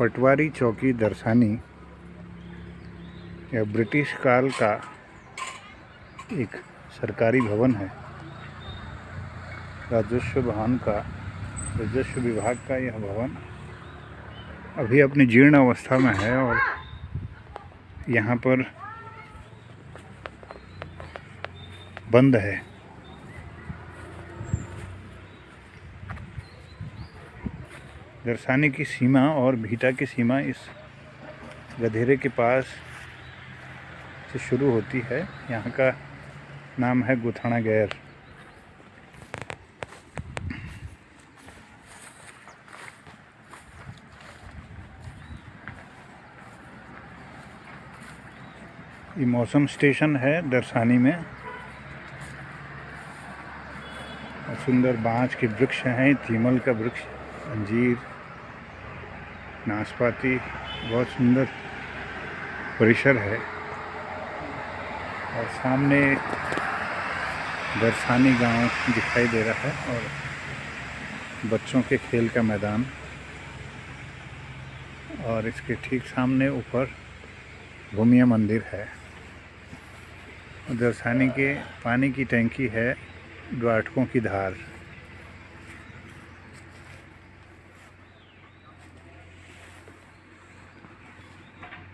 पटवारी चौकी दर्शानी यह ब्रिटिश काल का एक सरकारी भवन है। राजस्व विभाग का यह भवन अभी अपनी जीर्ण अवस्था में है और यहाँ पर बंद है। दर्शानी की सीमा और भीटा की सीमा इस गधेरे के पास से शुरू होती है। यहाँ का नाम है गुथाना गैर। ये मौसम स्टेशन है दर्शानी में। और सुंदर बांज के वृक्ष हैं, तीमल का वृक्ष, अंजीर, नाशपाती, बहुत सुंदर परिसर है। और सामने दर्शानी गांव दिखाई दे रहा है और बच्चों के खेल का मैदान। और इसके ठीक सामने ऊपर भूमिया मंदिर है। दर्शानी के पानी की टैंकी है, द्वारकों की धार।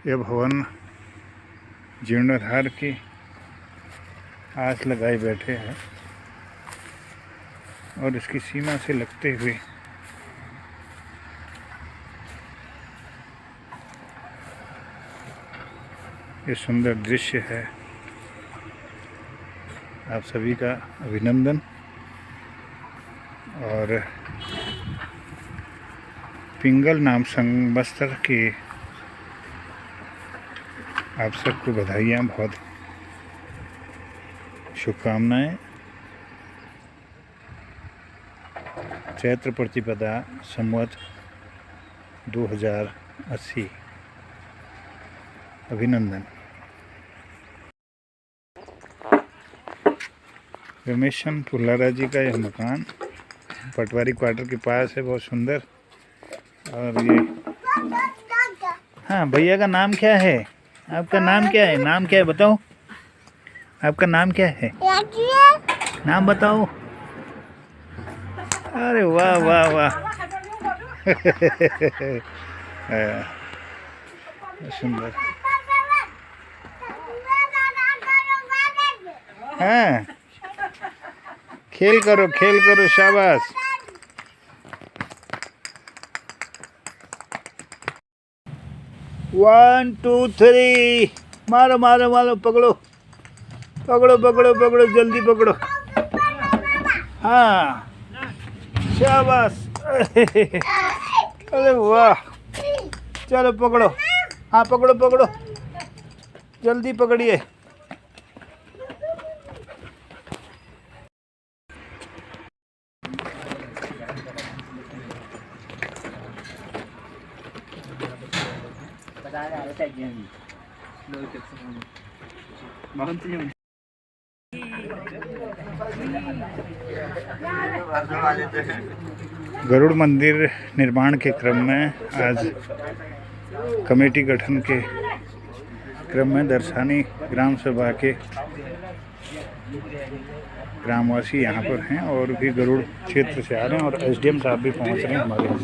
यह भवन जीर्णोद्धार की आस लगाए बैठे हैं और इसकी सीमा से लगते हुए ये सुंदर दृश्य है। आप सभी का अभिनंदन। और पिंगल नाम संवत्सर के आप सबको बधाइयाँ, बहुत शुभकामनाएं। चैत्र प्रतिपदा संवत 2080। अभिनंदन। रमेशन पुल्लारा जी का यह मकान पटवारी क्वार्टर के पास है, बहुत सुंदर। और ये हाँ, भैया का नाम क्या है? आपका नाम क्या है? नाम क्या है बताओ? आपका नाम क्या है? नाम बताओ। अरे वाह वाह वाह सुंदर। हाँ, खेल करो, शाबाश। वन टू थ्री, मारो, पकड़ो, जल्दी पकड़ो। हाँ, शाबाश। अरे वाह, चलो पकड़ो। हाँ, पकड़ो, जल्दी पकड़िए। गरुड़ मंदिर निर्माण के क्रम में आज कमेटी गठन के क्रम में दर्शानी ग्राम सभा के ग्रामवासी यहाँ पर हैं और भी गरुड़ क्षेत्र से आ रहे हैं। और एसडीएम साहब भी पहुँच रहे हैं हमारे, और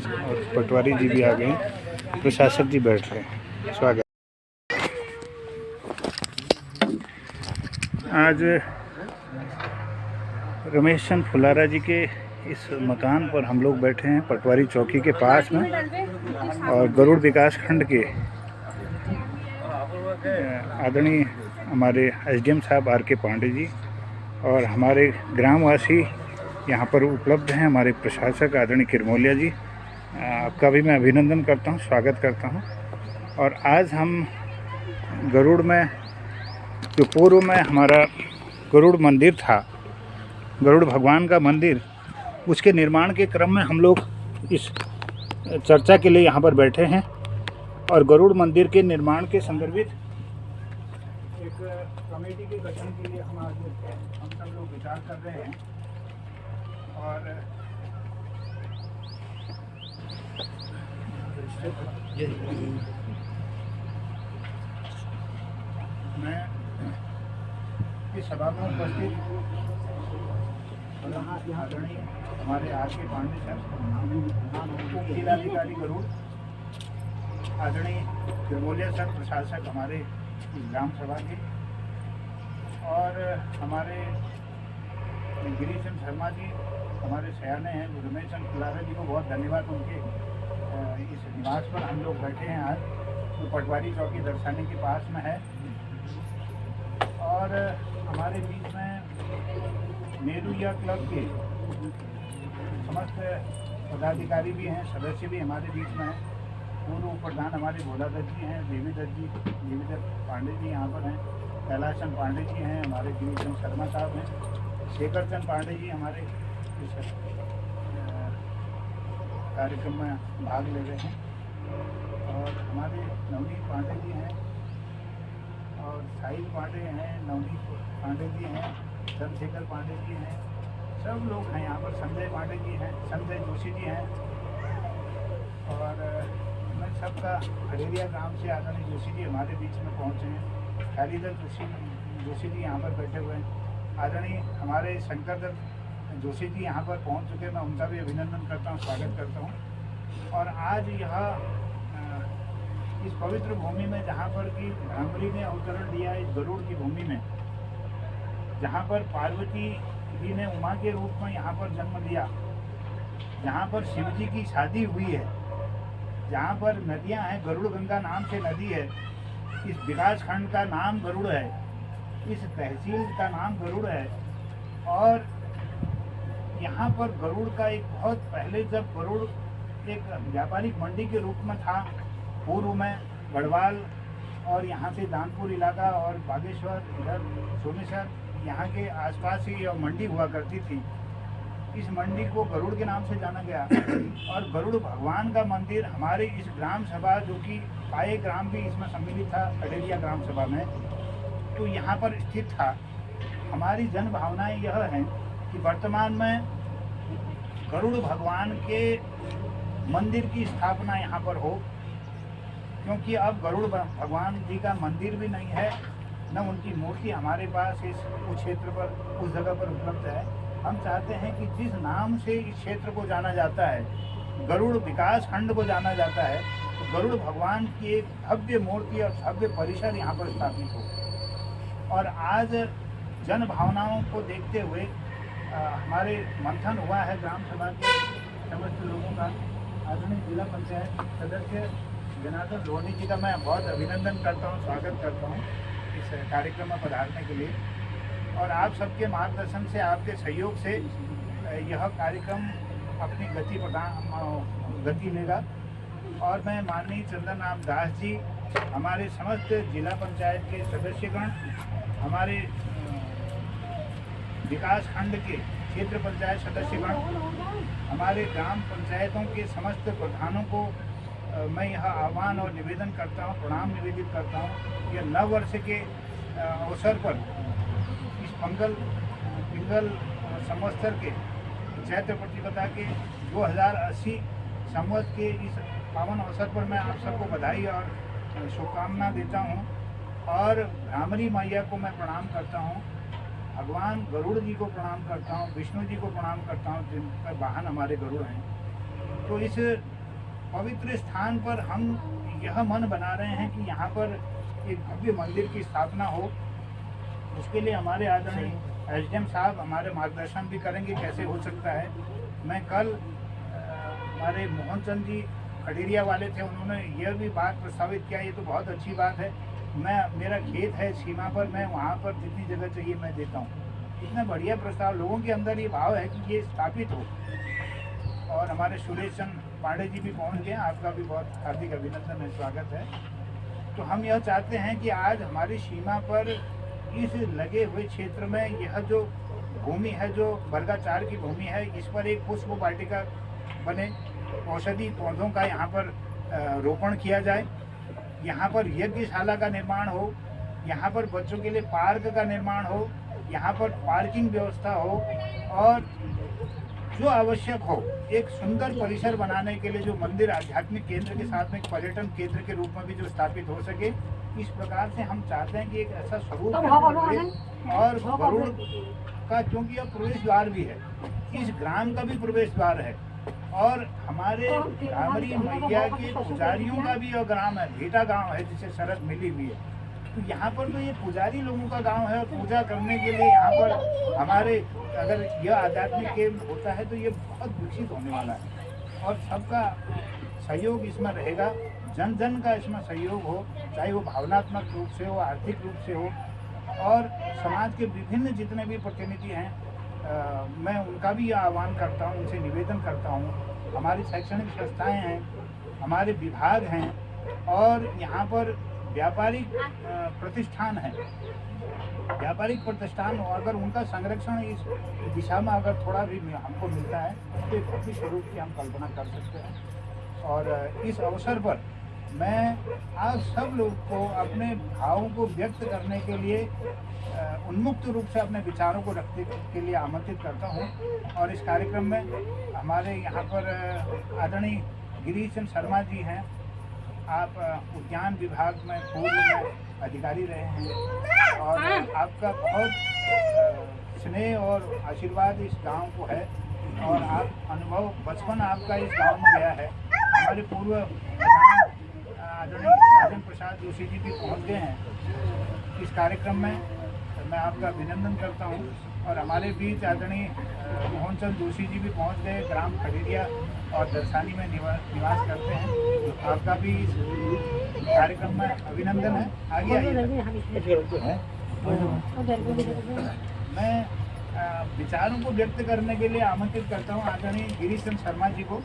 पटवारी जी भी आ गए हैं, प्रशासक जी बैठ रहे हैं। स्वागत। आज रमेशन फुलारा जी के इस मकान पर हम लोग बैठे हैं पटवारी चौकी के पास में। और गरुड़ विकास खंड के आदरणीय हमारे एसडीएम साहब आर.के. पांडे जी और हमारे ग्रामवासी यहाँ पर उपलब्ध हैं। हमारे प्रशासक आदरणीय किरमोलिया जी, आपका भी मैं अभिनंदन करता हूँ, स्वागत करता हूँ। और आज हम गरुड़ में, जो पूर्व में हमारा गरुड़ मंदिर था, गरुड़ भगवान का मंदिर, उसके निर्माण के क्रम में हम लोग इस चर्चा के लिए यहाँ पर बैठे हैं। और गरुड़ मंदिर के निर्माण के संदर्भित एक कमेटी के गठन के लिए हम सब लोग विचार कर रहे हैं। और मैं इस सभा में उपस्थित आदरणीय हमारे आर.के. पांडे सर, उप जिलाधिकारी गरुड़, आदरणीय किरमोलिया सर प्रशासक हमारे ग्राम सभा के, और हमारे गिरीश चंद शर्मा जी हमारे सयाने हैं, रमेश चंद कुलारा जी को बहुत धन्यवाद। उनके इस निवास पर हम लोग बैठे हैं आज, तो पटवारी चौकी दर्शाने के पास में है। और हमारे बीच में नेहरूया क्लब के समस्त पदाधिकारी भी हैं, सदस्य भी हमारे बीच में हैं। पूर्व प्रधान हमारे भोला दत्त जी हैं, देवीदत्त पांडे जी यहाँ पर हैं, कैलाश चंद पांडे जी हैं, हमारे गिरीश चंद शर्मा साहब हैं, शेखर चंद पांडे जी हमारे इस कार्यक्रम में भाग ले रहे हैं, और हमारे नवनीत पांडे जी हैं, और साहिल पांडे हैं, नवनीत पांडे जी हैं, चंद्रशेखर पांडे जी हैं, सब लोग हैं यहाँ पर। संजय पांडे जी हैं, संजय जोशी जी हैं, और मैं सबका खडेरिया ग्राम से आदरणीय जोशी जी हमारे बीच में पहुँचे हैं। खालीदर जोशी जी यहाँ पर बैठे हुए हैं। आदरणीय हमारे शंकर दत्त जोशी जी यहाँ पर पहुँच चुके हैं, मैं उनका भी अभिनंदन करता हूँ, स्वागत करता हूँ। और आज यह इस पवित्र भूमि में, जहाँ पर कि भ्रामरी ने अवतरण दिया, इस गरुड़ की भूमि में, जहाँ पर पार्वती जी ने उमा के रूप में यहाँ पर जन्म लिया, जहाँ पर शिव जी की शादी हुई है, जहाँ पर नदियाँ हैं, गरुड़ गंगा नाम से नदी है, इस विकास खंड का नाम गरुड़ है, इस तहसील का नाम गरुड़ है। और यहाँ पर गरुड़ का एक बहुत पहले, जब गरुड़ एक व्यापारिक मंडी के रूप में था, पूर्व में गढ़वाल और यहाँ से दानपुर इलाका और बागेश्वर, इधर सोमेश्वर, यहाँ के आसपास ही यह मंडी हुआ करती थी। इस मंडी को गरुड़ के नाम से जाना गया, और गरुड़ भगवान का मंदिर हमारे इस ग्राम सभा, जो कि पाए ग्राम भी इसमें सम्मिलित था, खडेरिया ग्राम सभा में, तो यहाँ पर स्थित था। हमारी जन भावनाएं यह हैं कि वर्तमान में गरुड़ भगवान के मंदिर की स्थापना यहाँ पर हो, क्योंकि अब गरुड़ भगवान जी का मंदिर भी नहीं है, न उनकी मूर्ति हमारे पास उस क्षेत्र पर, उस जगह पर उपलब्ध है। हम चाहते हैं कि जिस नाम से इस क्षेत्र को जाना जाता है, गरुड़ विकास खंड को जाना जाता है, तो गरुड़ भगवान की एक भव्य मूर्ति और भव्य परिसर यहाँ पर स्थापित हो। और आज जन भावनाओं को देखते हुए हमारे मंथन हुआ है ग्राम सभा के समस्त लोगों का। आदरणीय जिला पंचायत सदस्य जनार्दन लोहनी जी का मैं बहुत अभिनंदन करता हूँ, स्वागत करता हूँ इस कार्यक्रम में पधारने के लिए। और आप सबके मार्गदर्शन से, आपके सहयोग से यह कार्यक्रम अपनी गति लेगा। और मैं माननीय चंदन राम दास जी, हमारे समस्त जिला पंचायत के सदस्यगण, हमारे विकास खंड के क्षेत्र पंचायत सदस्यगण, हमारे ग्राम पंचायतों के समस्त प्रधानों को मैं यह आह्वान और निवेदन करता हूँ, प्रणाम निवेदित करता हूँ। यह नव वर्ष के अवसर पर इस पिंगल संवत्सर के चैत्र प्रतिपदा के 2080 संवत के इस पावन अवसर पर मैं आप सबको बधाई और शुभकामना देता हूँ। और भ्रामरी मैया को मैं प्रणाम करता हूँ, भगवान गरुड़ जी को प्रणाम करता हूँ, विष्णु जी को प्रणाम करता हूँ, जिनका वाहन हमारे गरुड़ हैं। तो इस पवित्र स्थान पर हम यह मन बना रहे हैं कि यहाँ पर एक भव्य मंदिर की स्थापना हो। उसके लिए हमारे आदरणीय एसडीएम साहब हमारे मार्गदर्शन भी करेंगे कैसे हो सकता है। मैं कल हमारे मोहन चंद जी खडेरिया वाले थे, उन्होंने यह भी बात प्रस्तावित किया, ये तो बहुत अच्छी बात है। मेरा खेत है सीमा पर, मैं वहाँ पर जितनी जगह चाहिए मैं देता हूँ। इतना बढ़िया प्रस्ताव, लोगों के अंदर ये भाव है कि ये स्थापित हो। और हमारे सुरेश चंद पांडे जी भी पहुँच गए, आपका भी बहुत हार्दिक अभिनंदन है, स्वागत है। तो हम यह चाहते हैं कि आज हमारी सीमा पर इस लगे हुए क्षेत्र में यह जो भूमि है, जो वर्गाचार की भूमि है, इस पर एक पुष्प वाटिका बने, औषधि पौधों का यहाँ पर रोपण किया जाए, यहाँ पर यज्ञशाला का निर्माण हो, यहाँ पर बच्चों के लिए पार्क का निर्माण हो, यहाँ पर पार्किंग व्यवस्था हो, और जो आवश्यक हो, एक सुंदर परिसर बनाने के लिए जो मंदिर आध्यात्मिक केंद्र के साथ में एक पर्यटन केंद्र के रूप में भी जो स्थापित हो सके, इस प्रकार से हम चाहते हैं कि एक ऐसा स्वरूप और गरुड़ का, क्योंकि यह प्रवेश द्वार भी है, इस ग्राम का भी प्रवेश द्वार है और हमारे रामरी मैया के पुजारियों का भी यह ग्राम है, भेटा गांव है जिसे शरद मिली हुई है। तो यहाँ पर तो ये पुजारी लोगों का गांव है और पूजा करने के लिए यहाँ पर हमारे अगर यह आध्यात्मिक केंद्र होता है तो ये बहुत विकसित होने वाला है और सबका सहयोग इसमें रहेगा, जन जन का इसमें सहयोग हो, चाहे वो भावनात्मक रूप से हो, आर्थिक रूप से हो, और समाज के विभिन्न जितने भी प्रतिनिधि हैं मैं उनका भी आह्वान करता हूँ, उनसे निवेदन करता हूँ। हमारी शैक्षणिक संस्थाएं हैं, हमारे विभाग हैं और यहाँ पर व्यापारिक प्रतिष्ठान है, व्यापारिक प्रतिष्ठान अगर उनका संरक्षण इस दिशा में अगर थोड़ा भी हमको मिलता है तो एक भव्य स्वरूप की हम कल्पना कर सकते हैं। और इस अवसर पर मैं आप सब लोग को अपने भावों को व्यक्त करने के लिए उन्मुक्त रूप से अपने विचारों को रखने के लिए आमंत्रित करता हूं। और इस कार्यक्रम में हमारे यहाँ पर आदरणीय गिरीश चंद्र शर्मा जी हैं, आप उद्यान विभाग में पूर्व में अधिकारी रहे हैं और आपका बहुत स्नेह और आशीर्वाद इस गांव को है और आप अनुभव बचपन आपका इस गांव में गया है। हमारे पूर्व आदरणीय राजन प्रसाद जोशी जी भी पहुंच गए हैं इस कार्यक्रम में, मैं आपका अभिनंदन करता हूं। और हमारे बीच आदरणीय मोहन चंद जोशी जी भी पहुंच गए, ग्राम खडेरिया और दरसानी में निवास करते हैं। आपका भी इस कार्यक्रम में अभिनंदन है। आगे आइए। मैं विचारों को व्यक्त करने के लिए आमंत्रित करता हूँ आदरणीय गिरीश चंद्र शर्मा जी को,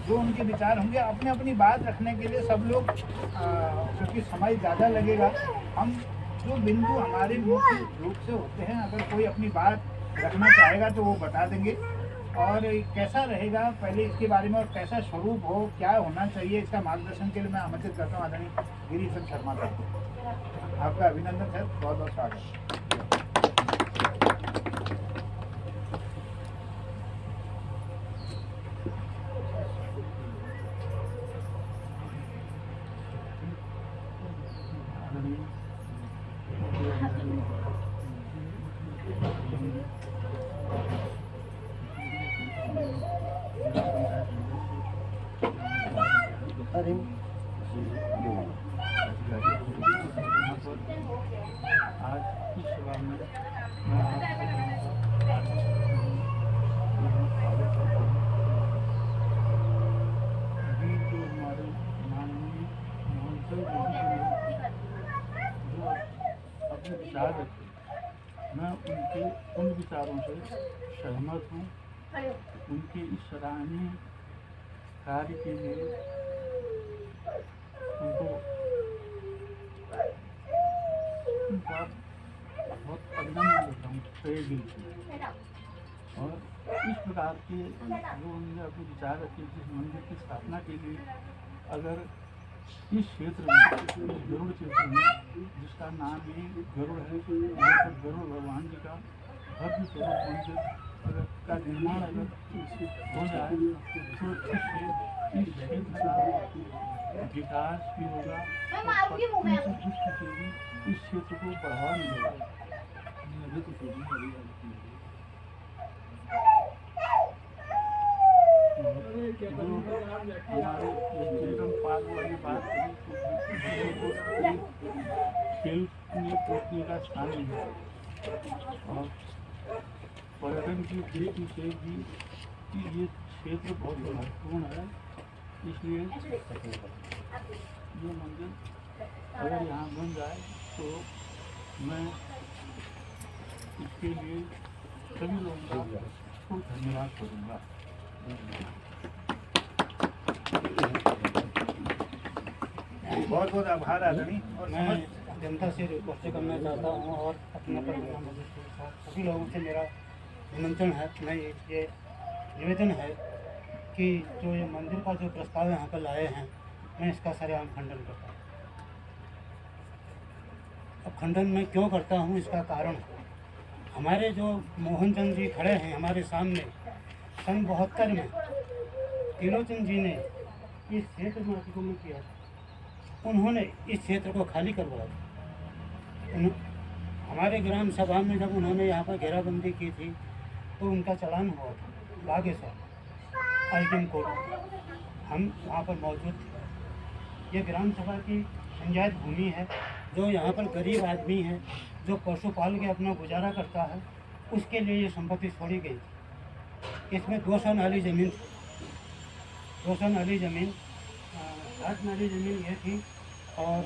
जो उनके विचार होंगे अपने अपनी बात रखने के लिए सब लोग, क्योंकि समय ज़्यादा लगेगा, हम जो बिंदु हमारे मुख्य रूप से होते हैं अगर कोई अपनी बात रखना चाहेगा तो वो बता देंगे और कैसा रहेगा पहले इसके बारे में और कैसा स्वरूप हो, क्या होना चाहिए, इसका मार्गदर्शन के लिए मैं आमंत्रित करता हूँ आदरणीय गिरीश चंद्र शर्मा का। आपका अभिनंदन सर, बहुत बहुत स्वागत। आज की सभा में अभी जो हमारे माननीय मोहन चंद जो अपने विचार रखे, मैं उनके उन विचारों से सहमत हूँ। उनके इस सराहनीय कार्य के लिए उनको उनका बहुत अभिनंदन देता हूँ तहे दिल से। और इस प्रकार के जो उन्होंने अपने विचार रखे, जिस मंदिर की स्थापना के लिए अगर इस क्षेत्र में गरुड़ क्षेत्र में जिसका नाम ही गरुड़ है, वहाँ पर गरुड़ भगवान जी का भव्य स्वरूप मंदिर अगर का निर्माण अगर हो जाए तो इससे इस क्षेत्र का विकास भी होगा और दृष्टि से भी इस क्षेत्र को बढ़ावा मिलेगा। हमारे चिल्ड्रन पार्क वाली बात खेल में पहुँचने का स्थान है और पर्यटन की दृष्टि से भी ये क्षेत्र बहुत महत्वपूर्ण है। इसलिए ये मंदिर अगर यहाँ बन जाए तो मैं इसके लिए सभी लोगों का खूब धन्यवाद करूँगा। बहुत बहुत आभार आदरणीय। और मैं जनता से रिक्वेस्ट करना चाहता हूँ और अपना सभी लोगों से मेरा निमंत्रण है, मैं ये निवेदन है कि जो ये मंदिर का जो प्रस्ताव यहाँ पर लाए हैं, मैं इसका सरेआम खंडन करता हूँ। अब खंडन मैं क्यों करता हूँ, इसका कारण है हमारे जो मोहन चंद जी खड़े हैं हमारे सामने, सन 72 में त्रिलोचन जी ने इस क्षेत्र में अतिक्रमण किया था। उन्होंने इस क्षेत्र को खाली करवाया। हमारे ग्राम सभा में जब उन्होंने यहाँ पर घेराबंदी की थी तो उनका चालान हुआ था बागेश्वर हाईकिंग कोर्ट। हम वहाँ पर मौजूद थे। ये ग्राम सभा की पंचायत भूमि है। जो यहाँ पर गरीब आदमी है, जो पशुपाल के अपना गुजारा करता है, उसके लिए ये संपत्ति छोड़ी गई थी। इसमें 200 नाली ज़मीन थी। 200 नाली ज़मीन 8 नाली ज़मीन ये थी और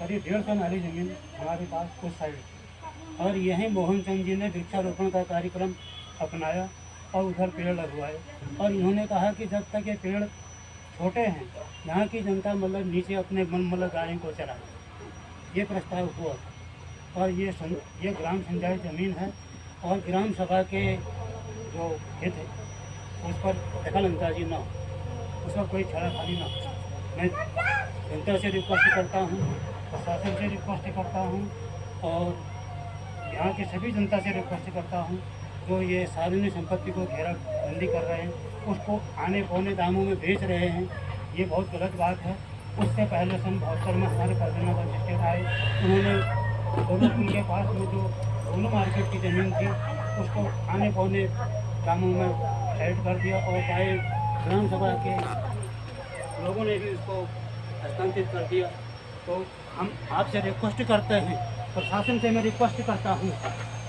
करीब 150 नाली ज़मीन हमारे पास उस साइड थी। और यहीं मोहन चंद जी ने वृक्षारोपण का कार्यक्रम अपनाया और उधर पेड़ लगवाए। और इन्होंने कहा कि जब तक ये पेड़ छोटे हैं, यहाँ की जनता मतलब नीचे अपने मन मतलब गायों को चराए, ये प्रस्ताव हुआ। और ये ग्राम पंचायत ज़मीन है और ग्राम सभा के जो हित है उस पर दखल अंदाजी ना हो, उस पर कोई छेड़खानी ना हो। मैं जनता से रिक्वेस्ट करता हूँ, प्रशासन से रिक्वेस्ट करता हूँ और यहाँ के सभी जनता से रिक्वेस्ट करता हूँ जो ये सार्वजनिक संपत्ति को घेराबंदी कर रहे हैं, उसको आने पौने दामों में बेच रहे हैं, ये बहुत गलत बात है। उससे पहले सन 72 में हमारे परगना मजिस्ट्रेट आए। उन्होंने दोनों पुल के पास में जो दोनों मार्केट की ज़मीन थी उसको आने पौने दामों में साइड कर दिया और चाहे ग्राम सभा के लोगों ने भी उसको हस्तांतरित कर दिया। तो हम आपसे रिक्वेस्ट करते हैं, प्रशासन से मैं रिक्वेस्ट करता हूँ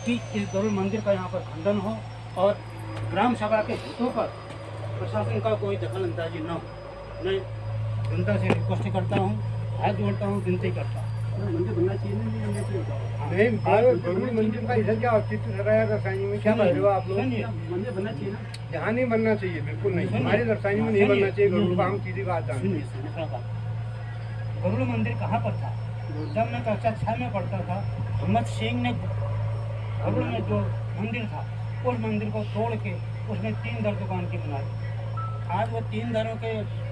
कि इस गरुड़ मंदिर का यहाँ पर खंडन हो और ग्राम सभा के हितों पर प्रशासन का कोई दखल अंदाजी न हो। मैं जनता से रिक्वेस्ट करता हूँ, हाथ जोड़ता हूँ, विनती करता हूँ। मंदिर बनना चाहिए नहीं, गरुड़ मंदिर का इधर क्या अस्तित्व रहा है दर्शानी में? क्या कह रहे हो आप लोग? मंदिर बनना चाहिए ना, यहाँ नहीं बनना चाहिए, बिल्कुल नहीं। हमारे दर्शानी में नहीं बनना चाहिए गरुड़ का, हम सीधी बात जानते हैं। गरुड़ मंदिर कहाँ पर था? जब मैं कक्षा 6 में पढ़ता था, हिम्मत सिंह ने गरुड़ में जो मंदिर था उस मंदिर को तोड़ के उसमें 3 दर दुकान की बनाई। आज वो 3 दरों के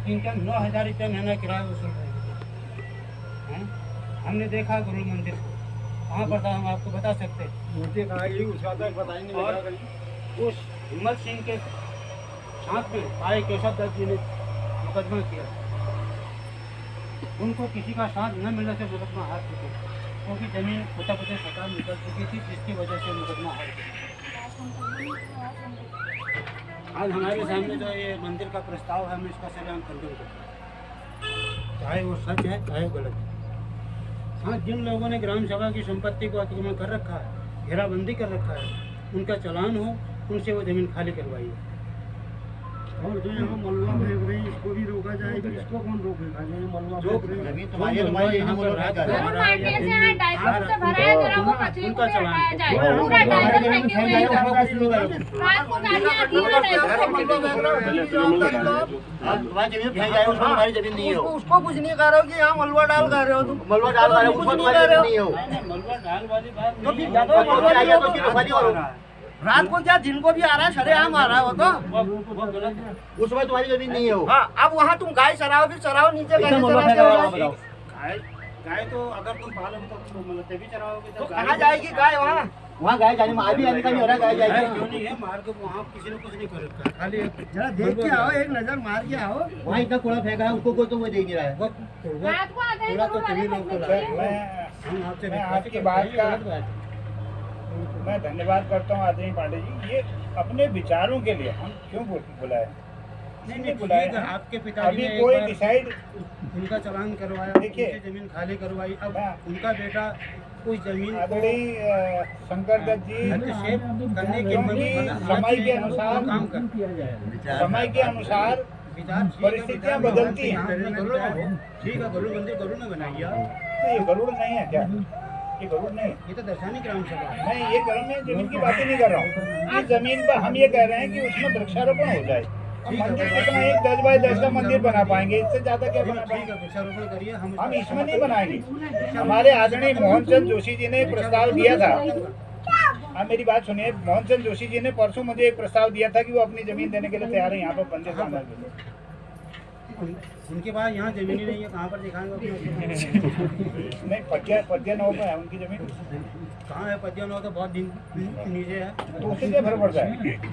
9,000 रुपये महीना किराया वसूल रहे हैं। हमने देखा गरुड़ मंदिर कहाँ पर था, हम आपको बता सकते हैं। मुझे कहा कि उसका तो पता ही नहीं और लगा। उस हिम्मत सिंह के साथ में आए केशव दत्त जी ने मुकदमा किया। उनको किसी का साथ न मिलने से मुकदमा हार चुके, क्योंकि जमीन उत्तर प्रदेश सरकार निकल चुकी थी, जिसकी वजह से मुकदमा हार गया। आज हमारे सामने जो ये मंदिर का प्रस्ताव है, हम इसका सरेआम खंडन करते हैं, चाहे वो सच है चाहे गलत है। हाँ, जिन लोगों ने ग्राम सभा की संपत्ति को अतिक्रमण कर रखा है, घेराबंदी कर रखा है, उनका चालान हो, उनसे वो ज़मीन खाली करवाइए। और जो यहाँ मलबा फेंक रहे हैं इसको भी रोका जाएगा। इसको कौन रोकेगा? जो ये मलबा फेंक रहे हैं जमीन तुम्हारी है, तुम्हारी यहाँ पर रहा कर दोनों मार्केट से यहाँ डाइपर से भराया जरा वो कचरे को भी हटाया जाए। पूरा डाइपर फेंके हुए हैं। रात को गाड़ियाँ आती हैं, तुम्हारी जमीन फेंक जाए, उसमें तुम्हारी जमीन नहीं हो। उसको कुछ नहीं कर रहे हो कि यहाँ मलबा डाल कर रहे हो तुम। मलबा डाल रहे हो, उसमें तुम्हारी जमीन नहीं हो। मलबा डाल वाली बात तो नहीं फिर या तो मलबा डाल तो फिर तुम्हारी हो। रात को क्या जिनको भी आ रहा है शरेआम आ रहा है वो तो। वो गलत है, उसमें तुम्हारी जमीन नहीं हो। हाँ, अब वहाँ तुम गाय चराओ, फिर चराओ नीचे गाय चराओ। गाय तो अगर तुम पालोगे तो मतलब तभी चराओगे तो कहाँ जाएगी गाय वहाँ? वहाँ गाय जाने में आने का नहीं हो रहा, गाय जाएगी क्यों नहीं है? मार्ग वहाँ किसी ने कुछ नहीं कर रखा है, खाली जरा देख के आओ, एक नजर मार के आओ। वहाँ इतना कूड़ा फेंका है, उसको कोई तो वो दे नहीं रहा है। रात को आते हैं तो सभी लोग को मैं आपकी बात का मैं धन्यवाद करता हूँ आदरणीय पांडे जी। ये अपने विचारों के लिए हम क्यों बुलाए? नहीं बुलाए ठीक है, हैं। आपके पिताजी अभी ने कोई एक बार डिसाइड उनका चालान करवाया, देखिए, उनकी जमीन खाली करवाई। अब हाँ। उनका बेटा उस जमीन को आदरणीय शंकर दत्त जी हस्तक्षेप करने के क्योंकि समय के अनुसार काम कर समय के अनुसार विचार ठीक है, परिस्थितियाँ बदलती हैं। ठीक है, गरुड़ मंदिर गरुड़ ने बनाई है, नहीं, ये गरुड़ नहीं है क्या? ये गरुड़ नहीं है। ये तो दर्शनी ग्राम सभा है। मैं ये कर मैं जमीन की बातें नहीं कर रहा हूँ। इस जमीन पर हम ये कह रहे हैं कि उसमें वृक्षारोपण हो जाए। हम मंदिर कितना 1 10 बाय 10 का मंदिर बना पाएंगे, इससे ज्यादा क्या बना ठीक पाएंगे? है, वृक्षारोपण करिए, हम इसमें नहीं बनाएंगे। हमारे आदरणीय मोहन चंद जोशी जी ने एक प्रस्ताव दिया था। आप मेरी बात सुनिए, मोहन चंद जोशी जी ने परसों मुझे एक प्रस्ताव दिया था कि वो अपनी जमीन देने के लिए तैयार है यहाँ पर मंदिर बनाने के लिए। उनके पास यहाँ जमीन ही नहीं है, कहाँ पर दिखाएंगे नहीं, पद्या 9 पे है उनकी जमीन। कहाँ है पद्या 9 तो बहुत दिन नीचे है। तो उससे क्या फर्क पड़ता है?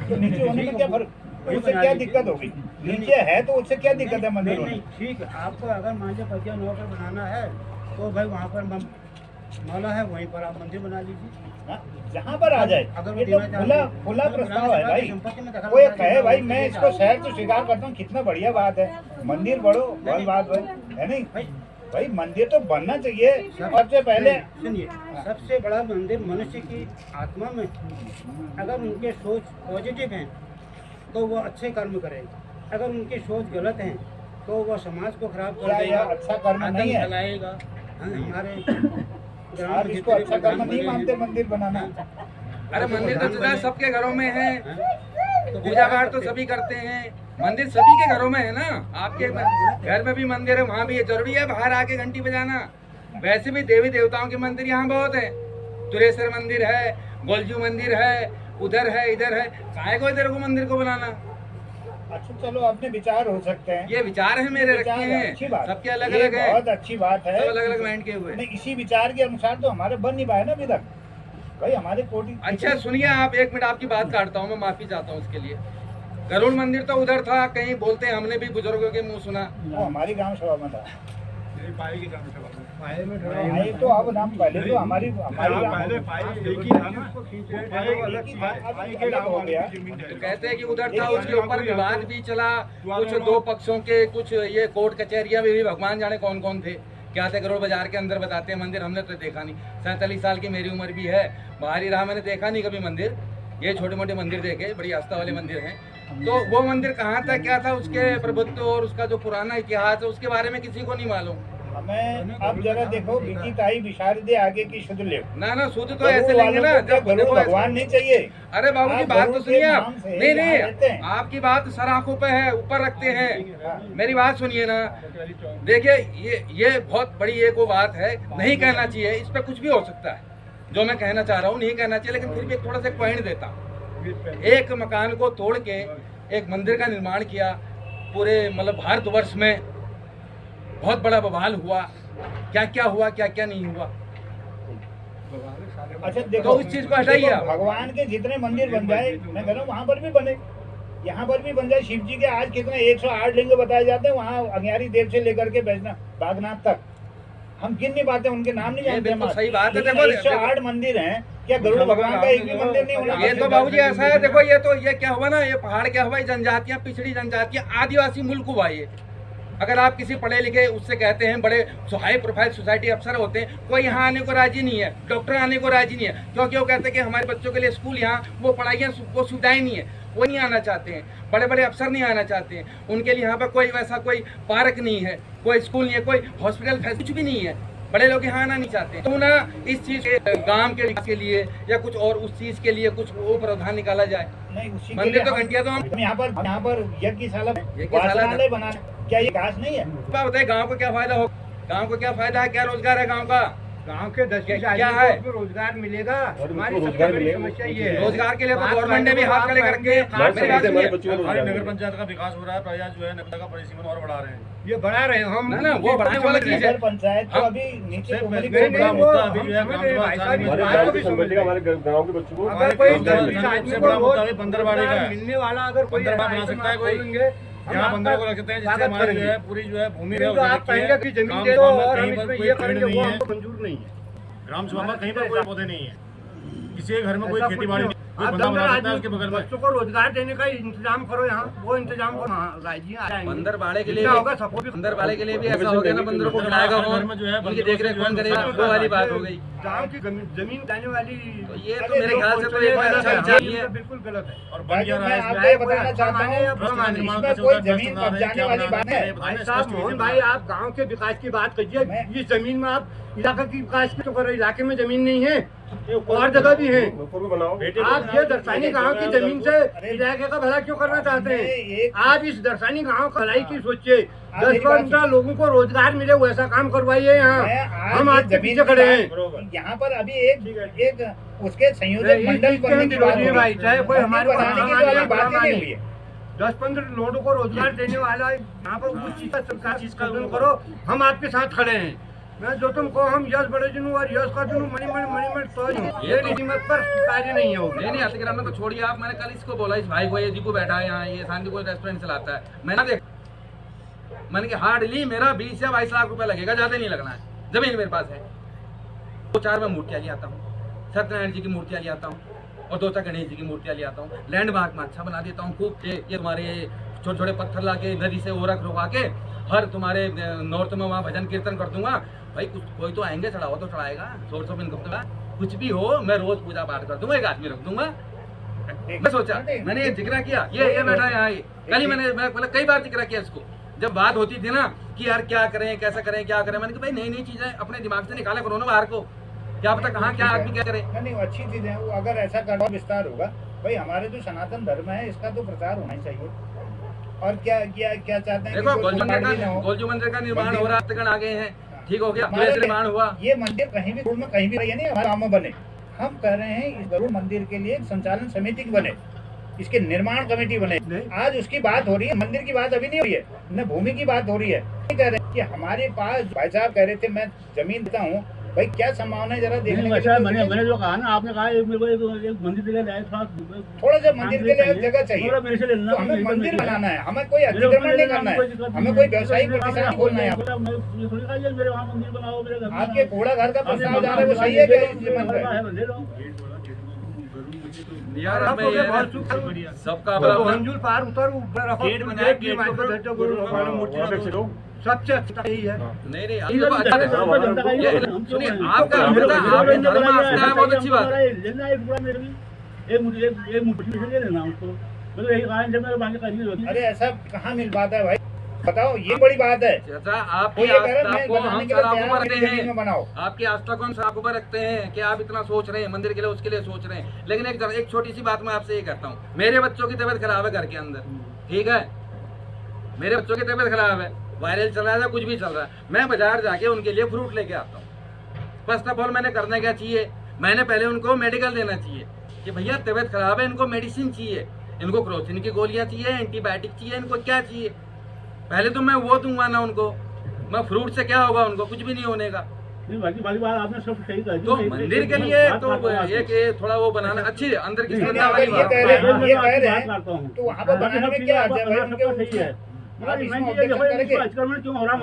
तो नीचे होने में क्या फर्क, उससे क्या दिक्कत होगी? नीचे है तो उससे क्या दिक्कत है मंदिर होने? नहीं ठीक है, आपको अगर मान लीजिए पद्या 9 पर बनाना है तो भाई वहाँ पर मौला है, वहीं पर आप मंदिर बना लीजिए। हाँ, जहाँ पर आ जाए। अगर ये तो खुला प्रस्ताव है भाई। कोई कहे भाई मैं इसको शहर तो स्वीकार करता हूँ, कितना बढ़िया बात है, मंदिर बढ़ो, बहुत बात है नहीं भाई, मंदिर तो बनना चाहिए सबसे पहले। सुनिए, सबसे बड़ा मंदिर मनुष्य की आत्मा में, अगर उनके सोच पॉजिटिव हैं तो वो अच्छे कर्म करेगा, अगर उनकी सोच गलत है तो वो समाज को खराब कर देगा, अच्छा कर्म नहीं है? फैलाएगा। हमारे आप इसको अच्छा कर्म नहीं मानते मंदिर बनाना? अरे मंदिर तो जुदा सबके घरों में है, पूजा पाठ तो सभी करते हैं, मंदिर सभी के घरों में है ना। आपके घर में भी मंदिर है, वहाँ भी ये जरूरी है बाहर आके घंटी बजाना? वैसे भी देवी देवताओं के मंदिर यहाँ बहुत है, तुरेश्वर मंदिर है, गोलजू मंदिर है, उधर है, इधर है, काहे को इधर को मंदिर को बनाना? अच्छा चलो, अपने विचार हो सकते हैं, ये विचार है मेरे रखे हैं, अच्छी बात, सबके अलग अलग है, बहुत अच्छी बात है, सब अलग अलग माइंड के हुए। नहीं, इसी विचार के अनुसार तो हमारे बन नहीं पाए ना अभी तक भाई, हमारे कोटि। अच्छा सुनिए, आप एक मिनट, आपकी बात काटता हूँ, मैं माफी चाहता हूँ उसके लिए। गरुड़ मंदिर तो उधर था, कहीं बोलते हैं, हमने भी बुजुर्गों के मुंह सुना। वो हमारी ग्राम सभा में था। पाए की ग्राम सभा में पाए तो अब नाम पहले तो हमारी पहले पाए एक ही था ना, पाए अलग हो गया। तो कहते हैं कि उधर था, उसके ऊपर विवाद भी चला, कुछ दो पक्षों के, कुछ ये कोर्ट कचहरियां भी, भगवान जाने कौन कौन थे, क्या थे। गरुड़ बाजार के अंदर बताते हैं मंदिर, हमने तो देखा नहीं, 47 साल की मेरी उम्र भी है, बाहर ही रहा, मैंने देखा नहीं कभी मंदिर। ये छोटे मोटे मंदिर देखे, बड़ी आस्था वाले मंदिर हैं। तो वो मंदिर कहाँ था, क्या था, उसके प्रभुत्व और उसका जो पुराना इतिहास है उसके बारे में किसी को नहीं मालूम। हमें अब जरा देखो, बीती ताई विशारदे आगे की शुद्ध ले ना शुद्ध तो ऐसे लेंगे ना, जब देखो भगवान नहीं चाहिए। अरे बाबू जी बात तो सुनिए आप, नहीं रहते हैं। आपकी बात सर आंखों पे है, ऊपर रखते हैं, मेरी बात सुनिए ना। देखिए ये बहुत बड़ी एक वो बात है, नहीं कहना चाहिए, इस पे कुछ भी हो सकता है, जो मैं कहना चाह रहा हूँ नहीं कहना चाहिए, लेकिन फिर भी थोड़ा सा पॉइंट देता हूँ। एक मकान को तोड़ के एक मंदिर का निर्माण किया, पूरे मतलब भारतवर्ष में बहुत बड़ा बवाल हुआ, क्या क्या हुआ, क्या क्या नहीं हुआ। अच्छा देखो, तो उस चीज को हटाइए आप। भगवान के जितने मंदिर बन जाए, मैं कह रहा हूँ वहाँ पर भी बने, यहाँ पर भी बन जाए। शिव जी के आज कितने 108 लिंग बताए जाते हैं, वहाँ अग्नियारी देव से लेकर के बैजनाथ बागनाथ तक, हम गिन नहीं पाते, उनके नाम नहीं जानते। बिल्कुल सही बात है। देखो 108 मंदिर हैं, क्या गरुड़ भगवान का एक भी मंदिर नहीं होना? ये तो बाबूजी ऐसा है, देखो ये क्या हुआ ना, ये पहाड़ क्या हुआ, ये जनजातियां, पिछड़ी जनजातियां, आदिवासी मुल्क हुआ ये। अगर आप किसी पढ़े लिखे उससे कहते हैं, बड़े हाई प्रोफाइल सोसाइटी अफसर होते हैं, कोई यहाँ आने को राजी नहीं है, डॉक्टर आने को राजी नहीं है, क्योंकि वो कहते हैं कि हमारे बच्चों के लिए स्कूल, यहाँ वो पढ़ाइयाँ, वो सुविधाएं नहीं है, वो नहीं आना चाहते हैं, बड़े बड़े अफसर नहीं आना चाहते हैं, उनके लिए यहाँ पर कोई वैसा कोई पार्क नहीं है, कोई स्कूल नहीं है, कोई हॉस्पिटल कुछ भी नहीं है, बड़े लोग यहाँ आना नहीं चाहते। तो ना इस चीज के गांव के विकास के लिए या कुछ और उस चीज के लिए कुछ वो प्रावधान निकाला जाए। नहीं, उसी मंदिर तो घंटिया तो हम यहाँ पर यज्ञशाला बनाना, क्या ये विकास नहीं है? बताइए गांव को क्या फायदा हो, गांव को क्या फायदा है, क्या रोजगार है गांव का, गांव के 10 क्या है, रोजगार मिलेगा। हमारी सबसे बड़ी समस्या ये है, रोजगार के लिए तो गवर्नमेंट ने भी हाथ खड़े करके हमारी नगर पंचायत का विकास हो रहा है, प्रयास जो है नगर का परिसीमन और बढ़ा रहे हैं, ये बढ़ा रहे हैं हम ना वो बढ़ाने वाला चीज है। नगर पंचायत तो अभी नीचे हमारे गाँव के बच्चों को अगर कोई सबसे बड़ा मुद्दा है बंदरबाड़ी का है। मिलने वाला अगर कोई बंदरबाड़ बना सकता है कोई, यहाँ बंदर को रख सकते हैं, जिससे हमारी जो है पूरी जो है भूमि है तो आप कहेंगे कि जमीन दे दो और हम इसमें ये करेंगे, वो हमको मंजूर नहीं है। ग्राम सभा में कहीं पर कोई पौधे नहीं है, किसी के घर में कोई खेती बाड़ी नहीं, कोई आप बंदा बना सकता है आदमी उसके बगल में। बच्चों को रोजगार देने का इंतजाम करो, यहाँ वो इंतजाम करो, राज्य आएंगे। बंदर बाड़े के लिए जितना होगा सपोर्ट भी- बंदर बाड़े के लिए भी ऐसा हो गया ना, बंदरों को खिलाएगा कौन, उनकी देख रेख कौन करेगा, वो वाली बात हो गई। गाँव की जमीन जाने वाली, तो ये तो मेरे ख्याल से तो एक अच्छा विचार नहीं है। बिल्कुल गलत है। और बन गया रहा मैं है आपको ये बताना चाहता हूँ, निर्माण इसमें कैसे कोई होता है, जमीन कब्जाने वाली बात है? भाई साहब मोहन भाई, आप गांव के विकास की बात कीजिए, इस जमीन में आप इलाका की विकास की तो करो, इलाके में जमीन नहीं है, और जगह भी है। आप ये दर्शानी गांव की जमीन से इलाके का भला क्यों करना चाहते हैं? आप इस दर्शानी गांव का भलाई की सोचिए, 10-15 लोगों को रोजगार मिले, वैसा काम करवाइए। यहाँ हम आपके पीछे खड़े हैं। यहाँ पर अभी एक उसके संयोजक मंडल बनने की बात हो रही है। भाई चाहे कोई हमारे बनाने की तो अभी बात ही नहीं हुई है। 10-15 लोगों को रोजगार देने वाला है। यहाँ पर उस चीज का सरकार चीज का करो, हम आपके साथ खड़े हैं। मैं जो तुमको हम यश बड़े जनू और यश का जनू मणिमण तो ये कीमत पर कार्य नहीं है। नहीं अतिक्रमण में तो छोड़िए आप, मैंने कल इसको बोला, इस भाई को, ये जी को बैठा है यहाँ, ये शांति को रेस्टोरेंट चलाता है, मैंने देखा, मैंने कहा हार्डली मेरा 20 या 22 लाख रुपया लगेगा, ज्यादा नहीं लगना है, जमीन मेरे पास है। 2-4 मैं मूर्तियाँ ले आता हूँ, सत्यनारायण जी की मूर्तियाँ ले आता हूँ और 2-4 गणेश जी की मूर्तियाँ ले आता हूँ। लैंड मार्क में अच्छा बना देता हूँ खूब। ये तुम्हारे छोटे छोटे पत्थर ला के नदी से ओरख रुका के हर तुम्हारे नॉर्थ में वहाँ भजन कीर्तन कर दूंगा। भाई कोई तो आएंगे, चढ़ावा तो चढ़ाएगा, सोर्स ऑफ इनकम का कुछ भी हो, मैं रोज पूजा पाठ कर दूंगा, एक आदमी रख दूंगा। मैं सोचा, मैंने ये जिक्र किया, ये बैठा है यहाँ, कल ही मैंने कई बार जिक्र किया इसको। जब बात होती थी ना कि यार क्या करें, कैसा करें, क्या करें, मैंने कहा भाई नई नई चीजें अपने दिमाग से निकाला करो ना बाहर को, क्या पता कहाँ क्या आदमी क्या करे। नहीं अच्छी चीज है वो, अगर ऐसा करना विस्तार होगा भाई, हमारे जो सनातन धर्म है इसका तो प्रचार होना ही चाहिए। और क्या क्या क्या चाहते हैं? देखो गोलजू मंदिर का निर्माण हो रहा है, आ गए हैं, ठीक हो गया, निर्माण हुआ। ये मंदिर कहीं भी में कहीं भी नहीं हमारे गाँव में बने। हम कह रहे हैं इस गरुड़ मंदिर के लिए संचालन समिति बने, इसके निर्माण कमेटी बने। आज उसकी बात हो रही है, मंदिर की बात अभी नहीं हो रही है, न भूमि की बात हो रही है। कह रहे हैं कि हमारे पास, भाई साहब कह रहे थे मैं जमीन देता हूँ, भाई क्या संभावना है जरा देखने के लिए। मैंने जो कहा ना, आपने कहा एक मंदिर के लिए थोड़ा सा मंदिर के लिए जगह चाहिए, तो हमें मंदिर बनाना है, हमें कोई अतिक्रमण नहीं करना है, हमें कोई व्यवसायिक प्रतिष्ठान खोलना है। आपके कूड़ा घर का प्रस्ताव जा रहा है वो सही है क्या? यार सबका मंजूर पार उतर सबसे अच्छा यही है। नहीं आपका धर्म आस्था है, बहुत अच्छी बात है। अरे ऐसा कहाँ मिल पाता है भाई, बताओ, ये बड़ी बात है। चाचा आपकी आस्था को हम सलाखों पर रखते हैं, आपकी आस्था को हम सलाखों पर रखते हैं कि आप इतना सोच रहे हैं मंदिर के लिए, उसके लिए सोच रहे हैं। लेकिन एक छोटी सी बात मैं आपसे ये कहता हूँ, मेरे बच्चों की तबीयत खराब है घर के अंदर, ठीक है, मेरे बच्चों की तबीयत खराब है, वायरल चल रहा है, कुछ भी चल रहा है, मैं बाजार जाके उनके लिए फ्रूट लेके आता हूँ। फर्स्ट ऑफ ऑल मैंने करना क्या चाहिए, मैंने पहले उनको मेडिकल देना चाहिए कि भैया तबीयत खराब है, इनको मेडिसिन चाहिए, इनको क्रोसिन की गोलियां चाहिए, एंटीबायोटिक चाहिए, इनको क्या चाहिए, पहले तो मैं वो दूंगा ना उनको। मैं फ्रूट से क्या होगा, उनको कुछ भी नहीं होने का। आपने सब सही कहा। तो मंदिर के लिए तो एक थोड़ा वो बनाना अच्छी अंदर की श्रद्धा वाली ये बात कह रहे हैं तो वहाँ पर बनाने में क्या अर्थ है भाई? उनके आप इसमें ऑब्जेक्शन करेंगे? क्यों हो रहा है?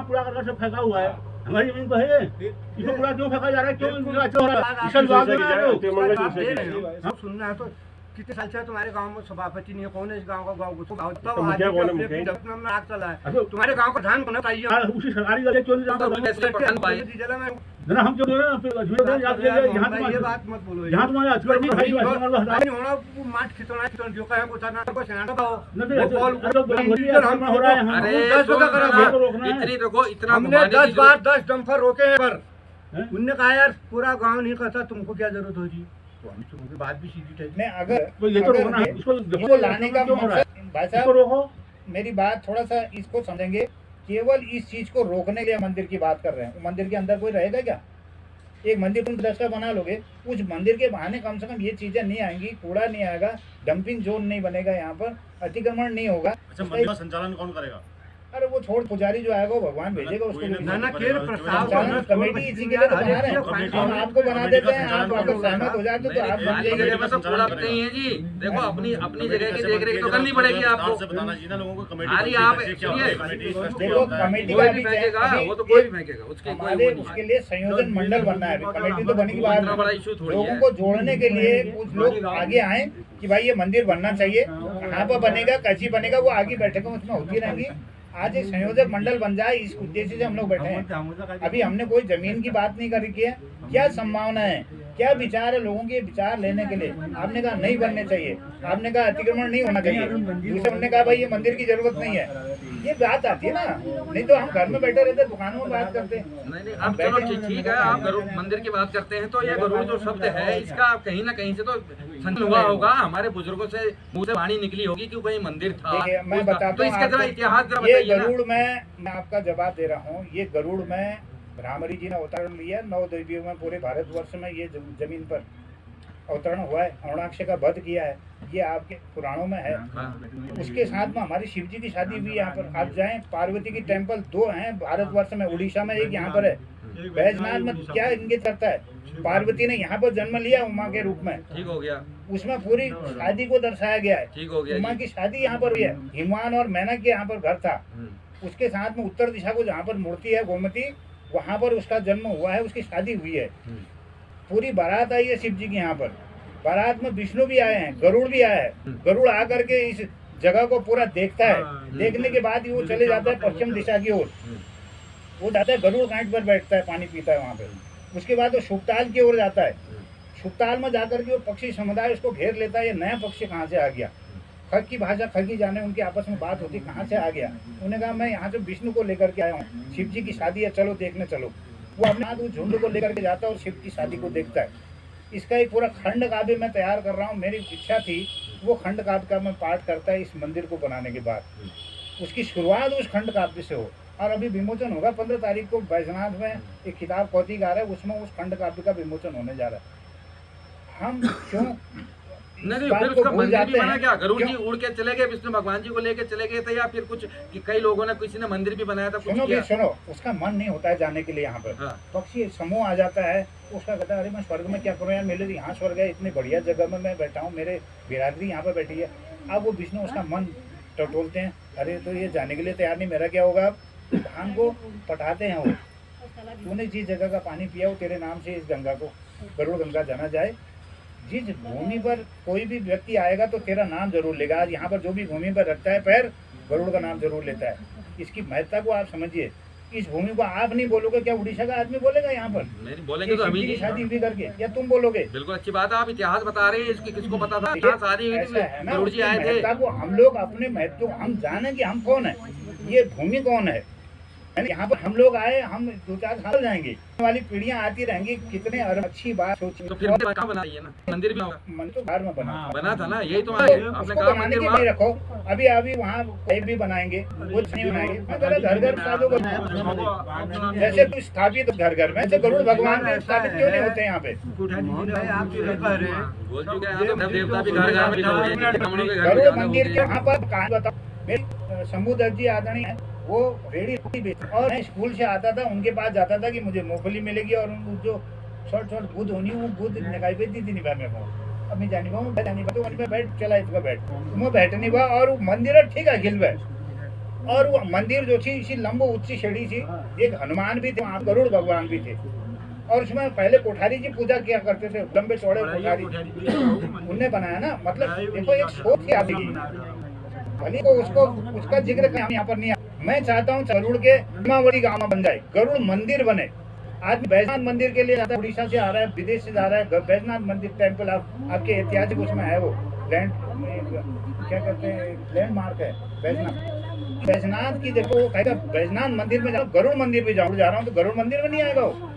पूरा करके सब फेंका हुआ है, हमारी जमीन तो है, इसको पूरा क्यों फेंका जा रहा है? क्यों अच्छा हो रहा है? सुनना है तो कितने साल से तुम्हारे गांव में सभापति नहीं है, कौन है इस गांव का आग चला है, तुम्हारे गांव का ध्यान होना चाहिए। उसी सरकारी जगह क्यों नहीं जरा हम क्यों ये बात मत बोलो, यहाँ तुम्हारे माठ खिंचना है जो कहे कुछ ना को सेना का हो रहा है। अरे इतनी देखो, इतना हमने 10 बार 10 डंपर रोके हैं, पर उनने कहा यार पूरा गांव नहीं करता, तुमको क्या जरूरत हो जी, तो हम तुमकी बात भी सीधी टाइप में। अगर इसको लाने का मकसद, भाई साहब मेरी बात थोड़ा सा इसको समझेंगे, केवल इस चीज को रोकने के लिए मंदिर की बात कर रहे हैं। मंदिर के अंदर कोई रहेगा क्या? एक मंदिर तुम 10 का बना लोगे, उस मंदिर के बहाने कम से कम ये चीजें नहीं आएंगी, कूड़ा नहीं आएगा, डंपिंग जोन नहीं बनेगा, यहाँ पर अतिक्रमण नहीं होगा। अच्छा, मंदिर का संचालन कौन करेगा? अरे वो छोड़, पुजारी जो आएगा वो भगवान भेजेगा उसको। कमेटी इसी के लिए तो बना रहे हैं, हम आपको बना देते हैं, आप अगर सहमत हो जाते तो आप बन जाइए। नहीं है जी, देखो अपनी जगह की देख रेख तो करनी पड़ेगी आपको, बताना चाहिए ना लोगों को। कमेटी आप देखो कमेटी का भी फेंकेगा, वो तो कोई भी फेंकेगा, उसके लिए संयोजन मंडल बनना है। कमेटी तो बनी बात, बड़ा इशू थोड़ी लोगों है। को जोड़ने के लिए कुछ लोग आगे आए कि भाई ये मंदिर बनना चाहिए, कहाँ पर बनेगा, कैसी बनेगा, वो आगे बैठकें उसमें होती रहेंगी। आज एक संयोजक मंडल बन जाए, इस उद्देश्य से हम लोग बैठे हैं। अभी हमने कोई जमीन की बात नहीं करी है, क्या संभावना है, क्या विचार है लोगों के विचार लेने के लिए। आपने कहा नहीं बनने चाहिए, आपने कहा अतिक्रमण नहीं होना चाहिए, दूसरे ने कहा भाई ये मंदिर की जरूरत नहीं है। ये बात आती है ना, नहीं तो हम घर में बैठे रहते, दुकानों में बात करते। नहीं अब चलो ठीक है, आप गरुड़ मंदिर की बात करते हैं तो ये गरुड़ जो शब्द है इसका कहीं ना कहीं से तो संबंध हुआ होगा, हमारे बुजुर्गों से मुंह से वाणी निकली होगी कि कहीं मंदिर था। मैं बताता तो इसका जरा इतिहास जरा ये बताइए ना। गरुड़ मैं आपका जवाब दे रहा हूँ। ये गरुड़ में भ्रामरी जी ने अवतारण लिया, 9 देवियों में पूरे भारतवर्ष में ये जमीन पर अवतरण हुआ है, हरणाक्ष का वध किया है, ये आपके पुराणों में है। उसके साथ में हमारी शिव जी की शादी हुई यहाँ पर। आप जाएं, पार्वती की टेम्पल 2 हैं भारतवर्ष में, उड़ीसा में एक यहाँ पर है। बैजनाथ में क्या इंगित करता है, पार्वती ने यहाँ पर जन्म लिया उमा के रूप में, ठीक हो गया, उसमें पूरी शादी को दर्शाया गया है। ठीक हो गया उमा जी। की शादी यहाँ पर हुई है, हिमवान और मेनक के यहाँ पर घर था। उसके साथ में उत्तर दिशा को जहाँ पर मूर्ति है गोमती, वहाँ पर उसका जन्म हुआ है, उसकी शादी हुई है। पूरी बारात आई है शिव जी की यहाँ पर। बारात में विष्णु भी आए हैं, गरुड़ भी आया है। गरुड़ आकर के इस जगह को पूरा देखता है, देखने के बाद ही वो चले जाता है पश्चिम दिशा की ओर। वो जाता है गरुड़ घाट पर बैठता है, पानी पीता है वहाँ पे। उसके बाद वो शुभताल की ओर जाता है। शुभताल में जाकर के वो पक्षी समुदाय उसको घेर लेता है, ये नया पक्षी कहाँ से आ गया। खग की भाषा खगी जाने, उनकी आपस में बात होती कहाँ से आ गया। उन्होंने कहा मैं यहाँ से विष्णु को लेकर के आया हूँ, शिव जी की शादी है, चलो देखने चलो। वो अपने हाथ उस झुंड को लेकर के जाता है और शिव की शादी को देखता है। इसका एक पूरा खंड काव्य मैं तैयार कर रहा हूँ, मेरी इच्छा थी वो खंड काव्य का मैं पाठ करता है इस मंदिर को बनाने के बाद। उसकी शुरुआत उस खंड काव्य से हो, और अभी विमोचन होगा 15 तारीख को बैजनाथ में एक किताब कौतिकार है, उसमें उस खंड काव्य का विमोचन होने जा रहा है। हम क्यों नहीं, फिर उसका मंदिर भी बना क्या? गरुड़ जी उड़ के चले गए, विष्णु भगवान जी को लेके चले गए थे, या फिर कुछ कि कई लोगों ने, किसी ने मंदिर भी बनाया था, कुछ सुनो किया? भी सुनो, उसका मन नहीं होता है जाने के लिए यहाँ पर। हाँ। पक्षी समूह आ जाता है, उसका कहता है अरे मैं स्वर्ग में क्या करूँ यार, मेरे लिए यहाँ स्वर्ग है, इतनी बढ़िया जगह में मैं बैठा हूँ, मेरे बिरादरी यहाँ पर बैठी है। अब वो विष्णु उसका मन टटोलते हैं, अरे तो ये जाने के लिए तैयार नहीं, मेरा क्या होगा। धान को पटाते हैं वो, तूने जिस जगह का पानी पिया वो तेरे नाम से इस गंगा को गरुड़ गंगा जाना जाए। जिस भूमि पर कोई भी व्यक्ति आएगा तो तेरा नाम जरूर लेगा। आज यहाँ पर जो भी भूमि पर रखता है पैर, गरुड़ का नाम जरूर लेता है। इसकी महत्ता को आप समझिए। इस भूमि को आप नहीं बोलोगे, क्या उड़ीसा का आदमी बोलेगा यहाँ पर? नहीं बोलेंगे तो अभी की शादी भी करके, या तुम बोलोगे? बिल्कुल अच्छी बात है, आप इतिहास बता रहे हैं, इसकी किसको पता था? यहाँ सारी ऐसा है ना, गरुड़ जी आए थे। महत्ता को हम लोग अपने महत्व को हम जाने कि हम कौन है, ये भूमि कौन है। यहाँ पर हम लोग आए, हम 2-4 साल जाएंगे, वाली पीढ़ियां आती रहेंगी। कितने अच्छी बात सोची। तो फिर कहाँ बनाइए ना, मंदिर भी होगा। मन तो घर में बना था ना, यही तो उसको आपने कहा बनाने मंदिर के वहाँ। लिए रखो। अभी अभी वहाँ कोई भी बनाएंगे, वो नहीं बनाएंगे। मैं कह रहा घर घर साधु को जैसे कुछ स्थापित घर घर में, जैसे गरुड़ भगवान में स्थापित क्यों नहीं होते यहाँ पे? बोल चुके हैं, यहाँ तो देवता भी घर घर में ब्राह्मणों के घर में गरुड़ ज्यादा मंदिर होते के हैं। वहाँ पर कहानी बताओ। मेरे शंभू दत्त जी आदरणीय है, वो रेडी रोटी बेचते, और मैं स्कूल से आता था, उनके पास जाता था कि मुझे मूंगफली मिलेगी, और उनको जो शॉर्ट बुद्ध होनी वो बुद्ध निकाय बेचती थी निभा में पाऊँ। अब मैं जानी पाऊँ जानी पाऊँ, वहीं पे बैठ चला इसका बैठ मैं बैठ नहीं पा। और वो मंदिर ठीक है गिल बैठ, और वो मंदिर जो थी इसी लंबो ऊंची सीढ़ी थी, एक हनुमान भी थे वहाँ, गरुड़ भगवान भी थे, और उसमें पहले कोठारी जी पूजा किया करते थे, लंबे चौड़े कोठारी उनने बनाया ना। मतलब देखो एक सोच थी आपकी, भले को उसको उसका जिक्र हम यहाँ पर नहीं। मैं चाहता हूँ गरुड़ के सीमावर्ती गाँव में बन जाए, गरुड़ मंदिर बने। आज बैजनाथ मंदिर के लिए आता है, उड़ीसा से आ रहा है, विदेश से आ रहा है। बैजनाथ मंदिर टेम्पल आपके ऐतिहासिक उसमें है, वो लैंड क्या कहते हैं, लैंडमार्क है बैजनाथ। बैजनाथ की देखो, वो कहेगा बैजनाथ मंदिर में जाओ, गरुड़ मंदिर भी जाऊँ जा रहा हूँ, तो गरुड़ मंदिर में नहीं आएगा वो।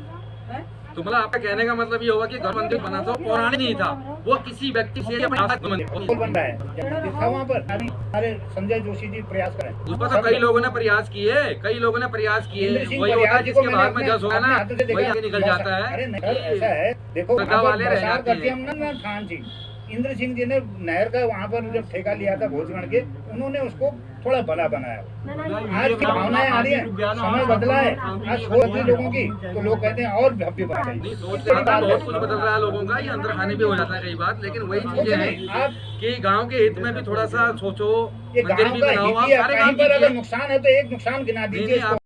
तो मतलब आपका कहने का मतलब ये होगा कि गरुड़ मंदिर बना था, पौराणिक नहीं था, वो किसी व्यक्ति से बिल्कुल बन रहा है, था वहाँ पर। अरे संजय जोशी जी प्रयास करें, उस पर तो कई लोगों ने प्रयास किए, कई लोगों ने प्रयास किए। इंद्र सिंह वही होता है बरियार जी को जिसके मैंने भाग में अपने जस होगा ना, हाथों से देखा, वही आगे निकल जाता है। अरे नहीं, ऐसा है देखो, सगा वाले रह प्रसार जाते करते हैं। हम ना खान जी, इंद्र सिंह जी ने नहर का वहाँ पर जब ठेका लिया था भोजगढ़ के, उन्होंने उसको थोड़ा भला बनाया। आज की भावनाएं आ रही है, समय बदला है, आज सोच बदली लोगों की, तो लोग कहते हैं और भव्य बना नहीं, सोच के बहुत कुछ बदल रहा है लोगों का, ये अंदर खाने भी हो जाता है कई बार, लेकिन वही चीजें हैं कि गांव के हित में भी थोड़ा सा सोचो, ये मंदिर गाँव भी का बनाओ, हित आप ही है। सारे कहीं काम पर अगर कीजिए। नुकसान है तो एक नुकसान गिना नहीं, दीजिए नहीं, उसको।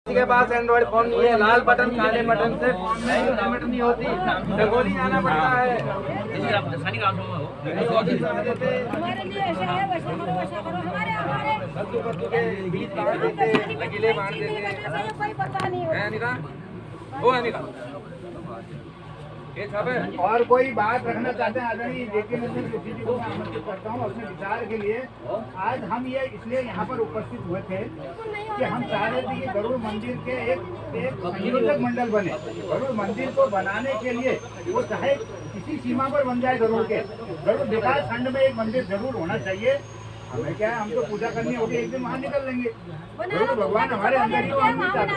किसी के पास एंड्रॉइड फोन नहीं है, लाल बटन काले बटन से फोन में लिमिट नहीं होती, रंगोली जाना पड़ता है। हमारे लिए ऐसा है, वैसा करो, वैसा करो, हमारे बच्चों बच्चों के बीच बांध देते, लकीले बांध देते। कोई पता नहीं है अनिका, वो अनिका ये छापे। और कोई बात रखना चाहते हैं आदरणीय जेके नंदन जोशी जी को मैं आमंत्रित करता हूँ अपने विचार के लिए। आज हम ये इसलिए यहाँ पर उपस्थित हुए थे कि हम चाह रहे थे कि गरुड़ मंदिर के एक संयोजक मंडल बने। गरुड़ मंदिर को बनाने के लिए वो चाहे किसी सीमा पर बन जाए, गरुड़ विकास खंड में एक मंदिर जरूर होना चाहिए। हमें क्या है, हम तो पूजा करनी होगी, एक दिन वहाँ निकल लेंगे। गरुड़ भगवान हमारे अंदर ही, हम नहीं चाहते।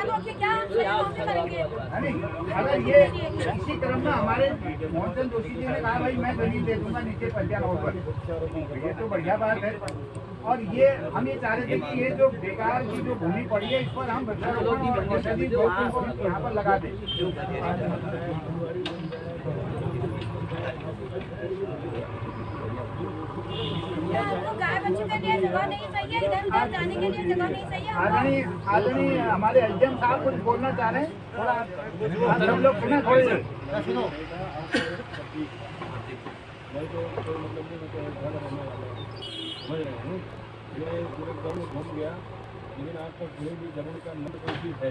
अगर ये इसी क्रम में हमारे मोहन जोशी जी ने कहा भाई मैं जमीन दे दूंगा नीचे पंचायत हाउस पर, ये तो बढ़िया बात है। और ये हम ये चाह रहे थे कि ये जो बेकार की जो भूमि पड़ी है इस पर हम वृक्षारोपण और औषधि वृक्षों को यहाँ पर लगा दें। गाय बच्चों के लिए जगह नहीं चाहिए, इधर उधर जाने के लिए जगह नहीं चाहिए। आदरणीय हमारे एसडीएम साहब कुछ बोलना चाह रहे हैं, थोड़ा आप सब लोग सुना, थोड़ी देर सुनो। लेकिन आज तक कोई भी जमीन का नंबर कोई भी है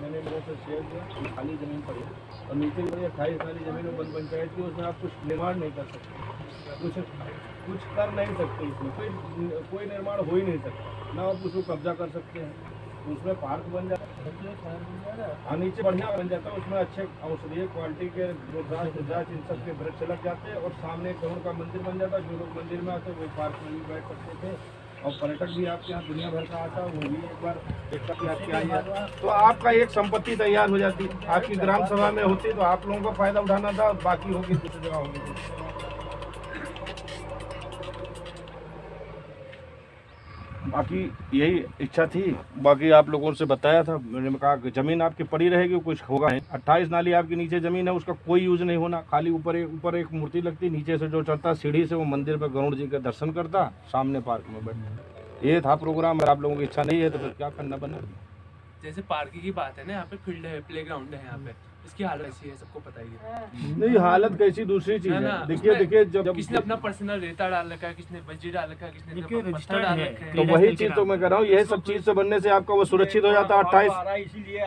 मैंने लोगों से शेयर किया कि खाली जमीन पड़ी और नीचे की 28 वाली जमीन वन पंचायत की, उसमें आप कुछ निर्माण नहीं कर सकते, कुछ कर नहीं सकते, इसमें कोई निर्माण हो ही नहीं सकता, ना आप उसको कब्जा कर सकते हैं। उसमें पार्क बन जाता है और नीचे बढ़िया बन जाता है, उसमें अच्छे औषधीय क्वालिटी के रुद्राक्ष इन सब के वृक्ष लग जाते हैं और सामने गरुड़ का मंदिर बन जाता है। जो लोग मंदिर में आते वो पार्क में भी बैठ सकते थे और पर्यटक भी आपके यहाँ दुनिया भर का आता है, वो भी एक बार देखता कि आपके आइए तो आपका एक संपत्ति तैयार हो जाती। आपकी ग्राम सभा में होती तो आप लोगों को फायदा उठाना था, बाकी होगी दूसरी जगह होगी। बाकी यही इच्छा थी, बाकी आप लोगों से बताया था, मैंने कहा कि जमीन आपकी पड़ी रहेगी, कुछ होगा नहीं। 28 नाली आपकी नीचे जमीन है, उसका कोई यूज नहीं होना, खाली ऊपर एक मूर्ति लगती, नीचे से जो चढ़ता सीढ़ी से वो मंदिर पे गरुड़ जी के दर्शन करता, सामने पार्क में बैठता। ये था प्रोग्राम। अगर आप लोगों की इच्छा नहीं है तो फिर क्या करना बना। जैसे पार्क की बात है ना, यहाँ पे फील्ड है, प्लेग्राउंड है, यहाँ पे इसकी हालत ऐसी है, सबको पता ही है। नहीं, हालत कैसी दूसरी चीज है। देखिए जब किसने अपना पर्सनल रेता डाल रखा है, किसने बजरी डाल रखा है, किसने पत्थर डाल रखा है। तो वही चीज तो मैं कह रहा हूँ, यही सब चीज से बनने से आपका वो सुरक्षित हो जाता है। 28 इसीलिए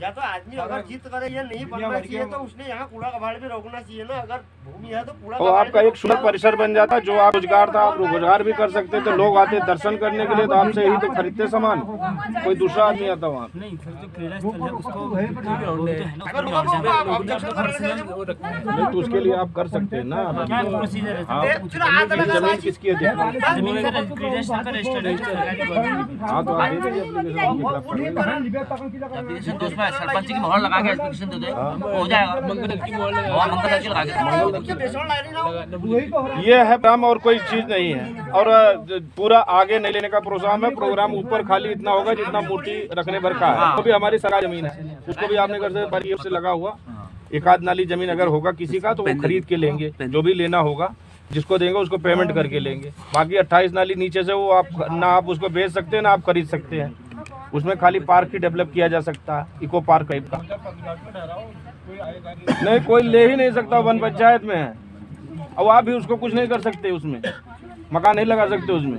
या तो आदमी अगर जिद करे ये नहीं बनना चाहिए तो उसने यहाँ कूड़ा कबाड़ भी रोकना चाहिए ना। अगर भूमि है तो कूड़ा और आपका एक सुंदर परिसर बन जाता, जो आप रोजगार था आप रोजगार भी कर सकते थे। लोग आते दर्शन करने के लिए तो आपसे ही तो खरीदते सामान, कोई दूसरा आदमी आता वहाँ। तो उसके लिए आप कर सकते हैं ना। जमीन किसकी है? हाँ तो आप सरपंच की मोहर लगा के एप्लीकेशन दे दे, हो जाएगा। मंगल की मोहर लगा के ये है काम, और कोई चीज नहीं है। और पूरा आगे नहीं लेने का प्रोग्राम है। प्रोग्राम ऊपर खाली इतना होगा जितना मूर्ति रखने भर का है। तो भी हमारी सरकारी जमीन है, उसको भी आपने घर से लगा हुआ एक आध नाली जमीन अगर होगा किसी का तो वो खरीद के लेंगे, जो भी लेना होगा जिसको देंगे उसको पेमेंट करके लेंगे। बाकी 28 नाली नीचे से वो आप ना आप उसको बेच सकते हैं ना आप खरीद सकते हैं। उसमें खाली पार्क ही डेवलप किया जा सकता है, इको पार्क टाइप का। नहीं, कोई ले ही नहीं सकता, वन पंचायत में है। अब आप भी उसको कुछ नहीं कर सकते, उसमें मकान नहीं लगा सकते उसमें,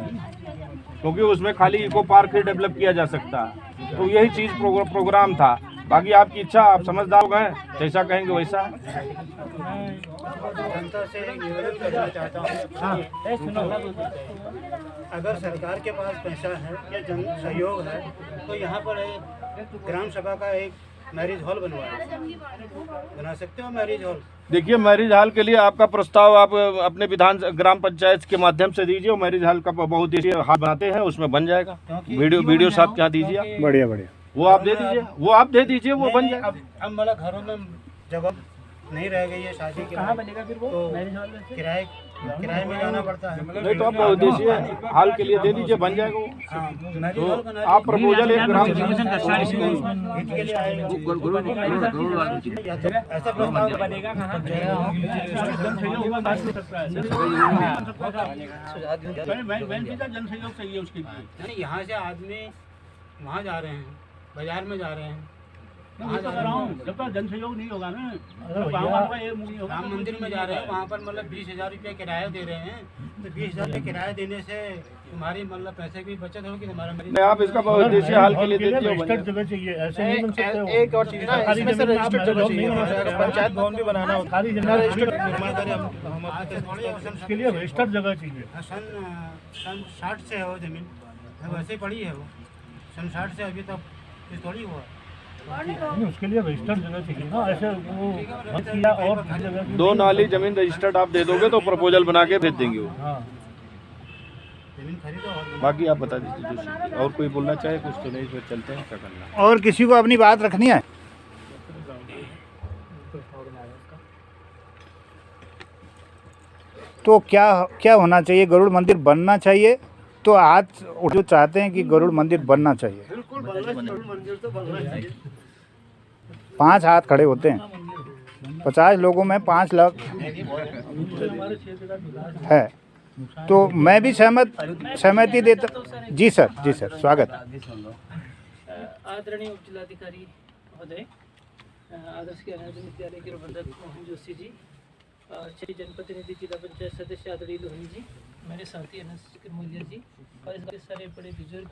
क्योंकि उसमें खाली इको पार्क ही डेवलप किया जा सकता है। तो यही चीज़ प्रोग्राम था। बाकी आपकी इच्छा, आप समझदार लोग हैं, जैसा कहेंगे वैसा। जनता से निवेदन करना चाहता हूँ, अगर सरकार के पास पैसा है या जन सहयोग है तो यहाँ पर एक ग्राम सभा का एक मैरिज हॉल बना सकते हो। मैरिज हॉल देखिए, मैरिज हॉल के लिए आपका प्रस्ताव आप अपने ग्राम पंचायत के माध्यम से दीजिए। और मैरिज हॉल का बहुत देशीय हाथ बनाते हैं, उसमें बन जाएगा। वीडियो साहब क्या दीजिए, बढ़िया बढ़िया, वो आप दे दीजिए, वो बन जाएगा। अब मतलब घरों में जगह नहीं रह गई है शादी के, कहाँ बनेगा फिर वो? तो किराए में जाना पड़ता है। नहीं तो आप देशीय हॉल के लिए दे दीजिए, बन जाएगा वो। तो आप प्रपोजल एक ग्राम के लिए आएगा, ऐसा प्रस्ताव बनेगा जन सहयोग चाहिए उसके लिए। यहाँ से आदमी वहाँ जा रहे हैं, बाजार में जा रहे हैं, कहाँ जा रहा हूँ? जब तक जन सहयोग नहीं होगा ना, राम मंदिर में जा रहे हैं, वहाँ पर मतलब 20,000 रुपया किराया दे रहे हैं। तो 20,000 रुपया किराया देने से तुम्हारी मतलब पैसे की बचत होगी, तुम्हारा नहीं, आप इसका उद्देश्य हाल के लिए देखिए रजिस्टर्ड जगह चाहिए, ऐसे नहीं बन सकते हो। एक और चीज ना, इसमें से रजिस्टर्ड जगह चाहिए, पंचायत भवन भी बनाना होता सारी जगह रजिस्टर्ड निर्माण करें हम इसके लिए रजिस्टर्ड जगह चाहिए। सन 60 से है वो जमीन, वैसे ही पड़ी है वो, सन 60 से अभी तक कुछ थोड़ी हुआ। नहीं, उसके लिए रजिस्टर्ड जगह चाहिए ना, ऐसे वो मत किया और जगह 2 नाली जमीन रजिस्टर्ड आप दे दोगे तो प्रपोजल बना के भेज देंगे वो। हाँ, जमीन खरीदो और बाकी आप बता दीजिए दूसरी। और कोई बोलना चाहे कुछ तो नहीं, फिर चलते हैं, क्या करना है। और किसी को अपनी बात रखनी है? तो क्या क्या होना चाहिए? गरुड़ मंदिर बनना चाहिए? तो आज जो चाहते हैं कि गरुड़ मंदिर बनना चाहिए, बिल्कुल मंदिर तो बनना चाहिए। 5 हाथ खड़े होते हैं, 50 लोगों में 5 लाख है। तो मैं भी सहमति देता। जी सर, जी सर, स्वागत। आदरणीय उप जिलाधिकारी महोदय, आदर्श ज्ञान विद्यालय के प्रबंधक मोहन जोशी जी, छठी जनप्रतिनिधि जिला पंचायत सदस्य आदरणीय लोहनी जी, मेरे साथी अनस किरमोलिया जी, और इसके सारे बड़े बुजुर्ग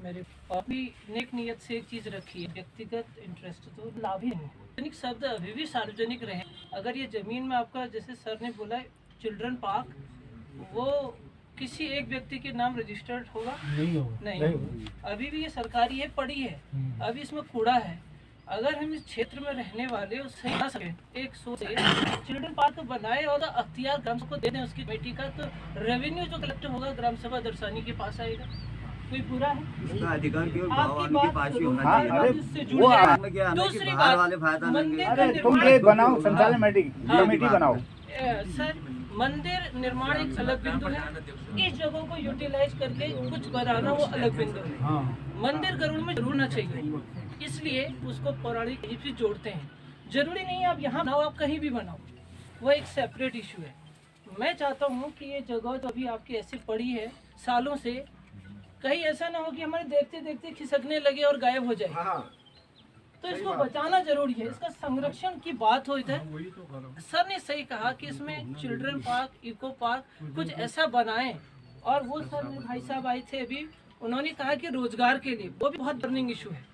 मेरे भी नेक नियत से एक चीज़ रखी है, व्यक्तिगत इंटरेस्ट तो लाभ ही नहीं। सार्वजनिक शब्द अभी भी सार्वजनिक रहे। अगर ये ज़मीन में आपका, जैसे सर ने बोला, चिल्ड्रन पार्क, वो किसी एक व्यक्ति के नाम रजिस्टर्ड होगा? नहीं। अभी भी ये सरकारी है, पड़ी है, अभी इसमें कूड़ा है। अगर हम इस क्षेत्र में रहने वाले उससे ना सके एक सोच से चिल्ड्रन पार्क बनाए और अख्तियार ग्राम सभा को दे दें उसकी कमेटी का, तो रेवेन्यू जो कलेक्ट होगा ग्राम सभा दरसानी के पास आएगा। कोई बुरा है? अधिकार केवल आपकी बात इससे जुड़ वो जाएगा। दूसरी बात, मंदिर का तुम ये बनाओ, संचालन कमेटी बनाओ। सर, मंदिर निर्माण एक अलग बिंदु है, इस जगह को यूटिलाइज करके कुछ बनाना वो अलग बिंदु है। मंदिर गरुड़ में जरूर ना चाहिए, इसलिए उसको पौराणिक रूप से जोड़ते हैं। जरूरी नहीं है आप यहाँ बनाओ, आप कहीं भी बनाओ, वो एक सेपरेट इशू है। मैं चाहता हूँ कि ये जगह तो अभी आपकी ऐसी पड़ी है सालों से, कहीं ऐसा ना हो कि हमारे देखते देखते खिसकने लगे और गायब हो जाए। तो इसको बचाना जरूरी है, इसका संरक्षण की बात हो इधर। सर ने सही कहा कि इसमें चिल्ड्रन पार्क, इको पार्क कुछ ऐसा बनाएं। और वो सर ने भाई साहब आए थे अभी, उन्होंने कहा कि रोजगार के लिए वो भी बहुत बर्निंग इशू है।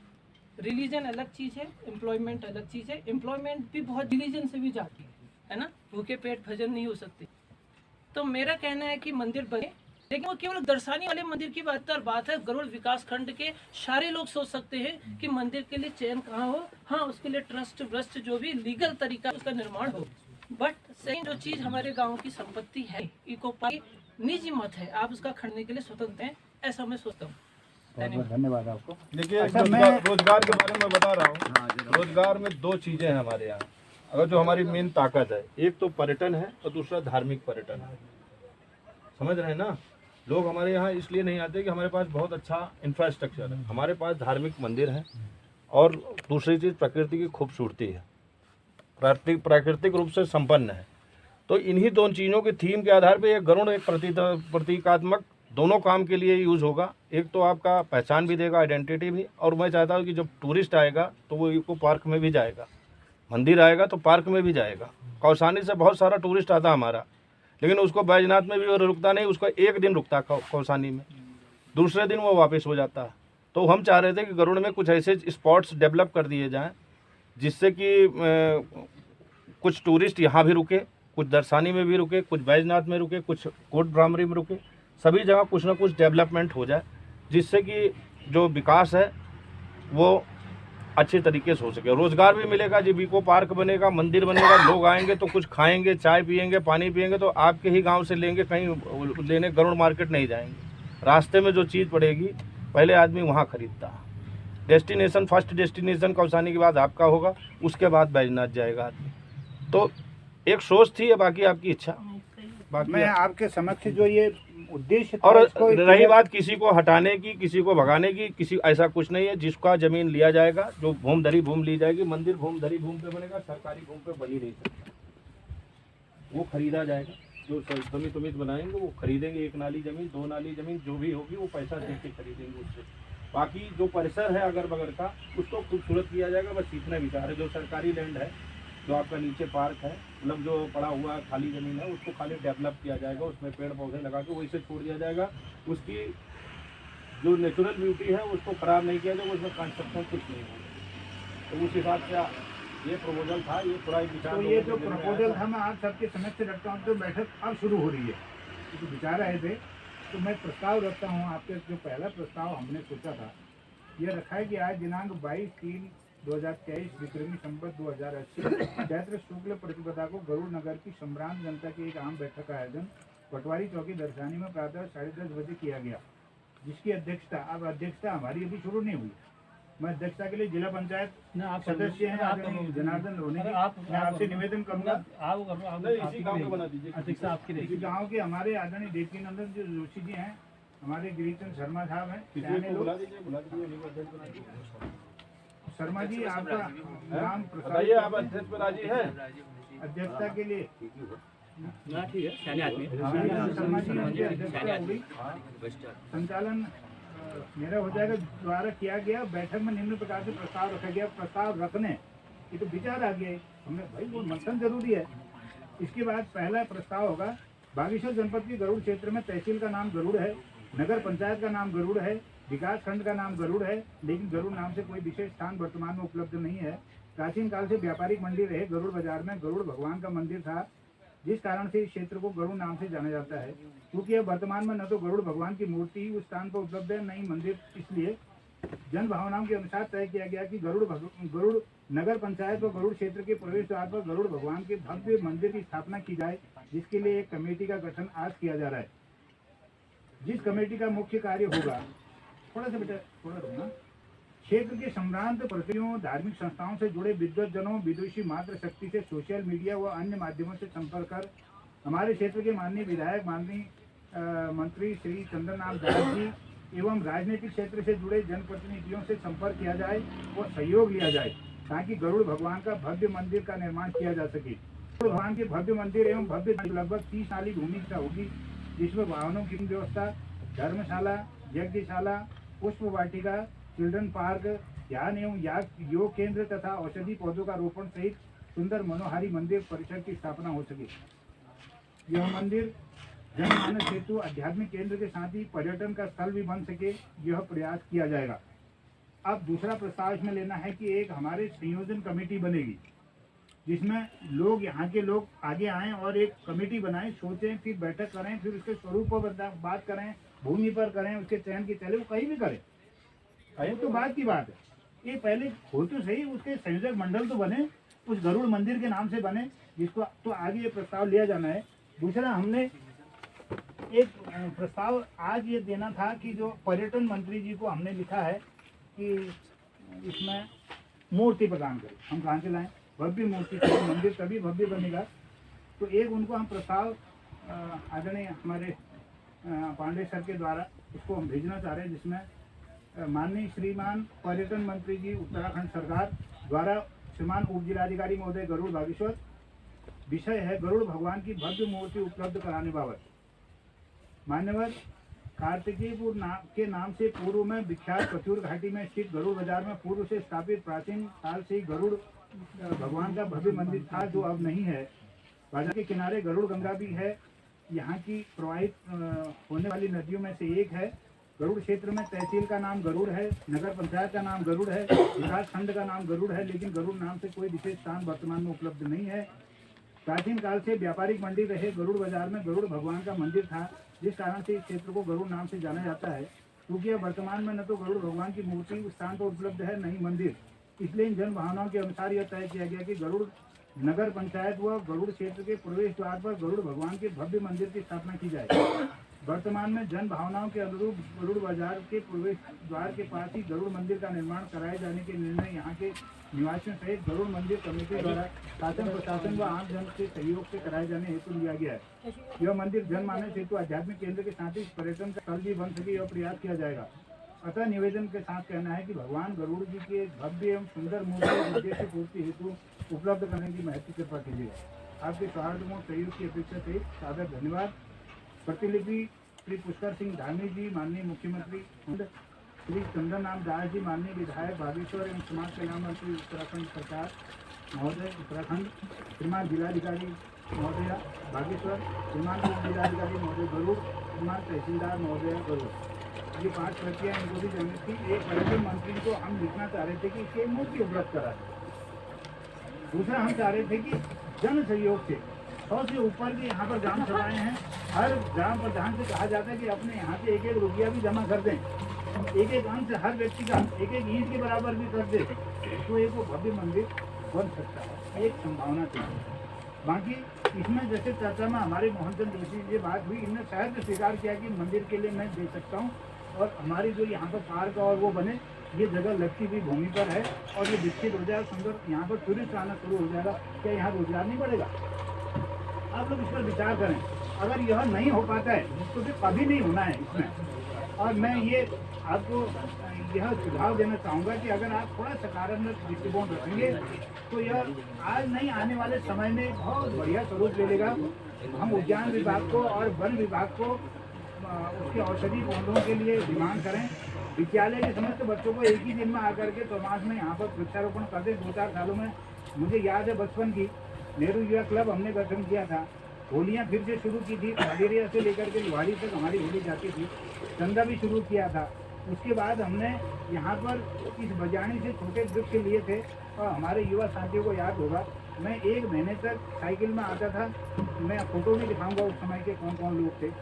रिलीजन अलग चीज़ है, एम्प्लॉयमेंट अलग चीज़ है। एम्प्लॉयमेंट भी बहुत रिलीजन से भी जाती है ना, भूखे पेट भजन नहीं हो सकती। तो मेरा कहना है कि मंदिर बने, लेकिन वो केवल दर्शानी वाले मंदिर की बात है। गरुड़ विकास खंड के सारे लोग सोच सकते हैं कि मंदिर के लिए चयन कहाँ हो, हाँ उसके लिए ट्रस्ट व्रस्ट जो भी लीगल तरीका उसका निर्माण हो। बट सही जो चीज़ हमारे गाँव की संपत्ति है, इको पार्क निजी मत है, आप उसका खरीदने के लिए स्वतंत्र हैं, ऐसा मैं सोचता हूँ। धन्यवाद आपको। देखिए, रोजगार के बारे में बता रहा हूँ। रोजगार में 2 चीज़ें हैं हमारे यहाँ, अगर जो हमारी मेन ताकत है, एक तो पर्यटन है और दूसरा धार्मिक पर्यटन है। समझ रहे हैं ना? लोग हमारे यहाँ इसलिए नहीं आते कि हमारे पास बहुत अच्छा इंफ्रास्ट्रक्चर है, हमारे पास धार्मिक मंदिर है, और दूसरी चीज़ प्रकृति की खूबसूरती है, प्राकृतिक रूप से संपन्न है। तो इन्हीं 2 चीज़ों के थीम के आधार पर एक गरुड़ एक प्रतीकात्मक दोनों काम के लिए यूज़ होगा। एक तो आपका पहचान भी देगा, आइडेंटिटी भी, और मैं चाहता हूँ कि जब टूरिस्ट आएगा तो वो इको पार्क में भी जाएगा, मंदिर आएगा तो पार्क में भी जाएगा। कौसानी से बहुत सारा टूरिस्ट आता हमारा, लेकिन उसको बैजनाथ में भी वो रुकता नहीं, उसको 1 दिन रुकता कौसानी में, दूसरे दिन वो वापस हो जाता है। तो हम चाह रहे थे कि गरुड़ में कुछ ऐसे स्पॉट्स डेवलप कर दिए जाएँ जिससे कि कुछ टूरिस्ट यहाँ भी रुके, कुछ दर्शानी में भी रुके, कुछ बैजनाथ में रुके, कुछ कोट ब्राह्मणी में रुके, सभी जगह कुछ ना कुछ डेवलपमेंट हो जाए, जिससे कि जो विकास है वो अच्छे तरीके से हो सके। रोज़गार भी मिलेगा, जब इको पार्क बनेगा, मंदिर बनेगा, लोग आएंगे तो कुछ खाएंगे, चाय पिएंगे, पानी पिएंगे, तो आपके ही गांव से लेंगे, कहीं लेने गरुड़ मार्केट नहीं जाएंगे। रास्ते में जो चीज़ पड़ेगी पहले आदमी वहाँ खरीदता। डेस्टिनेशन, फर्स्ट डेस्टिनेशन कौसानी के बाद आपका होगा, उसके बाद बैजनाथ जाएगा आदमी। तो एक सोच थी, बाकी आपकी इच्छा। बाकी मैं आपके समक्ष जो ये उद्देश्य और रही बात किसी को हटाने की, किसी को भगाने की, किसी ऐसा कुछ नहीं है। जिसका जमीन लिया जाएगा, जो भूमधरी भूमि ली जाएगी, मंदिर भूमधरी भूमि पे बनेगा, सरकारी भूमि पे बन ही नहीं सकता, वो खरीदा जाएगा। जो समित बनाएंगे वो खरीदेंगे, 1 नाली जमीन, 2 नाली जमीन जो भी होगी वो पैसा दे के खरीदेंगे उससे। बाकी जो परिसर है अगर बगड़ का उसको खूबसूरत किया जाएगा, बस इतना विचार है। जो सरकारी लैंड है, जो आपका नीचे पार्क है, मतलब जो पड़ा हुआ खाली ज़मीन है, उसको खाली डेवलप किया जाएगा, उसमें पेड़ पौधे लगा के वैसे छोड़ दिया जाएगा। उसकी जो नेचुरल ब्यूटी है उसको ख़राब नहीं किया जाएगा, उसमें कंस्ट्रक्शन कुछ नहीं होगा। तो उस हिसाब से ये प्रपोजल था, ये पूरा एक विचार। तो ये जो प्रपोजल था मैं आप सबके समक्ष रखता हूँ। तो बैठक अब शुरू हो रही है, तो विचार आए थे, तो मैं प्रस्ताव रखता हूँ आपके। जो पहला प्रस्ताव हमने सोचा था, यह रखा है कि आज दिनांक 22/3/2023 विक्रमी संवत 2080 चैत्र शुक्ल प्रतिपदा को गरुड़ नगर की सम्रांत जनता की एक आम बैठक का आयोजन पटवारी चौकी दर्शानी में प्रातः 10:30 बजे किया गया, जिसकी अध्यक्षता, अब अध्यक्षता हमारी अभी शुरू नहीं हुई। मैं अध्यक्षता के लिए जिला पंचायत सदस्य हैं आदरणीय जनार्दन रोने जी, मैं आपसे निवेदन करूंगा इसी गाँव को बना दीजिए। इसी गाँव के हमारे आदरणीय देवकी नंदन जो जोशी जी हैं, हमारे गिरीचंद शर्मा साहब हैं, बुला दीजिए। शर्मा जी आपका नाम बताइए, आप अध्यक्ष पर राजी हैं? अध्यक्षता के लिए ठीक है, सियाने आदमी शर्मा जी उनकी अध्यक्षता होगी। संचालन मेरा हो जाएगा, द्वारा किया गया। बैठक में निम्न प्रकार से प्रस्ताव रखा गया। प्रस्ताव रखने ये तो विचार आ गए, हमने भाई वो मंथन जरूरी है। इसके बाद पहला प्रस्ताव होगा, बागेश्वर जनपद के गरुड़ क्षेत्र में तहसील का नाम गरुड़ है, नगर पंचायत का नाम गरुड़ है, विकास खंड का नाम गरुड़ है, लेकिन गरुड़ नाम से कोई विशेष स्थान वर्तमान में उपलब्ध नहीं है। प्राचीन काल से व्यापारिक मंडी रहे गरुड़ बाजार में गरुड़ भगवान का मंदिर था, जिस कारण से इस क्षेत्र को गरुड़ नाम से जाना जाता है। क्योंकि अब वर्तमान में न तो गरुड़ भगवान की मूर्ति उस स्थान पर उपलब्ध है, न ही मंदिर, इसलिए जन भावनाओं के अनुसार तय किया गया कि गरुड़ नगर पंचायत व गरुड़ क्षेत्र के प्रवेश द्वार पर गरुड़ भगवान के भव्य मंदिर की स्थापना की जाए, जिसके लिए एक कमेटी का गठन आज किया जा रहा है। जिस कमेटी का मुख्य कार्य होगा, थोड़ा सा बेटा थोड़ा रुकना, क्षेत्र के सम्रांत प्रतियों, धार्मिक संस्थाओं से जुड़े विद्वतजनों, विदुषी मात्र शक्ति से सोशल मीडिया व अन्य माध्यमों से संपर्क कर हमारे क्षेत्र के माननीय विधायक, माननीय मंत्री श्री चंद्रनाथ दास जी एवं राजनीतिक क्षेत्र से जुड़े जनप्रतिनिधियों से संपर्क किया जाए और सहयोग लिया जाए, ताकि गरुड़ भगवान का भव्य मंदिर का निर्माण किया जा सके। गरुड़ भगवान के भव्य मंदिर एवं भव्य लगभग 30 नाली भूमि का होगी, जिसमें वाहनों की व्यवस्था, धर्मशाला, यज्ञशाला, पुष्प वाटिका, चिल्ड्रन पार्क, ध्यान एवं योग केंद्र तथा औषधि पौधों का रोपण सहित सुंदर मनोहारी मंदिर परिसर की स्थापना हो सके। यह मंदिर जनमानस हेतु आध्यात्मिक केंद्र के साथ ही पर्यटन का स्थल भी बन सके, यह प्रयास किया जाएगा। अब दूसरा प्रस्ताव इसमें लेना है कि एक हमारे संयोजन कमेटी बनेगी, जिसमें लोग, यहाँ के लोग आगे आएँ और एक कमेटी बनाएं, सोचें, फिर बैठक करें, फिर उसके स्वरूप पर बात करें, भूमि पर करें, उसके चयन की, चले वो कहीं भी करें, ये तो बात की बात है। ये पहले हो तो सही, उसके संयोजक मंडल तो बने, उस गरुड़ मंदिर के नाम से बने, जिसको तो आगे ये प्रस्ताव लिया जाना है। दूसरा, हमने एक प्रस्ताव आज ये देना था कि जो पर्यटन मंत्री जी को हमने लिखा है कि इसमें मूर्ति प्रदान करें। हम कहाँ से लाएं? भव्य मूर्ति, मंदिर तभी भव्य बनेगा। तो एक उनको हम प्रस्ताव आदरणीय हमारे पांडे सर के द्वारा उसको हम भेजना चाह रहे हैं, जिसमें माननीय श्रीमान पर्यटन मंत्री जी उत्तराखंड सरकार द्वारा श्रीमान उप जिलाधिकारी महोदय गरुड़ बागेश्वर, विषय है गरुड़ भगवान की भव्य मूर्ति उपलब्ध कराने बाबत। मान्यवर कार्तिकेयपुर के नाम से पूर्व में विख्यात पचूर घाटी में स्थित गरुड़ बाजार में पूर्व से स्थापित प्राचीन काल से ही गरुड़ भगवान का भव्य मंदिर था, जो अब नहीं है। बाजार के किनारे गरुड़ गंगा भी है, यहाँ की प्रवाहित होने वाली नदियों में से एक है। गरुड़ क्षेत्र में तहसील का नाम गरुड़ है, नगर पंचायत का नाम गरुड़ है, विकास खंड का नाम गरुड़ है, लेकिन गरुड़ नाम से कोई विशेष स्थान वर्तमान में उपलब्ध नहीं है। प्राचीन काल से व्यापारिक मंडी रहे गरुड़ बाजार में गरुड़ भगवान का मंदिर था, जिस कारण से इस क्षेत्र को गरुड़ नाम से जाना जाता है। क्योंकि अब वर्तमान में न तो गरुड़ भगवान की मूर्ति उस स्थान पर उपलब्ध है, न ही मंदिर, इसलिए इन जन भावनाओं के अनुसार यह तय किया गया कि गरुड़ नगर पंचायत व गरुड़ क्षेत्र के प्रवेश द्वार पर गरुड़ भगवान के भव्य मंदिर की स्थापना की जाए। वर्तमान में जन भावनाओं के अनुरूप गरुड़ बाजार के प्रवेश द्वार के पास ही गरुड़ मंदिर का निर्माण कराए जाने के निर्णय यहाँ के निवासियों सहित गरुड़ मंदिर कमेटी द्वारा शासन प्रशासन व आम जन के सहयोग से कराए जाने हेतु लिया गया है। यह मंदिर जनमानस हेतु आध्यात्मिक केंद्र के साथ ही पर्यटन का स्थल भी बन सके, यह प्रयास किया जाएगा। अतः निवेदन के साथ कहना है कि भगवान गरुड़ जी के भव्य एवं सुंदर मूर्ति उद्देश्य पूर्ति हेतु उपलब्ध करने की महत्व कृपा कीजिएगा। आपके सौहार्दपूर्ण सहयोग की अपेक्षा से सादर धन्यवाद। प्रतिलिपि श्री पुष्कर सिंह धामी जी, माननीय मुख्यमंत्री श्री चंद्रनाथ दास जी माननीय विधायक बागेश्वर एवं समाज कल्याण मंत्री उत्तराखंड सरकार महोदय उत्तराखंड, श्रीमान जिलाधिकारी महोदय बागेश्वर, श्रीमान उप जिलाधिकारी महोदय गरुड़, श्रीमान तहसीलदार महोदय गरुड़, ये 5 प्रतियाँ इनको भी जमी थी। एक पर्यटन मंत्री को हम लिखना चाह रहे थे कि इसके मूर्ति उपलब्ध करा। दूसरा हम चाह रहे थे कि जन सहयोग से 100 से ऊपर के यहाँ पर ग्राम सभाएँ हैं, हर ग्राम प्रधान से कहा जाता है कि अपने यहाँ से 1-1 रुपया भी जमा कर दें, 1-1 अंश हर व्यक्ति का 1-1 ईंट के बराबर भी कर दे तो एक वो भव्य मंदिर बन सकता है, एक संभावना थी। बाकी इसमें जैसे चर्चा में हमारे मोहनचंद जोशी जी बात हुई, इन्होंने शायद स्वीकार किया कि मंदिर के लिए मैं दे सकता हूँ और हमारी जो यहाँ पर पार्क और वो बने, ये जगह लगती हुई भूमि पर है और ये विकसित हो जाएगा, सुंदर, यहाँ पर टूरिस्ट आना शुरू हो जाएगा। क्या यहाँ रोजगार नहीं बढ़ेगा? आप लोग इस पर विचार करें। अगर यह नहीं हो पाता है तो फिर कभी नहीं होना है इसमें। और मैं ये आपको यह सुझाव देना चाहूँगा कि अगर आप थोड़ा सकारात्मक दृष्टिकोण रखेंगे तो यह आज नहीं आने वाले समय में बहुत बढ़िया स्वरूप ले लेगा। हम उद्यान विभाग को और वन विभाग को उसके औषधि पौधों के लिए डिमांड करें। विद्यालय के समस्त बच्चों को एक ही दिन में आकर के समाज में यहाँ पर वृक्षारोपण कर दें। 2-4 सालों में मुझे याद है बचपन की नेहरू युवा क्लब हमने गठन किया था, होलियाँ फिर से शुरू की थी, मलेरिया से लेकर के लोहाड़ी तक हमारी होली जाती थी, चंदा भी शुरू किया था। उसके बाद हमने यहाँ पर इस बजानी से छोटे वृक्ष लिए थे और हमारे युवा साथियों को याद होगा, मैं 1 महीने तक साइकिल में आता था। मैं फोटो भी दिखाऊंगा उस समय के कौन कौन लोग थे।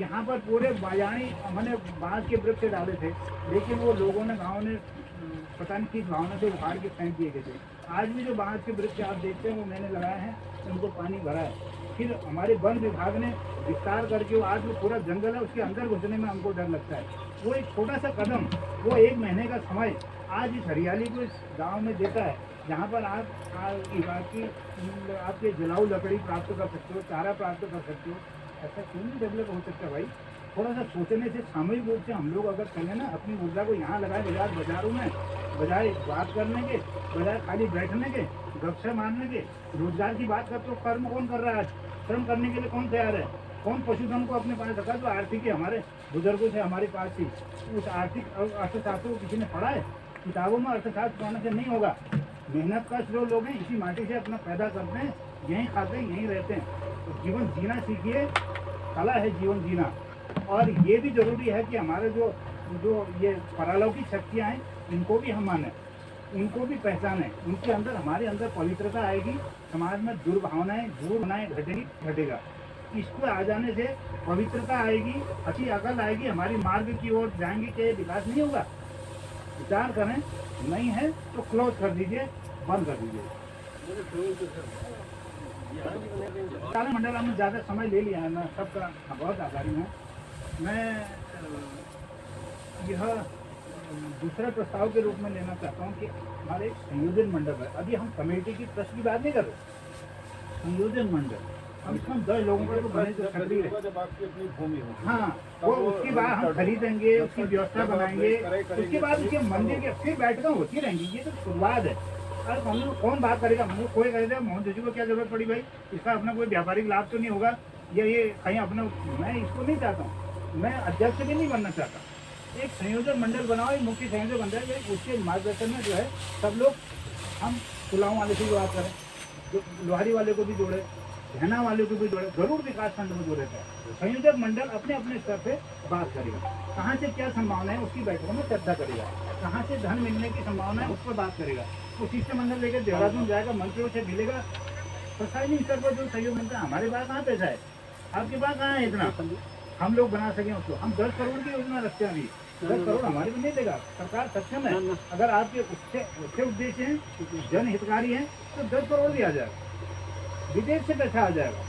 यहाँ पर पूरे बाजानी हमने बांस के वृक्ष डाले थे, लेकिन वो लोगों ने, गाँव ने पता नहीं किस भावना से उखाड़ के फेंक दिए गए थे। आज भी जो बांस के वृक्ष आप देखते हैं वो मैंने लगाए हैं, उनको पानी भरा है। फिर हमारे वन विभाग ने विस्तार करके आज वो पूरा जंगल है, उसके अंदर घुसने में हमको डर लगता है। वो एक छोटा सा कदम, वो 1 महीने का समय आज इस हरियाली को इस गाँव में देता है, जहाँ पर आप आपके जलाऊ लकड़ी प्राप्त कर सकते हो, चारा प्राप्त कर सकते हो। ऐसा क्यों नहीं डेवलप हो सकता भाई? थोड़ा सा सोचने से, सामूहिक रूप से हम लोग अगर चलें ना, अपनी ऊर्जा को यहाँ लगाए बाजारों में, बजाय बात करने के, बजाय खाली बैठने के, गपशप मारने के, रोजगार की बात करते हो। कर्म कौन कर रहा है आज? श्रम करने के लिए कौन तैयार है? कौन पशुधन को अपने पास रखा? जो आर्थिक हमारे बुजुर्गों से हमारे पास थी, उस आर्थिक अर्थशास्त्र को किसी ने पढ़ा है? किताबों में अर्थशास्त्र पढ़ने से नहीं होगा। मेहनत का जो लोग हैं इसी माटी से अपना पैदा करते हैं, यहीं खाते हैं, यहीं रहते हैं। तो जीवन जीना सीखिए, कला है जीवन जीना। और ये भी जरूरी है कि हमारे जो ये परालौकिक शक्तियाँ हैं, इनको भी हम माने, उनको भी पहचाने। उनके अंदर, हमारे अंदर पवित्रता आएगी, समाज में दुर्भावनाएं घटेगा। इसको आ जाने से पवित्रता आएगी, अच्छी अकल आएगी, हमारी मार्ग की ओर जाएंगे। क्या विकास नहीं होगा? विचार करें। नहीं है तो क्लोज कर दीजिए, बंद कर दीजिए। मंडल हमने ज़्यादा समय ले लिया है, मैं सबका बहुत आभारी हूँ। मैं यह दूसरा प्रस्ताव के रूप में लेना चाहता हूँ कि हमारे एक संयोजन मंडल है। अभी हम कमेटी की ट्रस्ट की बात नहीं कर रहे, संयोजन मंडल हम इसमें 10 लोगों का तो बने जो सक्रिय है। जब आपकी अपनी भूमि हो, हाँ, वो उसके बाद हम खरीदेंगे, उसकी व्यवस्था बनाएंगे, उसके बाद उसके मंदिर के फिर बैठकें होती रहेंगी। ये तो शुरुआत है। अरे हम लोग कौन बात करेगा? कोई कहेगा मोहन जोशी को क्या जरूरत पड़ी भाई, इसका अपना कोई व्यापारिक लाभ तो नहीं होगा, या ये कहीं अपना, मैं इसको नहीं चाहता हूँ। मैं अध्यक्ष भी नहीं बनना चाहता। एक संयोजन मंडल बनाओ, एक मुख्य संयोजक बन जाए, उसके मार्गदर्शन में जो है सब लोग, हम कुलाओं वाले से भी बात करें, जो लोहारी वाले को भी जोड़े, झहना वाले को भी जोड़े, गरुड़ विकास खंड में जोड़े थे। संयोजक मंडल अपने अपने स्तर पे बात करेगा, कहाँ से क्या संभावना है उसकी बैठकों में चर्चा करेगा, कहाँ से धन मिलने की संभावना है उस पर बात करेगा। उसी से मंडल लेकर देहरादून जाएगा, मंत्रियों से मिलेगा, प्रशासनिक स्तर पर जो सहयोग मिलता है। हमारे पास कहाँ पैसा है, आपके पास कहाँ है इतना हम लोग बना सकें उसको? हम 10 करोड़ की योजना रखते हैं। अभी 10 करोड़ हमारे भी नहीं देगा, सरकार सक्षम है। अगर आपके उससे उद्देश्य हैं, जनहितकारी हैं, तो 10 करोड़ भी आ जाएगा, विदेश से पैसा आ जाएगा,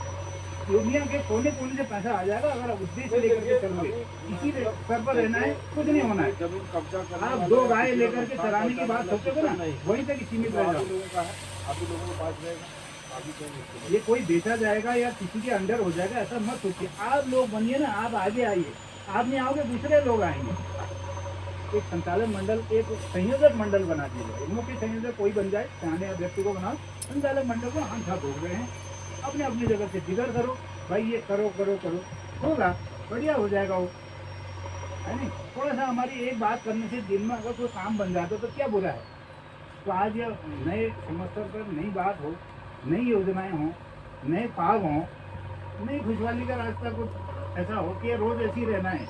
दुनिया के कोने कोने से पैसा आ जाएगा। अगर उद्देश्य लेकर के चलोगे, इसी स्तर पर रहना है, कुछ नहीं होना है। जमीन कब्जा करना, आप 2 गाय लेकर के चराने की बात सोचोगे ना, वहीं तक सीमित रह जाओ। आप लोगों के पास रहेगा, अभी कहीं ये कोई बेचा जाएगा या किसी के अंडर हो जाएगा, ऐसा मत सोचिए। आप लोग बनिए ना, आप आगे आइए, आप नहीं आओगे दूसरे लोग आएंगे। एक संचालक मंडल, एक संयोजक मंडल बना दीजिए, मुख्य संयोजक कोई बन जाए, चाहे व्यक्ति को बनाओ, संचालक मंडल को हम सब हो गए हैं। अपने अपनी जगह से जिक्र करो भाई, ये करो करो करो, होगा, बढ़िया हो जाएगा वो। है नहीं। थोड़ा सा हमारी एक बात करने से दिन में अगर कोई काम बन जाता तो क्या बुरा है। तो आज ये नए समस्या पर नई बात हो, नई योजनाएं हों, नए पाग हों, नई खुशहाली का रास्ता कुछ ऐसा हो कि रोज ऐसी रहना है।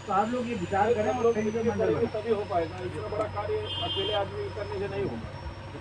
तो आप लोग ये विचार करें और सही से मंडल बनाएं। तभी हो पाएगा। इतना बड़ा कार्य अकेले आदमी करने से नहीं होगा,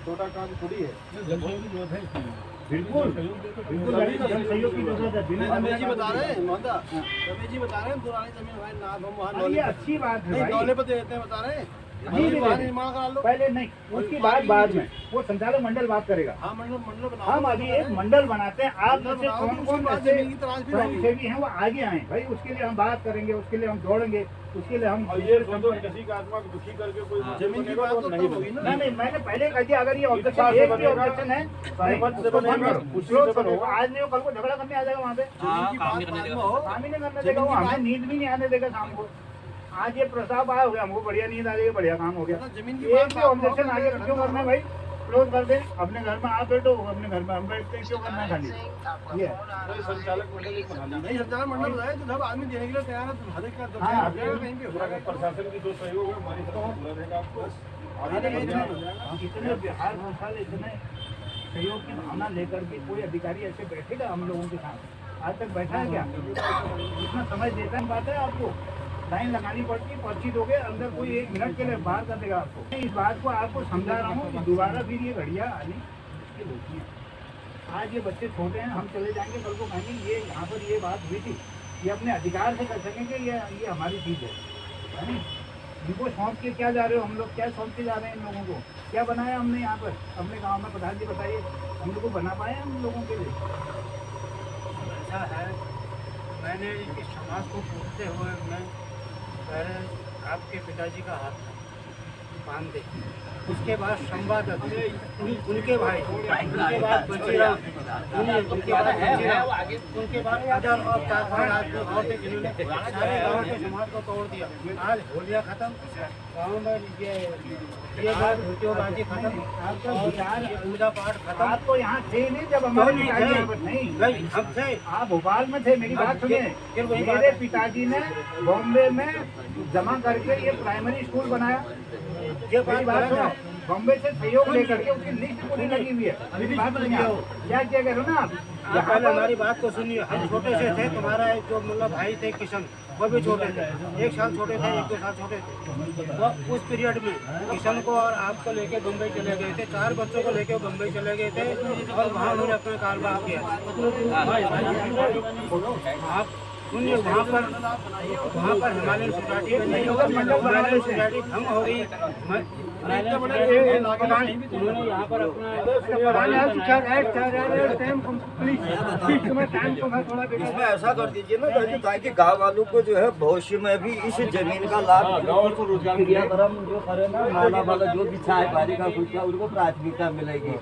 छोटा काम थोड़ी है। जनसहयोग की जरूरत है इसमें। बिल्कुल बिल्कुल जन सहयोग की जरूरत है। बिना रमेश जी बता रहे हैं रमेश जी बता रहे हैं पुरानी जमीन भाई ना हम वहाँ ये अच्छी बात है भाई। डोले पे देते हैं बता रहे हैं निर्माण करा लो। पहले नहीं, उसकी बात बाद में, वो संचालक मंडल बात करेगा। हाँ मंडल बनाओ। हम अभी एक मंडल बनाते हैं। आप में से कौन कौन ऐसे स्वयंसेवी हैं वो आगे आए भाई। उसके लिए हम बात करेंगे, उसके लिए हम जोड़ेंगे, उसके लिए हम ये सोचो किसी का आत्मा को दुखी करके कोई जमीन की बात तो नहीं होगी ना। नहीं, मैंने पहले कह दिया अगर ये ऑब्जेक्शन एक भी ऑब्जेक्शन है उसको बंद करो, क्लोज करो। आज नहीं हो कल को झगड़ा करने आ जाएगा वहाँ पे, काम ही नहीं करने देगा वो, हमें नींद भी नहीं आने देगा शाम को। आज ये प्रस्ताव आया हो गया, हमको बढ़िया नींद आ जाएगी, बढ़िया काम हो गया। एक भी ऑब्जेक्शन आगे क्यों करना है भाई, क्लोज कर दे। अपने घर में आप बैठो, अपने घर में हम बैठते हैं, क्यों करना है खाली ये। संचालक मंडल एक बना लीजिए। नहीं संचालक मंडल है तो सब आदमी देने के लिए तैयार है। तो हर एक का हाँ, कहीं भी होगा। प्रशासन की जो सहयोग है हमारी तरफ से रहेगा आपको। इतने बिहार साल इतने सहयोग की भावना लेकर के कोई अधिकारी ऐसे बैठेगा हम लोगों के साथ? आज तक बैठा है क्या? इतना समय देता है, बात है आपको लाइन लगानी पड़ती है, पर्ची दोगे अंदर कोई 1 मिनट के लिए बाहर कर देगा आपको। इस बात को आपको समझा रहा हूँ कि दोबारा फिर ये घड़ियाँ आने की होती हैं। आज ये बच्चे छोटे हैं, हम चले जाएंगे कल को कहेंगे ये यहाँ पर ये बात हुई थी, ये अपने अधिकार से कर सकेंगे, ये हमारी चीज़ है नहीं। इनको सौंप के क्या जा रहे हो, हम लोग क्या सौंप के जा रहे हैं इन लोगों को? क्या बनाया हमने यहाँ पर अपने गाँव में? प्रधान जी बताइए, हम लोग को बना पाए हम लोगों के लिए? ऐसा है, मैंने इस समाज को पूछते हुए मैं पहले आपके पिताजी का हाथ बांध दे, उसके बाद संवाद उनके भाई, उनके बाद बचीराम, उनके बाद अदर और 4-5 आदमी और थे जिन्होंने सारे गाँव के समाज को तोड़ दिया। आज होलिया खत्म, गाँव में ये बात धोतियोबाजी खत्म, आपका विचार पूजा पाठ खत्म। आप तो यहाँ थे नहीं जब हमारे नहीं हम थे, आप भोपाल में थे। मेरी बात सुनिए, मेरे पिताजी ने बॉम्बे में जमा करके ये प्राइमरी स्कूल बनाया। ये बात सुनो, बॉम्बे से सहयोग लेकर के उसकी लिस्ट पूरी लगी हुई है। मेरी बात सुनिए, क्या क्या करो ना आप पहले हमारी बात को सुनिए। हम छोटे से थे, तुम्हारा जो मतलब भाई थे किशन, वो भी छोटे थे, 1 साल छोटे थे, 1-2 साल छोटे थे। वो उस पीरियड में किशन को और आपको लेके बम्बई चले गए थे, 4 बच्चों को लेके बम्बई चले गए थे और वहाँ उन्होंने अपना कारोबार किया। आप सुनिए, वहाँ पर हिमालयन सोसाइटी नहीं होगा, हिमालयन सोसाइटी भंग हो गई। उन्होंने यहाँ पर इसमें ऐसा कर दीजिए ना ताकि गाँव वालों को जो है भविष्य में भी इस जमीन का लाभ, गाँव को रोजगार क्रियाक्रम जो करे ना, नाला वाला जो भी चाय पानी का कुछ का उनको प्राथमिकता मिलेगी।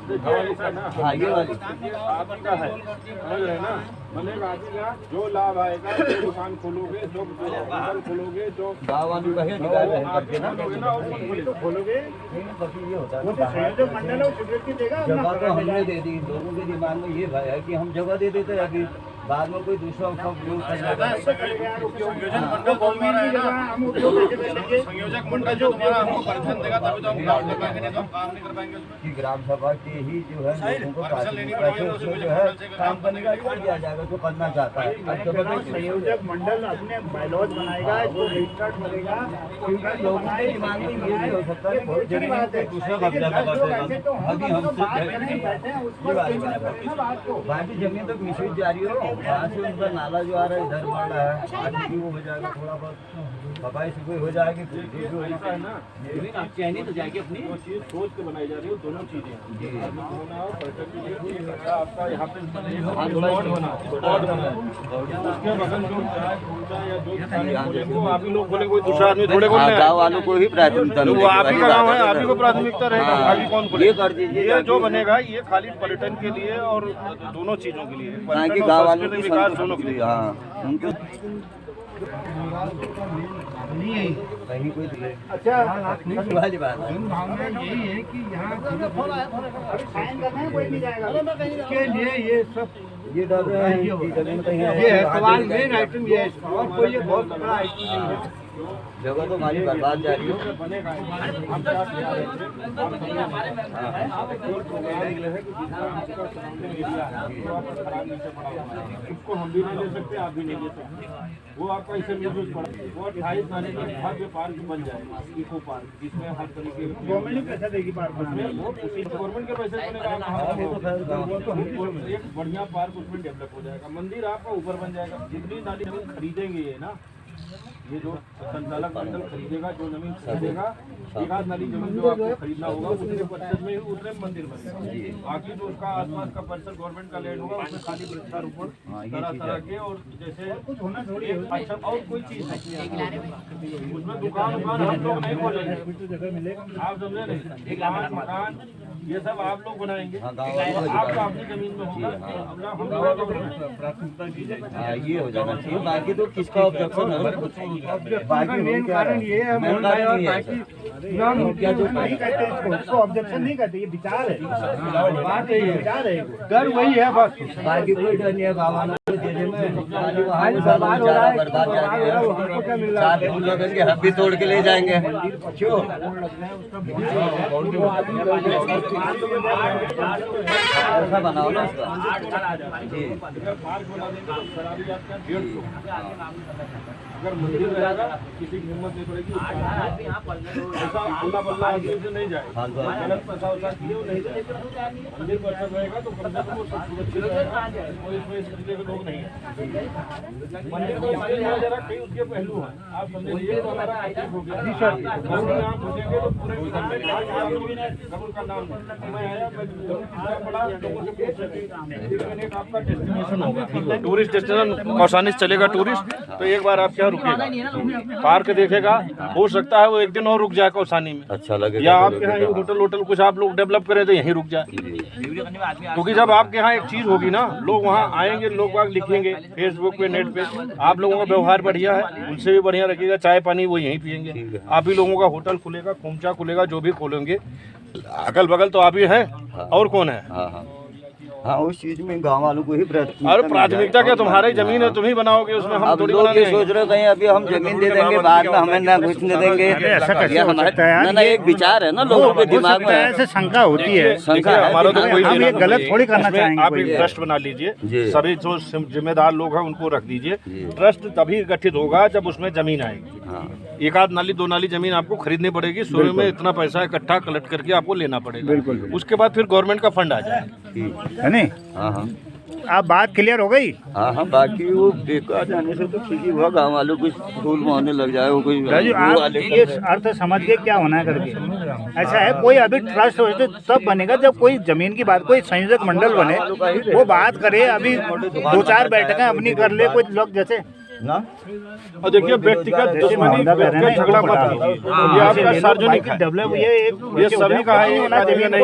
आगे वाली आपका है, समझ रहे ना, बनेगा आपका जो लाभ आएगा, जो दुकान खोलोगे, जो दुकान खोलोगे, जो गाँव वालों का है करके ना खोलोगे, वो तो संयोजक मंडल है, वो स्वीकृति देगा। जगह तो हमने दे दी, लोगों के दिमाग में ये भय है कि हम जगह दे देते हैं, अभी बाद में कोई दूसरा उसका उपयोग कर लेगा। संयोजक मंडल जो तुम्हारा हमको परमिशन देगा तभी तो हम काम कर पाएंगे, नहीं तो हम काम नहीं कर पाएंगे। कि ग्राम सभा के ही जो है लोगों को प्राथमिकता से उसमें जो है काम करने का कर दिया जाएगा जो करना चाहता है। संयोजक मंडल अपने बायलॉज बनाएगा, इसको रजिस्टर्ड करेगा। लोगों के दिमाग में ये नहीं हो सकता है बहुत जगह दूसरा कब्जा करते हैं। अभी हम बाकी जमीन तक मिसयूज जारी हो, वहाँ से उनका नाला जो आ रहा है इधर बढ़ रहा है, आगे भी वो हो जाएगा, थोड़ा बहुत सफाई से कोई हो जाएगी, है ना, चैनी तो जाएगी अपनी वो चीज सोच के बनाई जा रही है, दोनों चीजें आपका यहाँ पे उसके बगल जो आप ही लोग बोले, कोई दूसरा आदमी थोड़े को गाँव वालों को ही प्राथमिकता, वो आप ही का गाँव है, आप ही को प्राथमिकता रहेगा, आगे कौन बोले? ये कर दीजिए। ये जो बनेगा ये खाली पर्यटन के लिए और दोनों चीजों के लिए, पर्यटन और गाँव वालों सांस्कृतिक विकास दोनों के लिए। हाँ उनको कहीं कोई अच्छा वाली बात है। यही है कि यहाँ साइन करना है, कोई नहीं जाएगा के लिए ये सब ये डर रहे हैं कि जमीन कहीं ये है सवाल, मेन आइटम ये है, और कोई ये बहुत बड़ा आइटम नहीं है। जगह तो हमारी बर्बाद जा रही हो। बनेगा हम क्या क्या रहे थे, खराब नीचे पड़ा हुआ है, उसको हम भी नहीं ले सकते, आप भी नहीं ले सकते। वो आपका इसे मिसयूज पड़ा, वो 28 नाले का भव्य पार्क बन जाएगा, इको पार्क, जिसमें हर तरीके के गवर्नमेंट पैसा देगी पार्क उसमें वो गवर्नमेंट के पैसे एक बढ़िया पार्क उसमें डेवलप हो जाएगा। मंदिर आपका ऊपर बन जाएगा। जितनी नाली जमीन खरीदेंगे ये ना, ये जो संचालक मंडल खरीदेगा, जो जमीन खरीदेगा, एक आध नाली जमीन जो आपको खरीदना होगा उतने परिषद में ही उतने मंदिर बनेगा। बाकी जो उसका आसपास का परिसर गवर्नमेंट का लैंड होगा उसमें खाली वृक्षारोपण तरह तरह के, और जैसे अच्छा और कोई चीज नहीं उसमें दुकान हम लोग नहीं खोलेंगे, आप समझे नहीं, मकान ये सब आप लोग बनाएंगे, आपका अपनी जमीन में होगा। प्राथमिकता दी जाए, ये हो जाना चाहिए। बाकी तो किसका ऑब्जेक्शन है? मेन कारण ये है क्या जो नहीं कहते इसको ऑब्जेक्शन नहीं करते, ये विचार है, बात है, विचार है, डर वही है बस, बाकी कोई डर नहीं है। गाँव हम भी तोड़ के ले जाएंगे, क्यों ऐसा बनाओ ना जी। अगर मंदिर रहेगा किसी की हिम्मत नहीं पड़ेगी, ऐसा अल्लाह बल्ला आदमी से नहीं जाए, गलत पैसा वैसा किए वो नहीं जाए। मंदिर पर अच्छा रहेगा तो कम से कम वो सब सुरक्षित रहेगा, कोई इसमें इस तरीके के लोग नहीं है। मंदिर को इसलिए नहीं जरा कई उसके पहलू हैं, आप समझिए तो हमारा हो गया। आप पूछेंगे तो पूरे कबूल का नाम मैं आया, मैं बड़ा लोगों से पूछे आपका डेस्टिनेशन होगा, टूरिस्ट डेस्टिनेशन कौसानी से चलेगा टूरिस्ट, तो एक बार आप क्या रुकेगा, पार्क देखेगा, हो सकता है वो एक दिन और रुक जाए कौसानी में, अच्छा लगे, या आपके यहाँ होटल कुछ आप लोग डेवलप करें तो यहीं रुक जाए। क्योंकि जब आपके यहाँ एक चीज होगी ना, लोग वहाँ आएंगे, लोग वहाँ लिखेंगे फेसबुक पे, नेट पे, आप लोगों का व्यवहार बढ़िया है, उनसे भी बढ़िया रखिएगा, चाय पानी वो यहीं पियेंगे, आप ही लोगों का होटल खुलेगा, खोमचा खुलेगा, जो भी खोलेंगे, अगल बगल तो आप ही है, और कौन है। हाँ, उस चीज में गांव वालों को ही प्राथमिकता क्या, तुम्हारी जमीन है, तुम ही बनाओगे उसमें, हम थोड़ी लोग ये सोच रहे कहीं अभी हम जमीन दे देंगे, बाद में हमें ना घुसने देंगे, ये हमारा ना एक विचार है ना लोगों के दिमाग में, ऐसे शंका होती है, हमारा तो कोई हम ये गलत थोड़ी करना चाहेंगे। आप एक ट्रस्ट बना लीजिए, सभी जो जिम्मेदार लोग हैं उनको रख दीजिए, ट्रस्ट तभी गठित होगा जब उसमें जमीन आएगी। एक आध नाली दो नाली जमीन आपको खरीदनी पड़ेगी, शुरू में इतना पैसा इकट्ठा कलेक्ट करके आपको लेना पड़ेगा, उसके बाद फिर गवर्नमेंट का फंड आ जाएगा, है नहीं। हाँ, आप बात क्लियर हो गई। हाँ, बाकी वो बेकार जाने से तो ठीक ही हुआ, गाँव वालों को फूल होने लग जाए, वो कोई आप ये अर्थ समझ के क्या होना है करके, ऐसा है कोई अभी ट्रस्ट हो तो तब बनेगा जब कोई जमीन की बात, कोई संयोजक मंडल बने, वो बात करे, अभी 2-4 बैठकें अपनी कर ले कोई लोग जैसे ना। और देखिए व्यक्तिगत दुश्मनी, झगड़ा मत कीजिए, ये आपका सार्वजनिक डेवलप, ये सभी का है,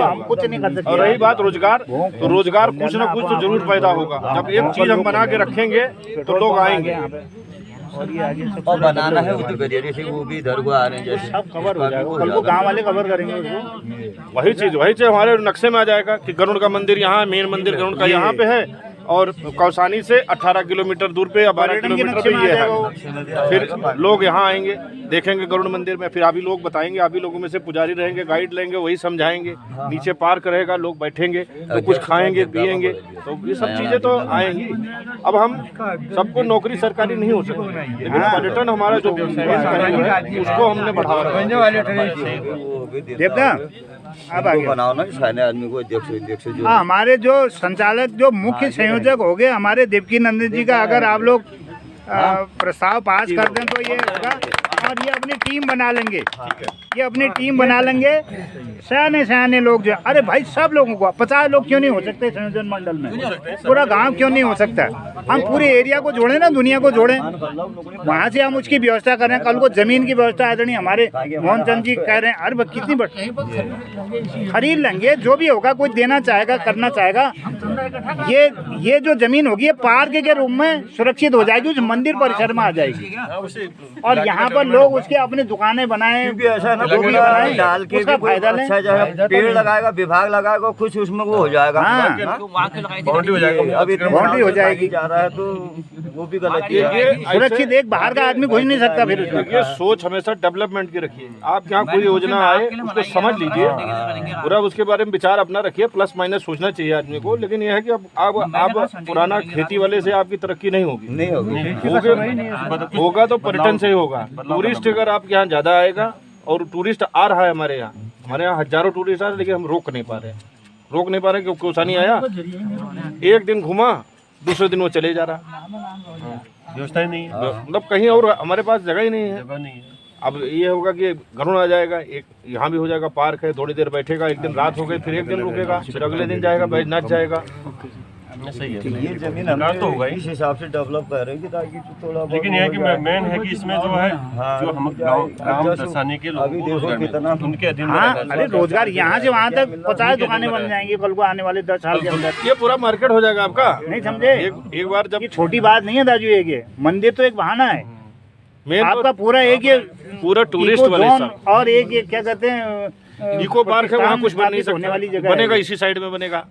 हम कुछ नहीं कर सकते। और रही बात रोजगार, तो रोजगार कुछ न कुछ तो जरूर पैदा होगा, जब एक चीज हम बना के रखेंगे तो लोग आएंगे। और बनाना है उसी करियर से, वो भी इधर को आ रहे हैं, जैसे सब कवर हो जाएगा, कल को गांव वाले कवर करेंगे उसको। वही चीज हमारे नक्शे में आ जाएगा कि गरुड़ का मंदिर यहाँ, मेन मंदिर गरुड़ का यहाँ पे है, और कौसानी से 18 किलोमीटर दूर पे या 12 किलोमीटर पे ये है। फिर लोग यहाँ आएंगे, देखेंगे गरुड़ मंदिर में, फिर आप ही लोग बताएंगे, आप ही लोगों में से पुजारी रहेंगे, गाइड लेंगे, वही समझाएंगे, नीचे पार्क रहेगा, लोग बैठेंगे तो कुछ खाएंगे पिएंगे, तो ये सब चीज़ें तो आएंगी। अब हम सबको नौकरी सरकारी नहीं हो सकती, लेकिन पर्यटन हमारा जो उसको हमने बढ़ावा देवता। अब आगे बनाओ ना, सारे आदमी को अध्यक्ष जो हमारे जो संचालक, जो मुख्य संयोजक हो गए हमारे देवकी नंदन जी का, अगर आप लोग प्रस्ताव पास कर दें तो ये होगा, और ये अपनी टीम बना लेंगे, ये अपनी टीम बना लेंगे, सयाने लोग जो, अरे भाई सब लोगों को 50 लोग क्यों नहीं हो सकते संयोजन मंडल में, पूरा गांव क्यों नहीं हो सकता, हम पूरे एरिया को जोड़ें ना, दुनिया को जोड़ें, वहाँ से हम उसकी व्यवस्था करें। कल को जमीन की व्यवस्था आदरणीय हमारे मोहन चंद जी कह रहे हैं, अरे कितनी खरीद लेंगे, जो भी होगा, कोई देना चाहेगा, करना चाहेगा, ये जो जमीन होगी ये पार्क के रूप में सुरक्षित हो जाएगी, उस मंदिर परिसर में आ जाएगी और यहाँ पर लोग उसके अपनी दुकानें बनाए, क्योंकि ऐसा ना जो भी पूरा बनाए, डाल के उसका भी कोई फायदा लें। अच्छा जगह पेड़ लगाएगा, विभाग लगाएगा, कुछ उसमें वो हो जाएगा। हाँ। बाउंड्री हो जाएगा, अब इतने बाउंड्री हो जाएगी जा रहा है तो वो भी गलत है। सुरक्षित एक बाहर का आदमी घुस नहीं सकता फिर उसमें। ये सोच हमेशा डेवलपमेंट की रखिए। आप यहाँ कोई योजना आए उसको समझ लीजिए, पूरा उसके बारे में विचार अपना रखिए, प्लस माइनस सोचना चाहिए आदमी को। लेकिन यह है कि अब पुराना खेती वाले से आपकी तरक्की नहीं होगी, नहीं होगी। होगा तो पर्यटन से ही होगा। टूरिस्ट अगर आपके यहाँ ज्यादा आएगा, और टूरिस्ट आ रहा है हमारे यहाँ हजारों टूरिस्ट आ रहे हैं, लेकिन हम रोक नहीं पा रहे क्योंकि कोसानी आया, एक दिन घुमा, दूसरे दिन वो चले जा रहा, व्यवस्था ही नहीं है, मतलब कहीं और हमारे पास जगह ही नहीं है। अब ये होगा कि गरुड़ आ जाएगा, एक यहाँ भी हो जाएगा, पार्क है, थोड़ी देर बैठेगा, एक दिन रात हो गई, फिर एक दिन रुकेगा, फिर अगले दिन जाएगा, बैजनाथ जाएगा। सही है। ये जमीन हम तो होगा इस हिसाब से डेवलप करेंगे ताकि थोड़ा। लेकिन यह है कि मेन है कि इसमें जो है जो हम गाँव दर्शाने के लोग उनके अधीन। हाँ, अरे रोजगार यहाँ से वहाँ तक 50 दुकानें बन जाएंगी कल को आने वाले 10 साल के अंदर। ये पूरा मार्केट हो जाएगा आपका, नहीं समझे? एक बार जब, छोटी बात नहीं है दाजू, ये मंदिर तो एक बहाना है, आपका पूरा एक ये पूरा टूरिस्ट वाले और एक ये क्या कहते हैं इको पार्क है, वहाँ कुछ बन नहीं होने वाली सकता, जगह बनेगा इसी साइड में बनेगा।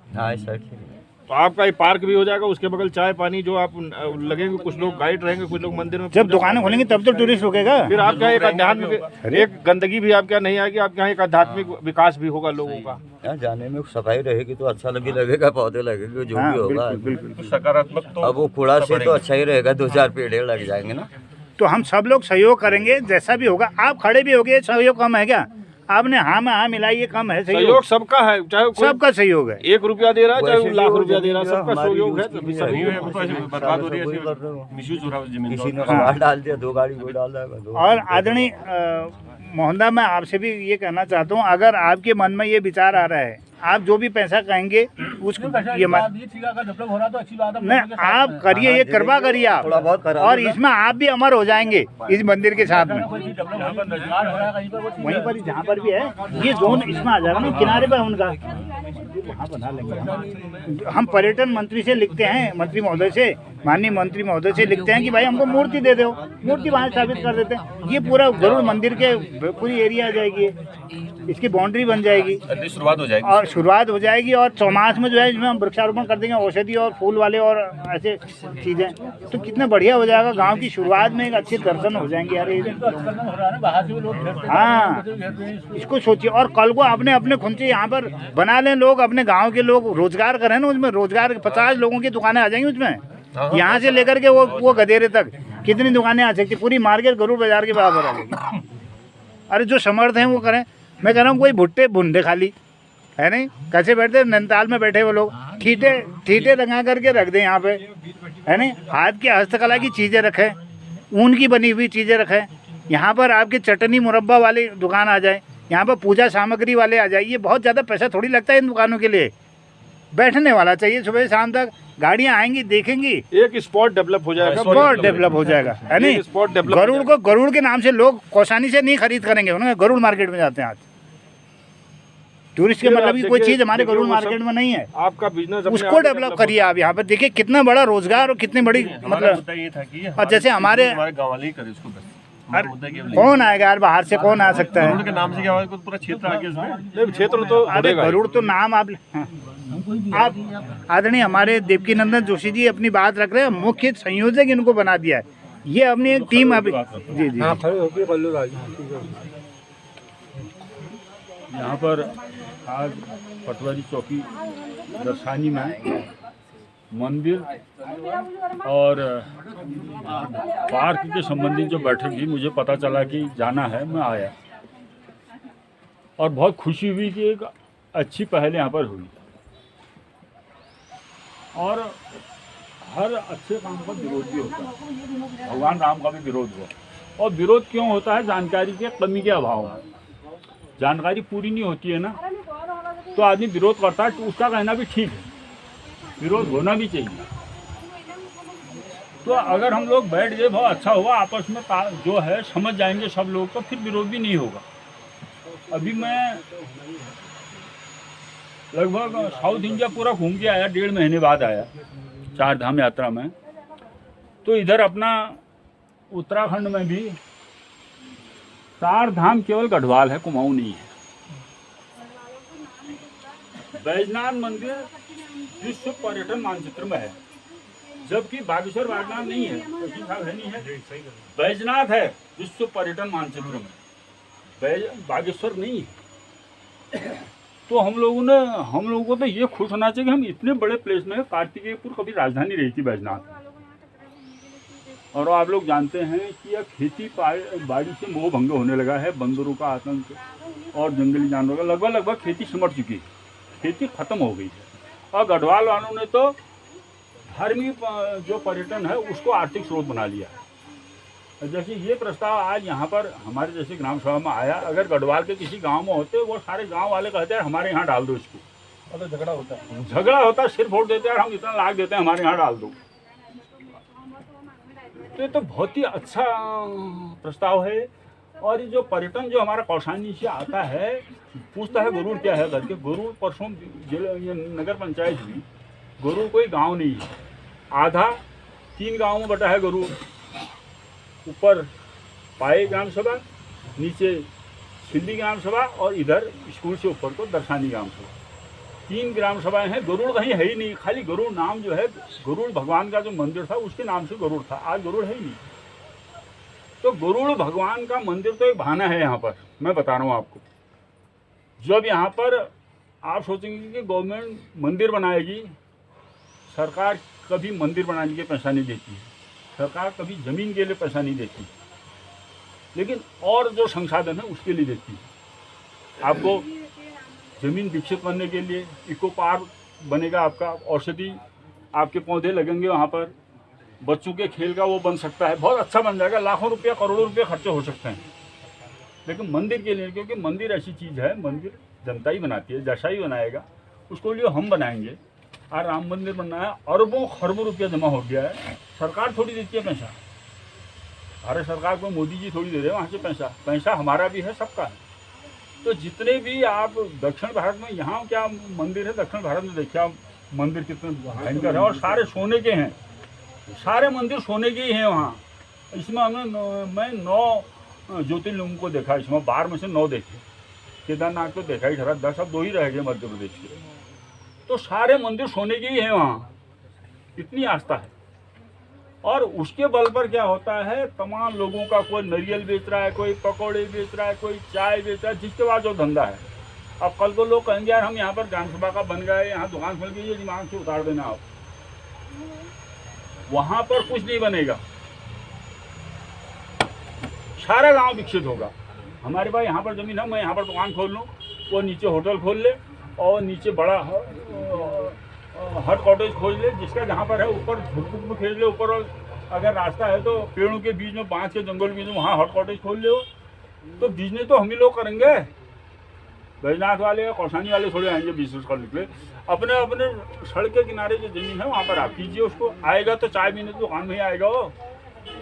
तो आपका ये पार्क भी हो जाएगा, उसके बगल चाय पानी जो आप लगेंगे, कुछ लोग गाइड रहेंगे, कुछ लोग मंदिर में जब दुकानें खोलेंगे तब तो टूरिस्ट रुकेगा। फिर आपके यहाँ एक आध्यात्मिक, एक गंदगी भी आपके यहाँ नहीं आएगी, आपके यहाँ एक आध्यात्मिक विकास भी होगा लोगों का। यहाँ जाने में सफाई रहेगी तो अच्छा लगेगा, पौधे लगेंगे, जो भी होगा बिल्कुल सकारात्मक। अब वो कूड़ा से तो अच्छा ही रहेगा, 2-4 पेड़ लग जाएंगे ना। तो हम सब लोग सहयोग करेंगे, जैसा भी होगा। आप खड़े भी होगे, सहयोग कम है क्या? आपने हाँ में हाँ मिलाई, ये कम है सहयोग सबका है, चाहे सबका सहयोग है। 1 रुपया दे रहा है, चाहे लाख रुपया दे रहा है, सबका सहयोग है। बर्बाद हो रही है, मिसयूज हो रहा है जमीन, किसी ने कबाड़ डाल दिया, 2 गाड़ी को डाल देगा। और आदरणीय मोहनदा, मैं आपसे भी ये कहना चाहता हूँ, अगर आपके मन में ये विचार आ रहा है, आप जो भी पैसा कहेंगे उसको ये नहीं, आप करिए, ये कृपा करिए आप, और इसमें आप भी अमर हो जाएंगे इस मंदिर के साथ में। वहीं पर जहाँ पर भी है ये जोन इसमें आ जाएगा ना, किनारे पर उनका वहाँ बना लेंगे। हम पर्यटन मंत्री से लिखते हैं, मंत्री महोदय से, माननीय मंत्री महोदय से लिखते हैं कि भाई हमको मूर्ति दे दो, मूर्ति वहाँ स्थापित कर देते हैं। ये पूरा गरुड़ मंदिर के पूरी एरिया आ जाएगी, इसकी बाउंड्री बन जाएगी, शुरुआत हो जाएगी, और शुरुआत हो जाएगी। और चौमास में जो है इसमें हम वृक्षारोपण कर देंगे, औषधि और फूल वाले और ऐसे चीजें, तो कितना बढ़िया हो जाएगा। गांव की शुरुआत में एक अच्छे दर्शन हो जाएंगे यार ये। हाँ, इसको सोचिए। और कल को अपने अपने खुद से यहाँ पर बना लें लोग, अपने गाँव के लोग रोजगार करें ना, उसमें रोजगार 50 लोगों की दुकानें आ जाएंगी उसमें, यहाँ से लेकर के वो गदेरे तक कितनी दुकानें आ सकती, पूरी मार्केट गरुड़ बाजार के बराबर आ जाएगी। अरे जो समर्थ हैं वो करें। मैं कह रहा हूँ कोई भुट्टे भुंडे खाली है नहीं, कैसे बैठते नैनीताल में बैठे वो लोग, ठीठे रंगा करके रख दें यहाँ पे, है नहीं, हाथ की हस्तकला की चीज़ें रखें, ऊन की बनी हुई चीज़ें रखें। यहाँ पर आपके चटनी मुरब्बा वाली दुकान आ जाए, यहाँ पर पूजा सामग्री वाले आ जाए। ये बहुत ज़्यादा पैसा थोड़ी लगता है इन दुकानों के लिए, बैठने वाला चाहिए, सुबह शाम तक गाड़ियाँ आएंगी, देखेंगी, एक स्पॉट डेवलप हो जाएगा, स्पॉट डेवलप हो जाएगा, है नहीं। स्पॉट डेवलप, गरुड़ के नाम से लोग कोसानी से नहीं खरीद करेंगे, उन्होंने गरुड़ मार्केट में जाते हैं आज। टूरिस्ट के मतलब की कोई चीज़ हमारे गरुड़ मार्केट में नहीं है। आपका बिजनेस उसको डेवलप करिए आप। यहाँ पर देखिए कितना बड़ा रोजगार और कितनी बड़ी मतलब, और जैसे हमारे गाँव वाले ही करे उसको, कौन आएगा यार बाहर से, कौन आ सकता है? के नाम से क्या होगा, पूरा क्षेत्र आगे इसमें, क्षेत्र तो अरे गरुड़ तो नाम आप आदरणीय हमारे देवकीनंदन जोशी जी अपनी बात रख रहे हैं, मुख्य संयोजक इनको बना दिया है, ये अपनी एक टीम अभी। जी जी, यहाँ पर आज पटवारी चौकी दर्शानी में मंदिर और पार्क के संबंधित जो बैठक थी, मुझे पता चला कि जाना है, मैं आया और बहुत खुशी हुई कि एक अच्छी पहल यहाँ पर हुई। और हर अच्छे काम का विरोध भी होता है, भगवान राम का भी विरोध हुआ। और विरोध क्यों होता है? जानकारी के कमी के अभाव में। जानकारी पूरी नहीं होती है ना, तो आदमी विरोध करता है, तो उसका कहना भी ठीक है, विरोध होना भी चाहिए। तो अगर हम लोग बैठ गए, बहुत अच्छा हुआ, आपस में जो है समझ जाएंगे सब लोग, तो फिर विरोध भी नहीं होगा। अभी मैं लगभग साउथ इंडिया पूरा घूम के आया, 1.5 महीने बाद आया 4 धाम यात्रा में। तो इधर अपना उत्तराखंड में भी 4 धाम केवल गढ़वाल है, कुमाऊं नहीं है। बैजनाथ मंदिर विश्व पर्यटन मानचित्र में है, जबकि बागेश्वर बैजनाथ नहीं है, नहीं है, बैजनाथ है विश्व पर्यटन मानचित्र में, बागेश्वर नहीं है। तो हम लोगों को तो ये खुश होना चाहिए कि हम इतने बड़े प्लेस में, कार्तिकेयपुर कभी राजधानी रही थी बैजनाथ। और आप लोग जानते हैं कि यह खेती बाड़ी से मोह भंग होने लगा है, बंदरों का आतंक और जंगली जानवरों का लगभग खेती सिमट चुकी है, खेती खत्म हो गई है। और गढ़वाल वालों ने तो धार्मिक जो पर्यटन है उसको आर्थिक स्रोत बना लिया। जैसे ये प्रस्ताव आज यहाँ पर हमारे जैसे ग्राम सभा में आया, अगर गढ़वाल के किसी गांव में होते, वो सारे गांव वाले कहते हैं हमारे यहाँ डाल दो इसको, तो झगड़ा होता है, सिर फोड़ देते हैं, हम इतना लाख देते हैं, हमारे यहाँ डाल दो। तो ये तो बहुत ही अच्छा प्रस्ताव है। और ये जो पर्यटन जो हमारा कौशानी से आता है, पूछता है गरुड़ क्या है करके। गरुड़ परसों ये नगर पंचायत हुई, गरुड़ कोई गांव नहीं है, आधा 3 गांव में बटा है गरुड़। ऊपर पाए ग्राम सभा, नीचे सिंधी ग्राम सभा, और इधर स्कूल से ऊपर को दर्शानी ग्राम सभा, 3 ग्राम सभाएं हैं। गरुड़ कहीं है ही नहीं, खाली गरुड़ नाम जो है, गरुड़ भगवान का जो मंदिर था उसके नाम से गरुड़ था, आज गरुड़ है ही नहीं। तो गरुड़ भगवान का मंदिर तो एक बहाना है यहाँ पर, मैं बता रहा हूँ आपको। जब यहाँ पर आप सोचेंगे कि गवर्नमेंट मंदिर बनाएगी, सरकार कभी मंदिर बनाने के पैसा नहीं देती है, सरकार कभी ज़मीन के लिए पैसा नहीं देती, लेकिन और जो संसाधन है उसके लिए देती है। आपको ज़मीन विकसित करने के लिए इको पार्क बनेगा, आपका औषधि आपके पौधे लगेंगे वहाँ पर, बच्चों के खेल का वो बन सकता है, बहुत अच्छा बन जाएगा, लाखों रुपया करोड़ों रुपये खर्चे हो सकते हैं। लेकिन मंदिर के लिए, क्योंकि मंदिर ऐसी चीज़ है, मंदिर जनता ही बनाती है, जैसा ही बनाएगा उसको लिए हम बनाएंगे। और राम मंदिर बनना है, अरबों खरबों रुपया जमा हो गया है, सरकार थोड़ी देती है पैसा, भारत सरकार को मोदी जी थोड़ी दे रहे हैं वहाँ से पैसा हमारा भी है, सबका है। तो जितने भी आप दक्षिण भारत में, यहाँ क्या मंदिर है दक्षिण भारत में, देखिए आप मंदिर कितने भयंकर है, और सारे सोने के हैं, सारे मंदिर सोने के ही हैं वहाँ। इसमें मैं 9 ज्योतिर्लिंगों को देखा, इसमें 12 में से 9 देखे, केदारनाथ को देखा ही था, 10 अब 2 ही रह गए मध्य प्रदेश के। तो सारे मंदिर सोने के ही हैं वहाँ, इतनी आस्था है। और उसके बल पर क्या होता है, तमाम लोगों का, कोई नारियल बेच रहा है, कोई पकौड़े बेच रहा है, कोई चाय बेच रहा है, जिसके बाद जो धंधा है। अब कल को लोग कहेंगे यार हम यहाँ पर ग्राम सभा का बन गए, यहाँ दुकान खोल के, ये दिमाग से उतार देना आप, वहाँ पर कुछ नहीं बनेगा, सारा गांव विकसित होगा। हमारे पास यहाँ पर ज़मीन है, मैं यहाँ पर दुकान खोल लूँ, वो नीचे होटल खोल ले, और नीचे बड़ा हट कॉटेज खोज ले, जिसका जहाँ पर है ऊपर झुकझुक में खेल ले, ऊपर अगर रास्ता है तो पेड़ों के बीच में, बांस के जंगल के बीच में वहाँ हट कॉटेज खोल ले। तो बिजनेस तो हम ही लोग करेंगे, बैजनाथ वाले या कौशानी वाले थोड़े आएंगे बिजनेस कर निकले। अपने अपने सड़क के किनारे जो ज़मीन है वहाँ पर आप कीजिए, उसको आएगा तो चाय पीने की दुकान में ही आएगा वो,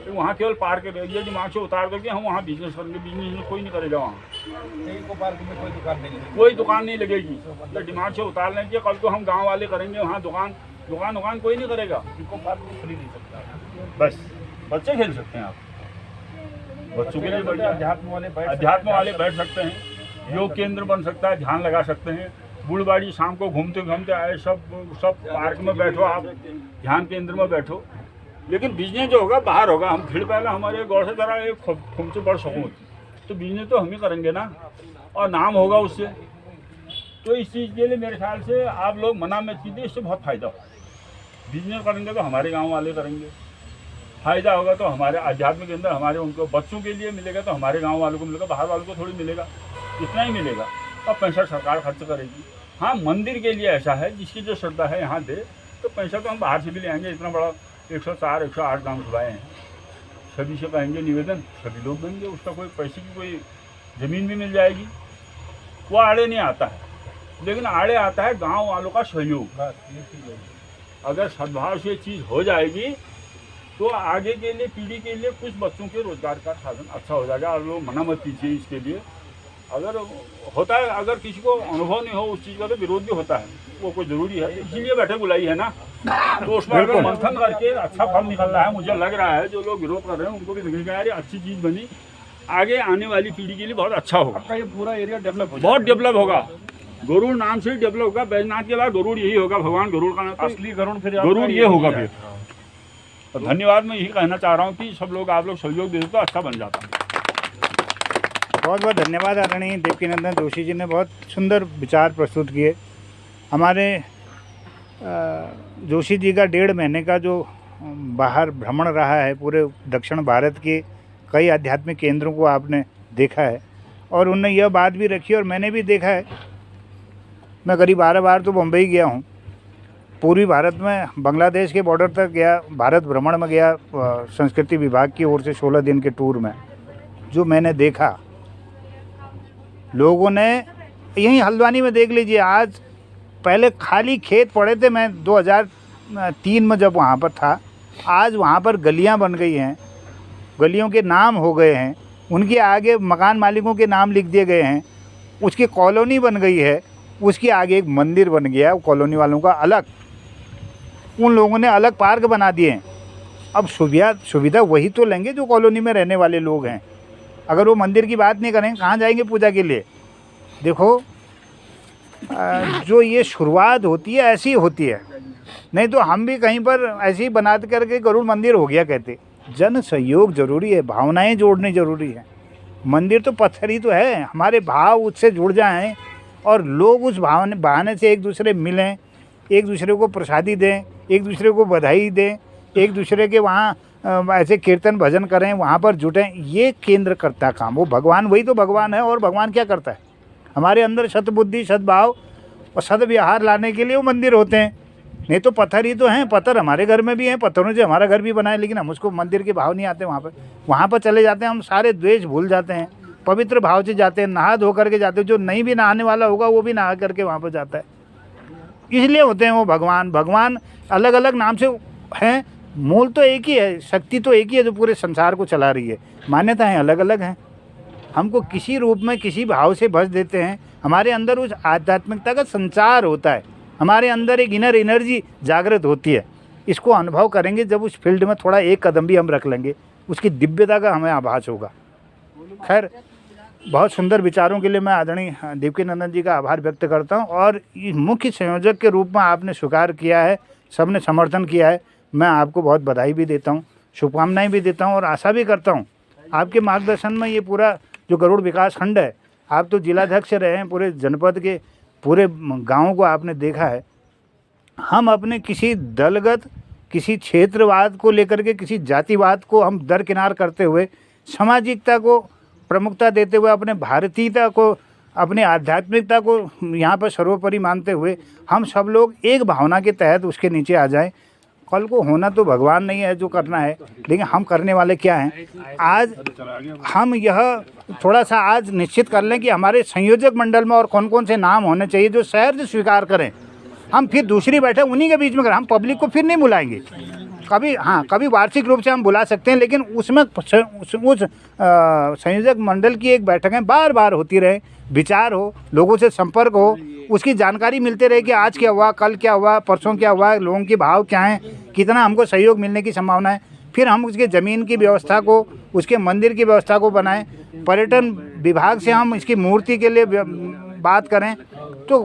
तो वहाँ केवल पार्क ये दिमाग से उतार दो कि हम वहाँ बिजनेस करेंगे, बिजनेस कोई नहीं करेगा वहाँ, पार्क में कोई दुकान नहीं लगेगी, कोई दुकान नहीं लगेगी। तो दिमाग से उतार लें कि कल को हम गांव वाले करेंगे, वहाँ दुकान कोई नहीं करेगा, इको पार्क में खुल नहीं सकता, बस बच्चे खेल सकते हैं, आप बच्चों के लिए अध्यात्म वाले बैठ सकते हैं, योग केंद्र बन सकता है, ध्यान लगा सकते हैं, बूढ़बाड़ी शाम को घूमते घूमते आए, सब पार्क में बैठो, आप ध्यान केंद्र में बैठो। लेकिन बिजनेस जो होगा बाहर होगा, हम फिर पहले हमारे गौर से जरा एक खुम से बढ़ सकूँ, तो बिजनेस तो हम ही करेंगे ना, और नाम होगा उससे। तो इस चीज़ के लिए मेरे ख्याल से आप लोग मना मत कीजिए, इससे बहुत फ़ायदा होगा। बिजनेस करेंगे तो हमारे गांव वाले करेंगे, फ़ायदा होगा तो हमारे आध्यात्म के अंदर, हमारे उनको बच्चों के लिए मिलेगा, तो हमारे गाँव वालों को मिलेगा, बाहर वालों को थोड़ी मिलेगा, इतना ही मिलेगा, और पैसा सरकार खर्च करेगी। हाँ, मंदिर के लिए ऐसा है, जिसकी जो श्रद्धा है यहाँ दे, तो पैसा तो हम बाहर से भी ले आएंगे। इतना बड़ा 104 108 ग्राम सभाएँ हैं, सभी से कहेंगे निवेदन, सभी लोग देंगे, उसका कोई पैसे की कोई ज़मीन भी मिल जाएगी, वो आड़े नहीं आता है। लेकिन आड़े आता है गांव वालों का सहयोग। अगर सद्भाव से चीज़ हो जाएगी तो आगे के लिए, पीढ़ी के लिए, कुछ बच्चों के रोजगार का साधन अच्छा हो जाएगा। और लोग मना मत कीजिए इसके लिए, अगर होता है, अगर किसी को अनुभव नहीं हो उस चीज़ का तो विरोध भी होता है, वो कोई ज़रूरी है, इसीलिए बैठक बुलाई है ना। तो उसमें अगर मंथन करके अच्छा फल निकल रहा है, मुझे लग रहा है जो लोग विरोध कर रहे हैं उनको भी दिखेगा यार ये अच्छी चीज़ बनी, आगे आने वाली पीढ़ी के लिए बहुत अच्छा होगा। आपका ये पूरा एरिया डेवलप हो बहुत डेवलप होगा, गरुड़ नाम से ही डेवलप होगा। बैजनाथ के बाद गरुड़ यही होगा, भगवान गरुड़ का नाम, असली गरुड़ फिर गरुड़ ये होगा फिर। तो धन्यवाद, मैं यही कहना चाह रहा हूँ कि सब लोग आप लोग सहयोग दे तो अच्छा बन जाता है। बहुत बहुत धन्यवाद आदरणीय देवकीनंदन जोशी जी ने बहुत सुंदर विचार प्रस्तुत किए। हमारे जोशी जी का 1.5 महीने का जो बाहर भ्रमण रहा है, पूरे दक्षिण भारत के कई आध्यात्मिक केंद्रों को आपने देखा है और उनने यह बात भी रखी और मैंने भी देखा है। मैं करीब 12 बार तो बम्बई गया हूँ, पूर्वी भारत में बांग्लादेश के बॉर्डर तक गया, भारत भ्रमण में गया संस्कृति विभाग की ओर से 16 दिन के टूर में। जो मैंने देखा लोगों ने, यहीं हल्द्वानी में देख लीजिए, आज पहले खाली खेत पड़े थे, मैं 2003 में जब वहाँ पर था, आज वहाँ पर गलियाँ बन गई हैं, गलियों के नाम हो गए हैं, उनके आगे मकान मालिकों के नाम लिख दिए गए हैं, उसकी कॉलोनी बन गई है, उसके आगे एक मंदिर बन गया कॉलोनी वालों का अलग, उन लोगों ने अलग पार्क बना दिए हैं। अब सुविधा वही तो लेंगे जो कॉलोनी में रहने वाले लोग हैं। अगर वो मंदिर की बात नहीं करेंगे कहाँ जाएंगे पूजा के लिए। देखो जो ये शुरुआत होती है ऐसी होती है, नहीं तो हम भी कहीं पर ऐसे ही बना करके गरुड़ मंदिर हो गया कहते। जन सहयोग जरूरी है, भावनाएं जोड़नी जरूरी है। मंदिर तो पत्थर ही तो है, हमारे भाव उससे जुड़ जाएं और लोग उस बहाने से एक दूसरे मिलें, एक दूसरे को प्रसादी दें, एक दूसरे को बधाई दें, एक दूसरे के वहाँ ऐसे कीर्तन भजन करें, वहाँ पर जुटें। ये केंद्र करता काम, वो भगवान, वही तो भगवान है। और भगवान क्या करता है, हमारे अंदर सद्बुद्धि, सद्भाव और सद्व्यवहार लाने के लिए वो मंदिर होते हैं। नहीं तो पत्थर ही तो हैं, पत्थर हमारे घर में भी हैं, पत्थरों से हमारा घर भी बना है, लेकिन हम उसको मंदिर के भाव नहीं आते। वहाँ पर चले जाते हैं, हम सारे द्वेष भूल जाते हैं, पवित्र भाव से जाते हैं, नहा धो करके जाते हैं। जो नहीं भी नहाने वाला होगा वो भी नहा करके वहाँ पर जाता है। इसलिए होते हैं वो भगवान अलग अलग नाम से हैं, मूल तो एक ही है, शक्ति तो एक ही है जो पूरे संसार को चला रही है। मान्यताएं अलग अलग हैं, हमको किसी रूप में किसी भाव से भज देते हैं। हमारे अंदर उस आध्यात्मिकता का संचार होता है, हमारे अंदर एक इनर एनर्जी जागृत होती है। इसको अनुभव करेंगे जब उस फील्ड में थोड़ा एक कदम भी हम रख लेंगे, उसकी दिव्यता का हमें आभास होगा। खैर, बहुत सुंदर विचारों के लिए मैं आदरणीय देवकीनंदन जी का आभार व्यक्त करता हूं। और मुख्य संयोजक के रूप में आपने स्वीकार किया है, सबने समर्थन किया है, मैं आपको बहुत बधाई भी देता हूं, शुभकामनाएं भी देता हूं और आशा भी करता हूं आपके मार्गदर्शन में ये पूरा जो गरुड़ विकास खंड है, आप तो जिलाध्यक्ष रहे हैं, पूरे जनपद के पूरे गाँव को आपने देखा है। हम अपने किसी दलगत, किसी क्षेत्रवाद को लेकर के, किसी जातिवाद को हम दरकिनार करते हुए, सामाजिकता को प्रमुखता देते हुए, अपने भारतीयता को, अपने आध्यात्मिकता को यहाँ पर सर्वोपरि मानते हुए हम सब लोग एक भावना के तहत उसके नीचे आ जाएं। कल को होना तो भगवान नहीं है जो करना है, लेकिन हम करने वाले क्या हैं। आज हम यह थोड़ा सा आज निश्चित कर लें कि हमारे संयोजक मंडल में और कौन कौन से नाम होने चाहिए जो शहर से स्वीकार करें। हम फिर दूसरी बैठक उन्हीं के बीच में करें, हम पब्लिक को फिर नहीं बुलाएंगे। कभी कभी वार्षिक रूप से हम बुला सकते हैं, लेकिन उसमें उस संयोजक मंडल की एक बैठकें बार बार होती रहे, विचार हो, लोगों से संपर्क हो, उसकी जानकारी मिलते रहे कि आज क्या हुआ, कल क्या हुआ, परसों क्या हुआ, लोगों के भाव क्या हैं, कितना हमको सहयोग मिलने की संभावना है। फिर हम उसके ज़मीन की व्यवस्था को, उसके मंदिर की व्यवस्था को बनाएं। पर्यटन विभाग से हम इसकी मूर्ति के लिए बात करें तो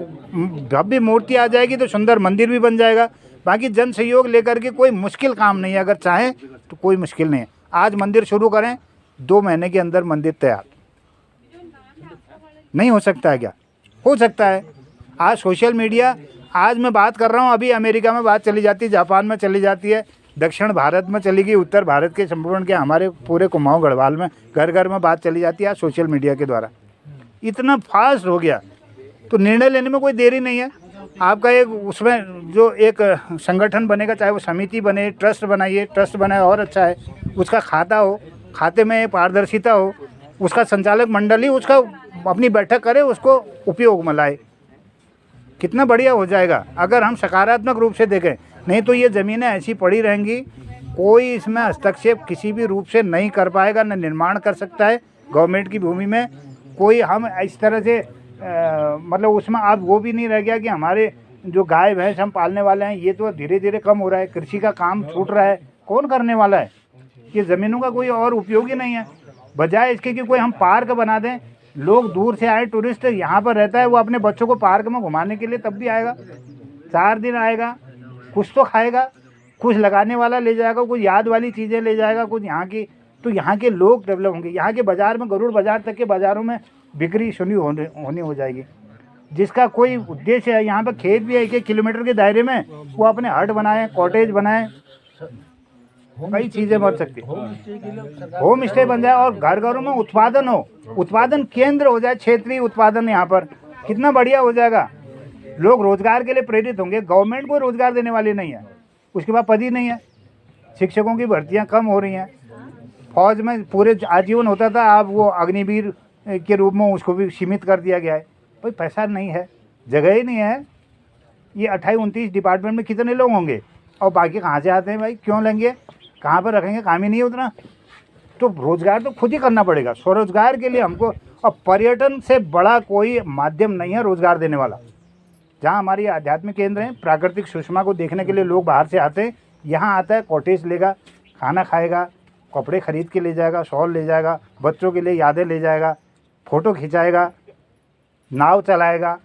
भव्य मूर्ति आ जाएगी तो सुंदर मंदिर भी बन जाएगा। बाकी जन सहयोग लेकर के कोई मुश्किल काम नहीं है, अगर चाहें तो कोई मुश्किल नहीं है। आज मंदिर शुरू करें, 2 महीने के अंदर मंदिर तैयार। नहीं हो सकता है क्या? हो सकता है। आज सोशल मीडिया, आज मैं बात कर रहा हूँ, अभी अमेरिका में बात चली जाती है, जापान में चली जाती है, दक्षिण भारत में चली गई, उत्तर भारत के संपूर्ण के हमारे पूरे कुमाऊं गढ़वाल में घर घर में बात चली जाती है आज सोशल मीडिया के द्वारा। इतना फास्ट हो गया तो निर्णय लेने में कोई देरी नहीं है। आपका एक उसमें जो एक संगठन बनेगा, चाहे वो समिति बने, ट्रस्ट बनाइए, ट्रस्ट बनाए और अच्छा है। उसका खाता हो, खाते में पारदर्शिता हो, उसका संचालक मंडल ही उसका अपनी बैठक करे, उसको उपयोग में लाए, कितना बढ़िया हो जाएगा अगर हम सकारात्मक रूप से देखें। नहीं तो ये ज़मीनें ऐसी पड़ी रहेंगी, कोई इसमें हस्तक्षेप किसी भी रूप से नहीं कर पाएगा, न निर्माण कर सकता है गवर्नमेंट की भूमि में। कोई हम इस तरह से मतलब उसमें अब वो भी नहीं रह गया कि हमारे जो गाय भैंस हम पालने वाले हैं ये तो धीरे धीरे कम हो रहा है, कृषि का काम छूट रहा है, कौन करने वाला है? ये ज़मीनों का कोई और उपयोग ही नहीं है। बजाय इसके कि कोई हम पार्क बना दें, लोग दूर से आए, टूरिस्ट यहाँ पर रहता है, वो अपने बच्चों को पार्क में घुमाने के लिए तब भी आएगा, 4 दिन आएगा, कुछ तो खाएगा, कुछ लगाने वाला ले जाएगा, कुछ याद वाली चीज़ें ले जाएगा, कुछ यहाँ की, तो यहाँ के लोग डेवलप होंगे। यहाँ के बाज़ार में, गरुड़ बाज़ार तक के बाज़ारों में बिक्री शुरू होनी हो जाएगी, जिसका कोई उद्देश्य है। यहाँ पर खेत भी है 1-1 किलोमीटर के दायरे में, वो अपने हट बनाए, कॉटेज बनाए, कई चीज़ें बन सकती है, होम स्टे बन जाए और घर घरों में उत्पादन हो, उत्पादन केंद्र हो जाए, क्षेत्रीय उत्पादन यहाँ पर कितना बढ़िया हो जाएगा। लोग रोजगार के लिए प्रेरित होंगे। गवर्नमेंट को रोजगार देने वाली नहीं है, उसके बाद पद ही नहीं है, शिक्षकों की भर्तियाँ कम हो रही हैं, फौज में पूरे आजीवन होता था, अब वो अग्निवीर के रूप में उसको भी सीमित कर दिया गया है। भाई पैसा नहीं है, जगह ही नहीं है। ये 28-29 डिपार्टमेंट में कितने लोग होंगे और बाकी कहाँ से आते हैं भाई? क्यों लेंगे, कहाँ पर रखेंगे? काम ही नहीं है उतना। तो रोज़गार तो खुद ही करना पड़ेगा। स्वरोजगार के लिए हमको, और पर्यटन से बड़ा कोई माध्यम नहीं है रोज़गार देने वाला। जहाँ हमारी आध्यात्मिक केंद्र हैं, प्राकृतिक सुषमा को देखने के लिए लोग बाहर से आते हैं, यहाँ आता है, कॉटेज लेगा, खाना खाएगा, कपड़े खरीद के ले जाएगा, शॉल ले जाएगा, बच्चों के लिए यादें ले जाएगा, फ़ोटो खिंचाएगा, नाव चलाएगा,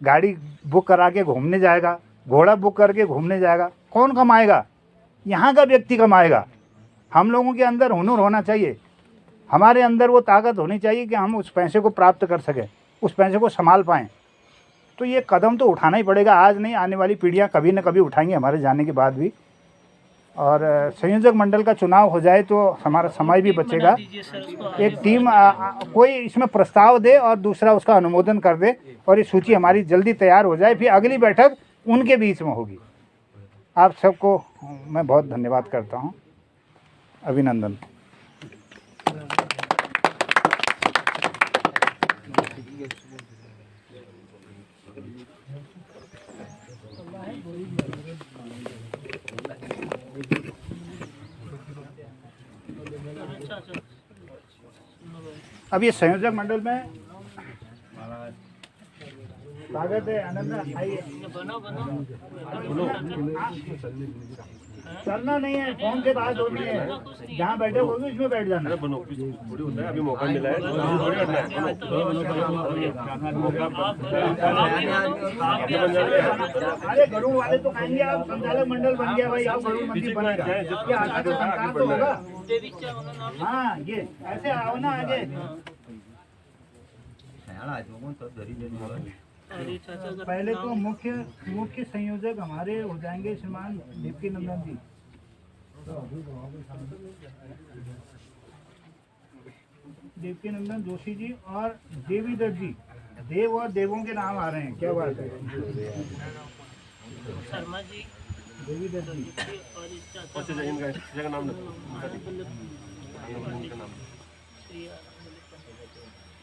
गाड़ी बुक करा के घूमने जाएगा, घोड़ा बुक करके घूमने जाएगा। कौन कमाएगा? यहाँ का व्यक्ति कमाएगा। हम लोगों के अंदर हुनर होना चाहिए, हमारे अंदर वो ताकत होनी चाहिए कि हम उस पैसे को प्राप्त कर सकें, उस पैसे को संभाल पाएँ। तो ये कदम तो उठाना ही पड़ेगा, आज नहीं, आने वाली पीढ़ियाँ कभी न कभी उठाएंगी हमारे जाने के बाद भी। और संयोजक मंडल का चुनाव हो जाए तो हमारा समय भी बचेगा। एक टीम कोई इसमें प्रस्ताव दे और दूसरा उसका अनुमोदन कर दे, और ये सूची हमारी जल्दी तैयार हो जाए, फिर अगली बैठक उनके बीच में होगी। आप सबको मैं बहुत धन्यवाद करता हूँ, अभिनंदन। अब ये संयोजक मंडल में स्वागत है, आनंद आइए। चलना नहीं है, फोन से बात होनी है, जहाँ बैठे हो इसमें बैठ जाना। अभी मौका मिला है, अरे गरुड़ वाले तो कहेंगे आप संचालक मंडल बन गया भाई, आप गरुड़ मंदिर बनेगा, ये आगे तो संस्कार तो होगा। हाँ, ये ऐसे आओ ना आगे। पहले तो मुख्य संयोजक हमारे हो जाएंगे श्रीमान देवकी नंदन जी। देवकी नंदन जोशी जी और देवी दत्त जी। देव और देवों के नाम आ रहे हैं, क्या बात है। शर्मा जी, देवी दत्त जी।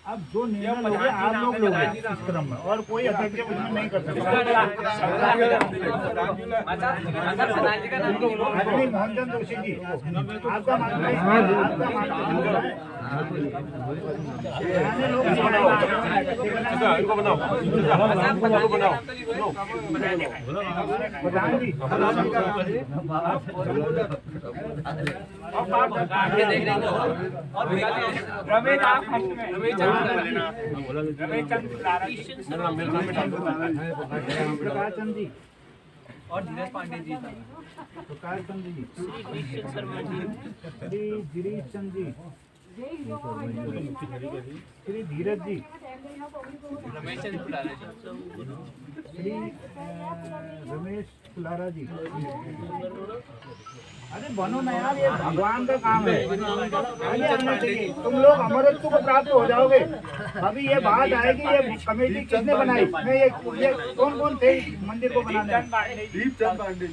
अब जो निर्णय लोगे आप लोग लोगे इस क्रम में, और कोई अध्यक्ष उसमें नहीं कर सकता। मोहनचंद जोशी जी, आपका मानना है, आपका मानना है। प्रधान जी, प्रकाश चंद जी और धीरज पांडे जी, प्रकाश चंद जी, शर्मा जी, श्री गिरीश चंद जी, श्री धीरज जी, रमेश चंद्र पुलारा जी, श्री रमेश पुलारा जी। अरे बनो ना यार, ये भगवान का काम है, आगे आना चाहिए। तुम लोग अमरत्व को प्राप्त हो जाओगे। अभी ये बात आएगी, ये कमेटी किसने बनाई, मैं ये कौन कौन थे मंदिर को बनाने?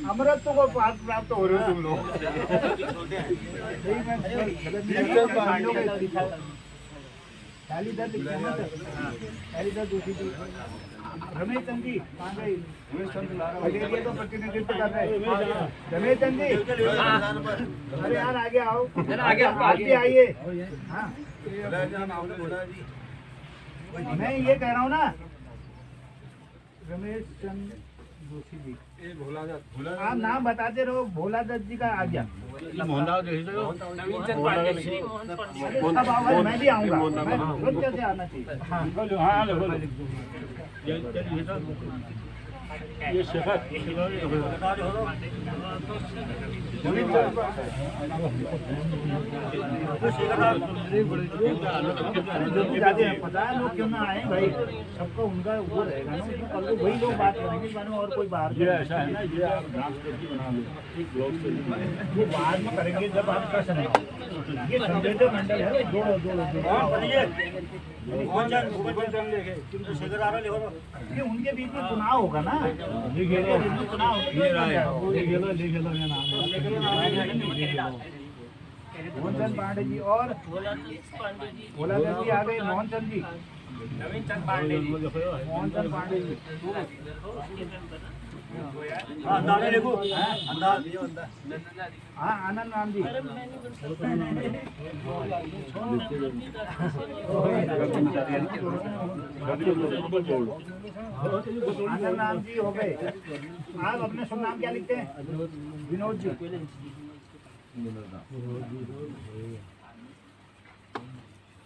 अमरत्व को प्राप्त हो रहे हो तुम लोग। रमेश चंद जी कहाँ गए? तो प्रतिनिधित्व कर रहे हैं। रमेश चंद जी, अरे यार आगे आओ, आगे आइए। हाँ, मैं ये कह रहा हूँ ना, रमेश चंद्र जोशी जी, आप नाम बताते रहो। भोला दत्त जी का आ गया, मैं भी आऊँगा, मैं रोज कैसे आना चाहिए। ये शेखर पता है लोग क्यों ना आए भाई, सबका उनका वो रहेगा ना, कल को वही लोग बात करेंगे इस बारे में, और कोई बाहर ये ऐसा है ना, ये आप ग्राम समिति बना लो, एक ब्लॉक से वो बाद में करेंगे जब आप कर सकें। ये संवेदक मंडल है, जोड़ो ये उनके बीच में चुनाव होगा ना, मोहनचंद पांडे जी और भोला दत्त जी आ गए। मोहनचंद जी, मोहनचंद पांडे जी, हाँ आनंद राम जी, आनंद राम जी हो गए। आप अपने शुभ नाम क्या लिखते हैं? विनोद जी,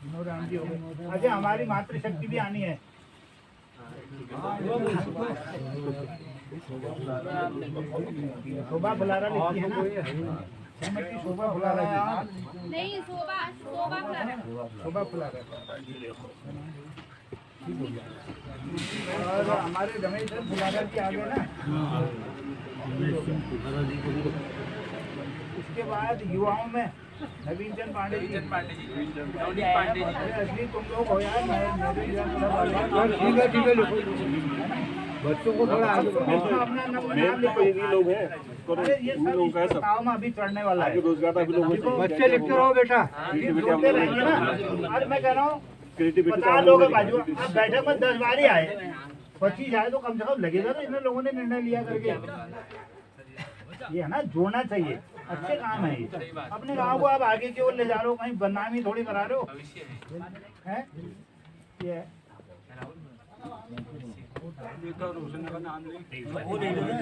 विनोद राम जी हो गए। अच्छा, हमारी मातृशक्ति भी आनी है। शोभा बुलारा लिखी है ना, श्रीमती शोभा बुलारा जी, नहीं शोभा बुलारा। और हमारे रमेश बुलारा जी आ गए ना। उसके बाद युवाओं में नवीन चंद पांडे जी, तुम लोग हो यार, बच्चों को थोड़ा अपना नाम लिखो। लोग हैं, ये सब गाँव में अभी चढ़ने वाला है। बच्चे लिखते रहो बेटा, लिखते रहेंगे ना। और मैं कह रहा हूँ 50 लोग हैं बाजू, अब बैठक में 10 बार ही आए, 25 आए तो कम से कम लगेगा ना, इन लोगों ने निर्णय लिया करके। ये है ना, जोड़ना चाहिए, अच्छे काम है ये। अपने गांव को आप आगे की ओर ले जा रहे हो, कहीं बदनामी थोड़ी करा रहे हो, हैं? ये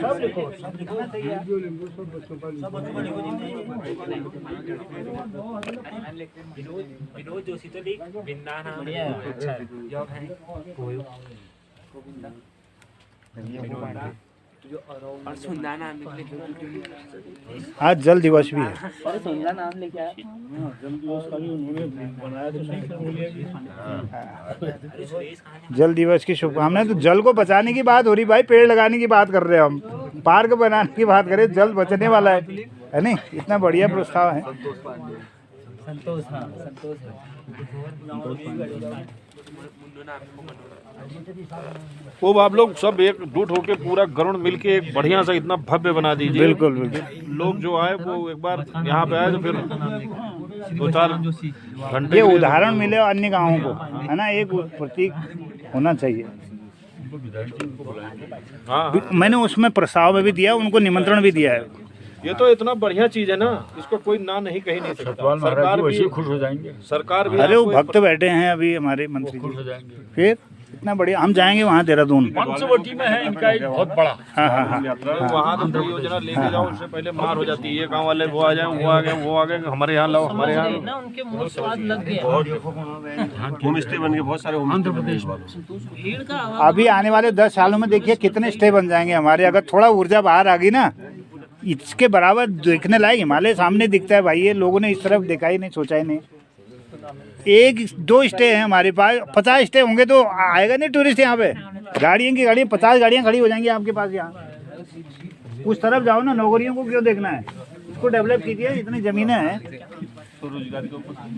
सब लिखो, सब लिखना चाहिए। विनोद जोशी तो लिख, बिंदा नाम जॉब है और सुंदर नाम लिख। आज जल दिवस भी है। और सुंदर नाम लेके आया। जल दिवस की शुभकामनाएं। तो जल को बचाने की बात हो रही भाई, पेड़ लगाने की बात कर रहे हैं हम, पार्क बनाने की बात करें, जल बचने वाला है नहीं? इतना बढ़िया प्रस्ताव है। संतोष, हाँ संतोष है। वो आप लोग सब एकजुट होके पूरा गरुड़ मिलके एक बढ़िया सा इतना भव्य बना दीजिए। बिल्कुल बिल्कुल। लोग जो आए वो एक बार यहाँ पे आए तो फिर 2-4 घंटे ये उदाहरण मिले अन्य गाँवों को, है ना, एक प्रतीक होना चाहिए। हाँ, मैंने उसमें प्रस्ताव में भी दिया, उनको निमंत्रण भी दिया है। ये तो इतना बढ़िया चीज है ना, इसको कोई ना नहीं कह नहीं सकता। सरकार भी खुश हो जाएंगे, सरकार भी। अरे वो भक्त बैठे हैं अभी हमारे मंत्री जी, फिर इतना बढ़िया। हम जाएंगे वहाँ देहरादून, पंचवटी में है इनका एक बहुत बड़ा। हाँ हाँ हाँ, वहाँ तो योजना लेके जाओ, उससे पहले मार हो जाती है। ये गाँव वाले वो आ जाए, वो आ गए, वो आ गए, हमारे यहाँ लाओ, हमारे यहाँ ना उनके मुंह स्वाद लग गया। होम स्टे बन गए, बहुत सारे आंध्र प्रदेश भीड़ का अभी आने वाले 10 सालों में देखिए कितने स्टे बन जाएंगे हमारे, अगर थोड़ा ऊर्जा बाहर आ गई ना। इसके बराबर देखने लायक हिमालय सामने दिखता है भाई, ये लोगों ने इस तरफ देखा ही नहीं, सोचा ही नहीं। 1-2 स्टे हैं हमारे पास, 50 स्टे होंगे तो आएगा नहीं टूरिस्ट यहाँ पे। गाड़ियों की गाड़ियाँ 50 गाड़ियाँ खड़ी हो जाएंगी आपके पास यहाँ। उस तरफ जाओ ना, नौकरियों को क्यों देखना है, इसको डेवलप कीजिए। इतनी ज़मीनें हैं,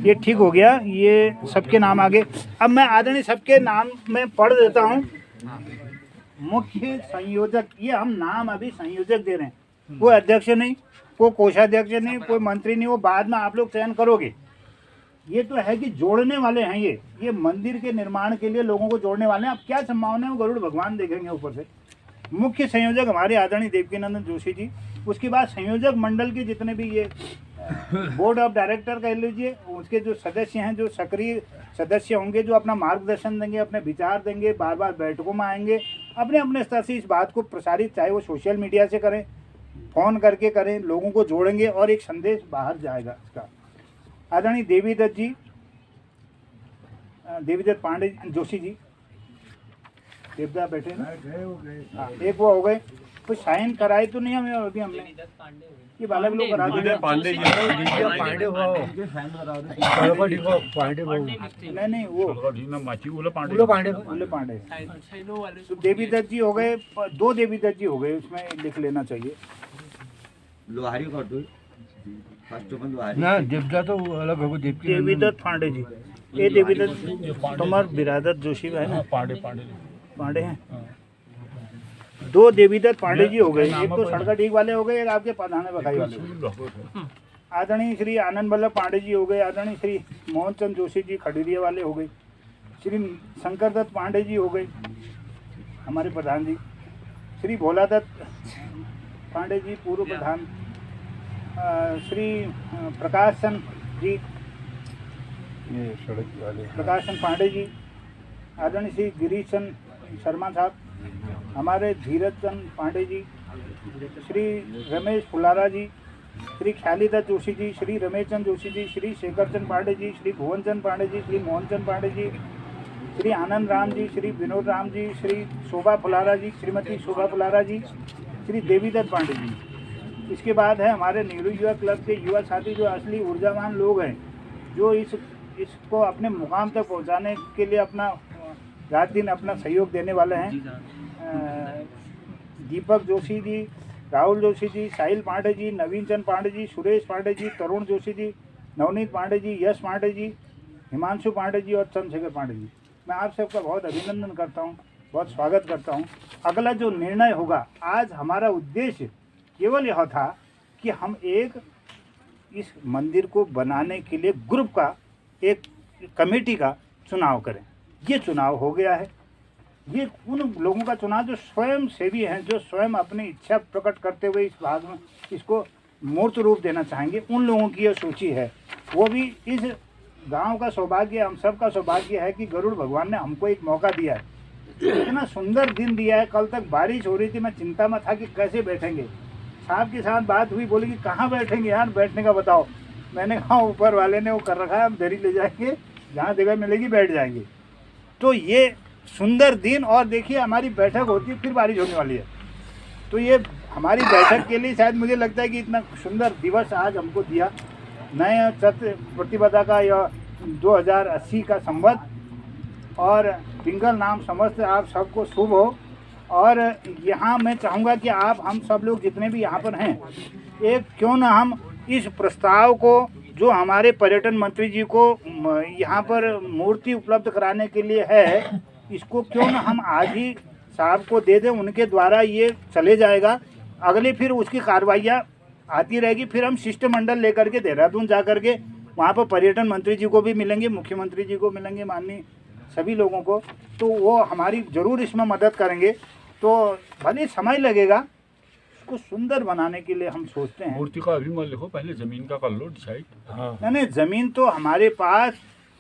ये ठीक हो गया, ये सबके नाम आगे। अब मैं आदरणीय सबके नाम में पढ़ देता हूँ। मुख्य संयोजक, ये हम नाम अभी संयोजक दे रहे हैं, कोई अध्यक्ष नहीं, कोई कोषाध्यक्ष नहीं, कोई मंत्री नहीं, वो बाद में आप लोग चयन करोगे। ये तो है कि जोड़ने वाले हैं, ये मंदिर के निर्माण के लिए लोगों को जोड़ने वाले हैं। अब क्या संभावना है वो गरुड़ भगवान देखेंगे ऊपर से। मुख्य संयोजक हमारे आदरणीय देवकीनंदन जोशी जी, उसके बाद संयोजक मंडल के जितने भी ये बोर्ड ऑफ डायरेक्टर कह लीजिए, उसके जो सदस्य हैं, जो सक्रिय सदस्य होंगे, जो अपना मार्गदर्शन देंगे, अपने विचार देंगे, बार बार बैठकों में आएंगे, अपने अपने स्तर से इस बात को प्रसारित, चाहे वो सोशल मीडिया से करें, फ़ोन करके करें, लोगों को जोड़ेंगे और एक संदेश बाहर जाएगा इसका। आदरणीय देवीदत्त पांडे जोशी जी, देवदा बैठे ना, हाँ, एक वो हो गए, कुछ साइन कराए तो नहीं हमें अभी, हमने ये बालक लोग करा दिए। पांडे जी नहीं वो पांडे तो देवीदत्त जी हो गए, 2 देवीदत्त जी हो गए, उसमें लिख लेना चाहिए। लोहारी कर दो ना, देवदा तो अलग होगा। देवीदत्त पांडे जी, ये देवीदत्त तुम्हार बिरादर जोशी है ना, पांडे हैं। 2 देवीदत्त पांडे जी हो गए, एक तो सड़का ठीक वाले हो गए, एक आपके पधाने बखाई वाले। आदरणीय श्री आनंद वल्लभ पांडे जी हो गए, आदरणीय श्री मोहन चंद जोशी जी खडीरिया वाले हो गए, श्री शंकर दत्त पांडे जी हो गए हमारे प्रधान जी, श्री भोला दत्त पांडे जी पूर्व प्रधान, श्री प्रकाश चंद जी, ये सड़क वाले प्रकाश चंद पांडे जी, आदरणीय श्री गिरीश चंद शर्मा साहब, हमारे धीरज चंद पांडे जी, श्री रमेश फुलारा जी, श्री ख्याली दत्त जोशी जी, श्री रमेश चंद जोशी जी, श्री शेखर चंद पांडे जी, श्री भुवन चंद पांडे जी, श्री मोहन चंद पांडे जी, श्री आनंद राम जी, श्री विनोद राम जी, श्री शोभा फुलारा जी, श्रीमती शोभा फुलारा जी, श्री देवीदत्त पांडे जी। इसके बाद है हमारे नेहरू युवा क्लब के युवा साथी, जो असली ऊर्जावान लोग हैं, जो इसको अपने मुकाम तक पहुंचाने के लिए अपना रात दिन अपना सहयोग देने वाले हैं। दीपक जोशी जी, राहुल जोशी जी, साहिल पांडे जी, नवीन चंद पांडे जी, सुरेश पांडे जी, तरुण जोशी जी, नवनीत पांडे जी, यश पांडे जी, हिमांशु पांडे जी और चंद्रशेखर पांडे जी। मैं आप सबका बहुत अभिनंदन करता हूं, बहुत स्वागत करता हूं। अगला जो निर्णय होगा, आज हमारा उद्देश्य केवल यह था कि हम इस मंदिर को बनाने के लिए ग्रुप का, एक कमेटी का चुनाव करें। ये चुनाव हो गया है। ये उन लोगों का चुनाव जो स्वयं सेवी हैं, जो स्वयं अपनी इच्छा प्रकट करते हुए इस भाग में इसको मूर्त रूप देना चाहेंगे, उन लोगों की यह सूची है। वो भी इस गांव का सौभाग्य, हम सब का सौभाग्य है कि गरुड़ भगवान ने हमको एक मौका दिया है। इतना सुंदर दिन दिया है। कल तक बारिश हो रही थी, मैं चिंता में था कि कैसे बैठेंगे। साहब के साथ बात हुई, बोले कि कहाँ बैठेंगे यार, बैठने का बताओ। मैंने कहा ऊपर वाले ने वो कर रखा है, हम दरी ले जाएंगे, जहाँ जगह मिलेगी बैठ जाएंगे। तो ये सुंदर दिन, और देखिए हमारी बैठक होती है, फिर बारिश होने वाली है। तो ये हमारी बैठक के लिए शायद मुझे लगता है कि इतना सुंदर दिवस आज हमको दिया। नए सत्र प्रतिपदा का यह 2080 का संवत, और पिंगल नाम समस्त आप सबको शुभ हो। और यहाँ मैं चाहूँगा कि आप हम सब लोग जितने भी यहाँ पर हैं, एक क्यों ना हम इस प्रस्ताव को, जो हमारे पर्यटन मंत्री जी को यहाँ पर मूर्ति उपलब्ध कराने के लिए है, इसको क्यों ना हम आज ही साहब को दे दें। उनके द्वारा ये चले जाएगा, अगले फिर उसकी कार्रवाइयाँ आती रहेगी। फिर हम शिष्टमंडल लेकर के देहरादून जा कर के वहाँ पर पर्यटन मंत्री जी को भी मिलेंगे, मुख्यमंत्री जी को मिलेंगे, माननीय सभी लोगों को। तो वो हमारी ज़रूर इसमें मदद करेंगे। तो भले समय लगेगा, उसको सुंदर बनाने के लिए हम सोचते हैं। मूर्ति का अभी मत लिखो, पहले जमीन का कर लो डिसाइड। हाँ, नहीं, जमीन तो हमारे पास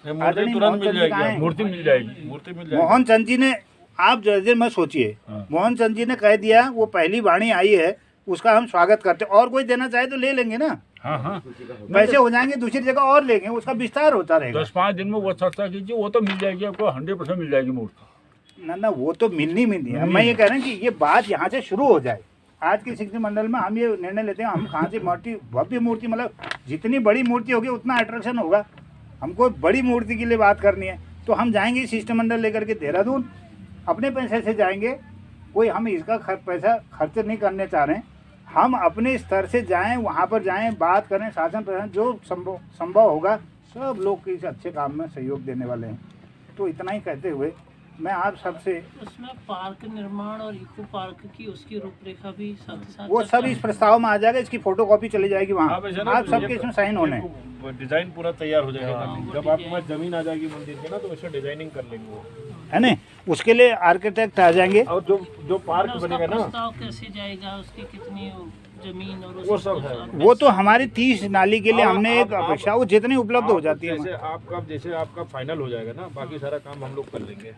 तुरंत मिल जाएगी, मूर्ति मिल जाएगी, मूर्ति मिल जाएगी। मोहन चंद जी ने, आप जरा मत सोचिए, मोहन चंद जी ने कह दिया, वो पहली वाणी आई है, उसका हम स्वागत करते हैं। और कोई देना चाहे तो ले लेंगे ना। हाँ हाँ, पैसे हो जाएंगे, दूसरी जगह और लेंगे, उसका विस्तार होता रहेगा। 10-5 दिन में वो चर्चा कीजिए, वो तो मिल जाएगी आपको, 100% मिल जाएगी मूर्ति। ना वो तो मिलनी है। मैं ये कह रहा हूँ कि ये बात यहाँ से शुरू हो जाए। आज के शिष्टमंडल में हम ये निर्णय लेते हैं, हम कहाँ से मूर्ति, भव्य मूर्ति, मतलब जितनी बड़ी मूर्ति होगी उतना अट्रैक्शन होगा। हमको बड़ी मूर्ति के लिए बात करनी है, तो हम जाएंगे शिष्टमंडल लेकर के देहरादून, अपने पैसे से जाएंगे। कोई हम इसका पैसा खर्च नहीं करने चाह रहे हैं। हम अपने स्तर से जाएं, वहाँ पर जाएं, बात करें, शासन प्रशासन जो संभव होगा, सब लोग इस अच्छे काम में सहयोग देने वाले हैं। तो इतना ही कहते हुए मैं आप सबसे, उसमें पार्क निर्माण और इको पार्क की उसकी रूपरेखा भी साथ ही साथ वो सब इस प्रस्ताव में आ जाएगा। इसकी फोटोकॉपी चली जाएगी वहाँ, आप सबके इसमें साइन होने। डिजाइन पूरा तैयार हो जाएगा। जब आपके पास जमीन आ जाएगी मंदिर की ना, तो उसमें डिजाइनिंग कर लेंगे वो, है ना। उसके लिए आर्किटेक्ट आ जाएंगे। और जो पार्क बनेगा ना, प्रस्ताव कैसे जाएगा, उसकी कितनी जमीन और वो सब है। वो तो हमारी 30 नाली के लिए हमने एक अपेक्षा, वो जितनी उपलब्ध हो जाती है जैसे आपका फाइनल हो जाएगा ना, बाकी सारा काम हम लोग कर लेंगे।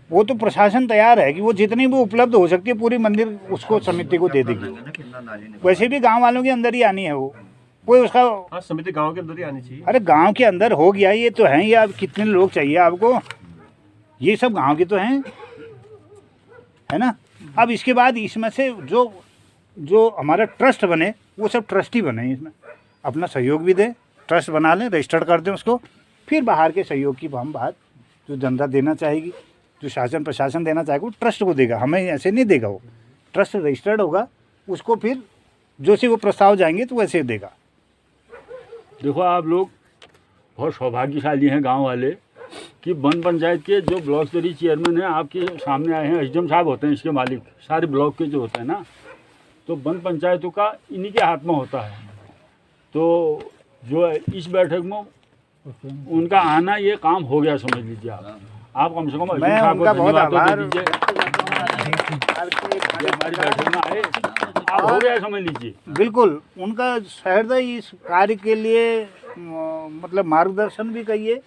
वो तो प्रशासन तैयार है कि वो जितनी भी उपलब्ध हो सकती है पूरी मंदिर उसको समिति को दे देगी। वैसे भी गांव वालों के अंदर ही आनी है वो, कोई उसका हाँ, समिति गांव के अंदर ही आनी चाहिए। अरे गांव के अंदर हो गया ये तो है ही। अब कितने लोग चाहिए आपको, ये सब गांव के तो हैं, है ना। अब इसके बाद इसमें से जो हमारा ट्रस्ट बने वो सब ट्रस्टी बने, इसमें अपना सहयोग भी दे, ट्रस्ट बना लें, रजिस्टर्ड कर दें उसको, फिर बाहर के सहयोग की हम बात जो जनता देना चाहेगी, जो शासन प्रशासन देना चाहेगा वो ट्रस्ट को देगा, हमें ऐसे नहीं देगा। वो ट्रस्ट रजिस्टर्ड होगा, उसको फिर जो से वो प्रस्ताव जाएंगे तो वैसे देगा। देखो आप लोग बहुत सौभाग्यशाली हैं गांव वाले कि वन पंचायत के जो ब्लॉक स्तरीय चेयरमैन हैं आपके सामने आए हैं। एसडीएम साहब होते हैं इसके मालिक, सारे ब्लॉक के जो होते हैं ना, तो वन पंचायतों का इन्हीं के हाथ में होता है। तो जो इस बैठक में उनका आना ये काम हो गया समझ लीजिए आप कम से कम मैं उनका बहुत आभार हमारी बैठक में आए, आप हो गया समझ लीजिए। बिल्कुल, उनका हृदय इस कार्य के लिए मतलब मार्गदर्शन भी कहिए,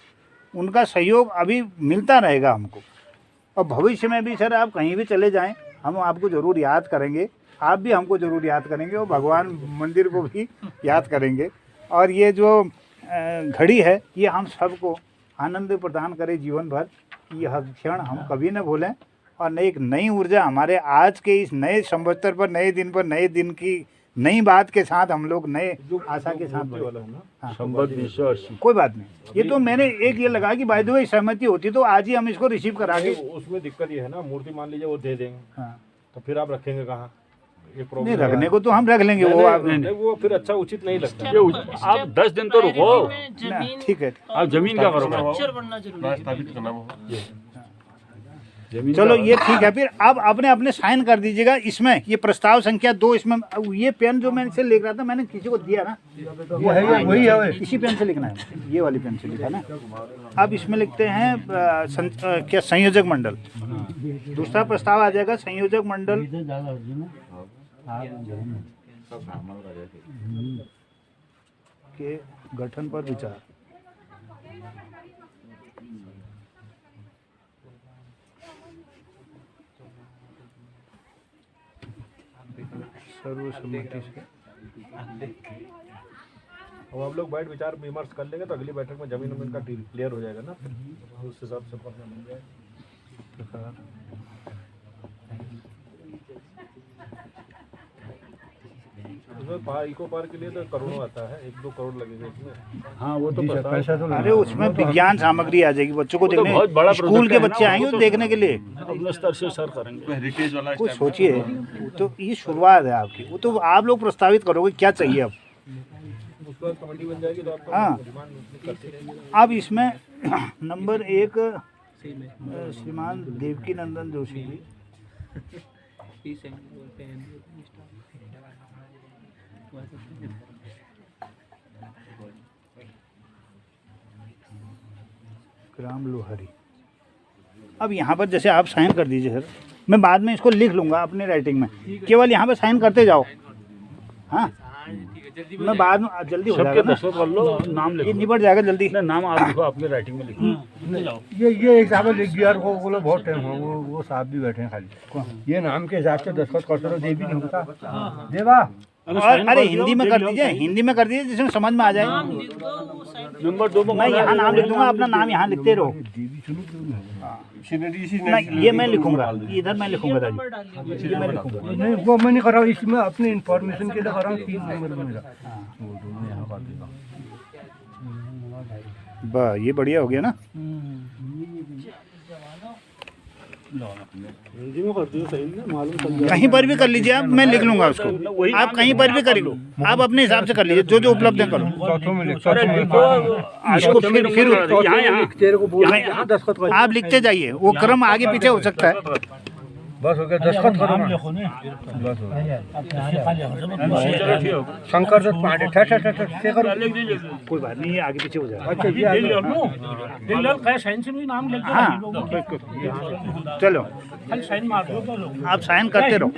उनका सहयोग अभी मिलता रहेगा हमको, और भविष्य में भी सर आप कहीं भी चले जाएं हम आपको ज़रूर याद करेंगे, आप भी हमको ज़रूर याद करेंगे, और भगवान मंदिर को भी याद करेंगे। और ये जो घड़ी है ये हम सबको आनंद प्रदान करे जीवन भर, यह क्षण हम कभी न भूलें, और नई एक नई ऊर्जा हमारे आज के इस नए संवत्सर पर, नए दिन पर, नए दिन की नई बात के साथ हम लोग नए आशा के साथ बढ़े। हाँ, कोई बात नहीं, ये तो मैंने एक ये लगा कि बाय द वे सहमति होती तो आज ही हम इसको रिसीव करा के। उसमें दिक्कत ये है ना, मूर्ति मान लीजिए वो दे देंगे, हाँ, तो फिर आप रखेंगे कहाँ? ये नहीं, प्रॉब्लम रखने को तो हम रख लेंगे, वो आप वो फिर अच्छा उचित नहीं लगता। आप 10 दिन तो रुको, ठीक है, आप जमीन का करो, स्थापित करना वो चलो ये ठीक है। फिर अब अपने अपने साइन कर दीजिएगा इसमें, ये प्रस्ताव संख्या 2 इसमें। ये पेन जो मैंने से लिख रहा था मैंने किसी को दिया ना, वो है वही है, इसी पेन से लिखना है, ये वाली पेन से लिखा ना। अब इसमें लिखते हैं क्या संयोजक मंडल, दूसरा प्रस्ताव आ जाएगा संयोजक मंडल के गठन पर विचार। सर्वसम्मति से अब आप लोग बैठ विचार विमर्श कर लेंगे तो अगली बैठक में जमीन उमीन का क्लियर हो जाएगा ना, फिर उस हिसाब से करना बन जाएगा। उसमें इको पार्क के लिए तो करोड़ों आता है, 1-2 करोड़ लगेगा इसमें। हाँ वो तो पैसा तो, अरे उसमें विज्ञान सामग्री आ जाएगी, बच्चों को देखने, बहुत बड़ा स्कूल के बच्चे आएंगे तो देखने के लिए अपने स्तर से सर करेंगे। हेरिटेज वाला कुछ सोचिए, तो ये शुरुआत है आपकी, वो तो आप लोग प्रस्तावित करोगे क्या चाहिए अब। उसका कमेटी बन जाएगी तो आपका हाँ, अब इसमें नंबर 1 श्रीमान देवकी नंदन जोशी जी, ग्राम लोहारी। अब यहाँ पर जैसे आप साइन कर दीजिए सर, मैं बाद में इसको लिख लूँगा अपने राइटिंग में, केवल यहाँ पर साइन करते जाओ। हाँ, मैं बाद में जल्दी हो जाएगा ना, कर लो, नाम लिखो, ये निपट जाएगा जल्दी। नाम आप लिखो, आपके राइटिंग में लिखो। ये एक साहब लिख दिया, वो बोलो बहुत टाइम हो, वो साहब भी बैठे हैं खाली, ये नाम के हिसाब से दस्तखत करते रहो, देवी नहीं होता देवा। और अरे हिंदी में कर दीजिए, हिंदी में कर दीजिए जिसमें समझ में आ जाए। नंबर 2 मैं यहाँ नाम लिख दूंगा, अपना नाम यहाँ लिखते रहो। नहीं, ये मैं लिखूंगा, इधर मैं लिखूंगा राजू, ये मैं लिखूंगा। नहीं वो मैं नहीं कर रहा हूँ, इसमें अपने इन्फॉर्मेशन के लिए कर रहा हूँ। 3 नंबर में मेरा वाह, ये बढ़िया हो गया ना। कहीं पर भी कर लीजिए आप, मैं लिख लूंगा उसको, आप कहीं पर भी कर लो, आप अपने हिसाब से कर लीजिए, जो जो उपलब्ध है करो। इसको फिर यहाँ आप लिखते जाइए, वो क्रम आगे पीछे हो सकता है। बस हो गया, दस्तखत करो ना। बस हो गया। शंकर दत्त पांडे ठे करो। कोई बात नहीं, ये आगे पीछे हो जाएगा। अच्छा ये हाँ चलो, आप साइन करते रहो।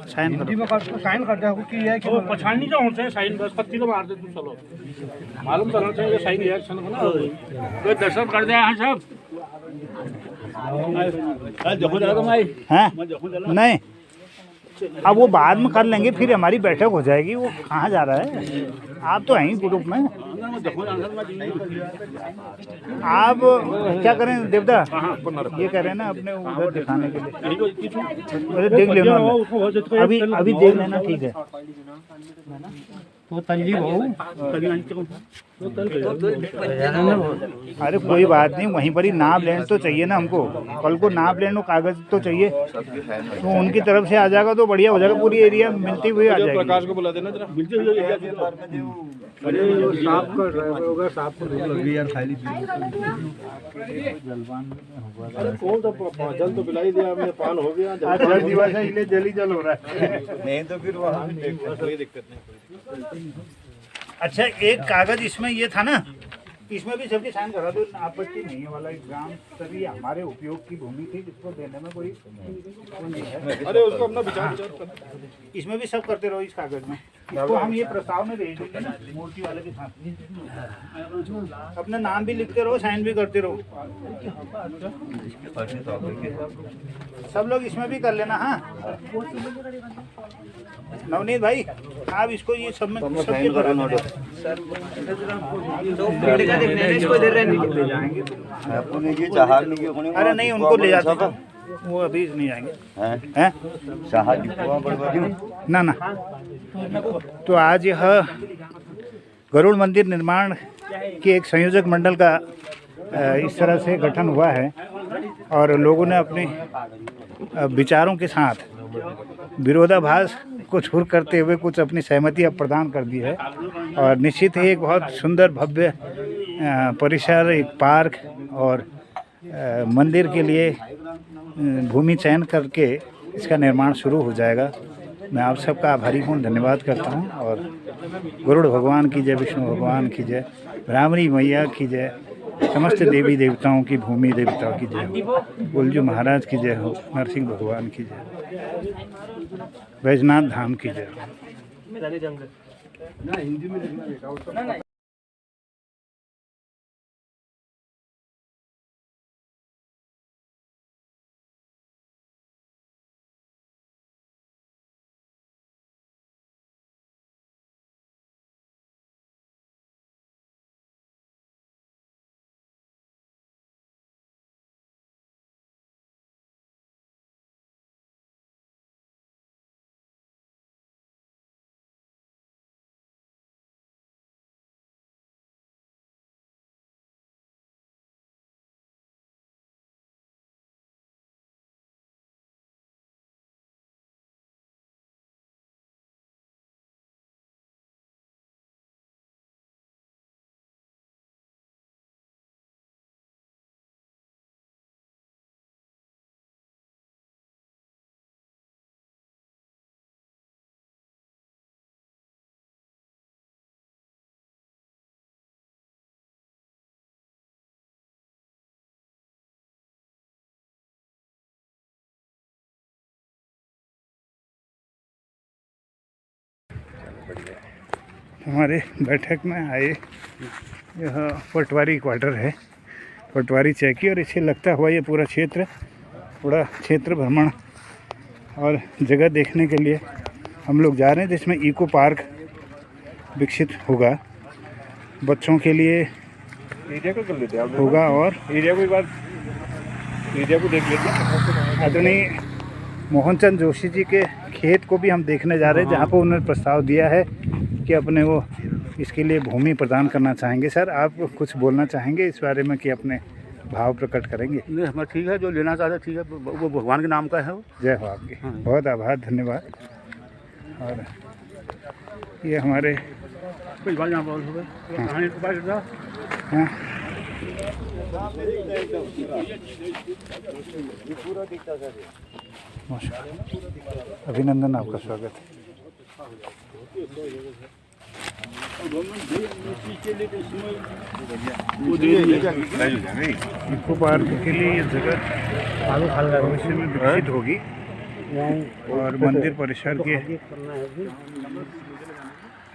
साइन करो। साइन कर दो कि ये कि पछाड़नी जो होते हैं साइन बस पत्ती तो मार दे तू। चलो मालूम करना चाहिए साइन रिएक्शन को ना कोई दर्शन कर दे यहाँ सब। हैं? नहीं, अब वो बाद में कर लेंगे, फिर हमारी बैठक हो जाएगी। वो कहाँ जा रहा है? आप तो हैं ही ग्रुप में। आप क्या करें देवदा, ये कह रहे हैं ना अपने उधर दिखाने के लिए। अरे देख लेना, अभी देख लेना, ठीक है। अरे कोई बात नहीं, वहीं पर ही नाम लेना तो चाहिए ना हमको। कल को नाम लेना कागज तो चाहिए, तो उनकी तरफ से आ जाएगा तो बढ़िया हो जाएगा। पूरी एरिया मिलती हुई आ जाएगी। प्रकाश को बुला देना जरा, मिलती हुई साफ कर ड्राइवर होगा, साफ कर लगी यार खाली। अरे कौन सा जल तो पिला ही दिया हमने, पान हो गया। जल दिवस है, इसलिए जल ही जल हो रहा है। नहीं तो फिर वहाँ कोई दिक्कत नहीं। अच्छा, एक कागज इसमें ये था ना, इसमें भी सबकी साइन करा दो। आपत्ति नहीं है वाला ग्राम सभी हमारे उपयोग की भूमि थी, जिसको देने में कोई नहीं है। अरे उसको अपना विचार कर, इसमें भी सब करते रहो। इस कागज में तो हम ये प्रस्ताव में भेज देंगे ना मूर्ति वाले के साथ। अपना नाम भी लिखते रहो, साइन भी करते रहो। सब लोग इसमें भी कर लेना। हाँ नवनीत भाई, आप इसको ये सब में सब करा लो। अरे नहीं, उनको ले जाते, वो अभी नहीं जाएंगे हैं? ना ना। तो आज यह गरुड़ मंदिर निर्माण के एक संयोजक मंडल का इस तरह से गठन हुआ है, और लोगों ने अपने विचारों के साथ विरोधाभास को दूर करते हुए कुछ अपनी सहमति अब प्रदान कर दी है। और निश्चित ही एक बहुत सुंदर भव्य परिसर, एक पार्क और मंदिर के लिए भूमि चयन करके इसका निर्माण शुरू हो जाएगा। मैं आप सबका आभारी हूँ, धन्यवाद करता हूँ। और गरुड़ भगवान की जय, विष्णु भगवान की जय, ब्राह्मणी मैया की जय, समस्त देवी देवताओं की, भूमि देवताओं की जय हो, गुलजू महाराज की जय हो, नरसिंह भगवान की जय, बैजनाथ धाम की जय हो। हमारे बैठक में आए, यह पटवारी क्वार्टर है, पटवारी चौकी, और इसे लगता हुआ ये पूरा क्षेत्र, पूरा क्षेत्र भ्रमण और जगह देखने के लिए हम लोग जा रहे हैं, जिसमें इको पार्क विकसित होगा, बच्चों के लिए एरिया को कर लेते हैं होगा, और एरिया को एक बार एरिया को देख लेते हैं। आदरणीय मोहनचंद जोशी जी के खेत को भी हम देखने जा रहे हैं, जहाँ पर उन्होंने प्रस्ताव दिया है कि अपने वो इसके लिए भूमि प्रदान करना चाहेंगे। सर, आप कुछ बोलना चाहेंगे इस बारे में कि अपने भाव प्रकट करेंगे? नहीं, हमें ठीक है, जो लेना चाहते ठीक है, वो भगवान के नाम का है। वो जय हो आपकी। बहुत आभार, धन्यवाद। और ये हमारे कोई बात यहाँ बोल हो गए। हाँ माशाअल्लाह। अभिनंदन, आपका स्वागत है। इको पार्क के लिए ये जगह भविष्य में विकसित होगी और मंदिर परिसर के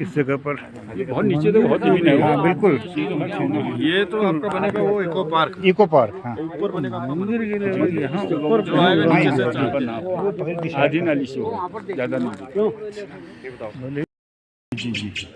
इस जगह पर बहुत नीचे तो बहुत जमीन है। हाँ बिल्कुल, ये तो आपका बनेगा वो इको पार्क। इको पार्क, हाँ ऊपर बनेगा मंदिर के लिए यहाँ ऊपर जो आएगा नीचे से आधी नाली से ज़्यादा नहीं। जी जी।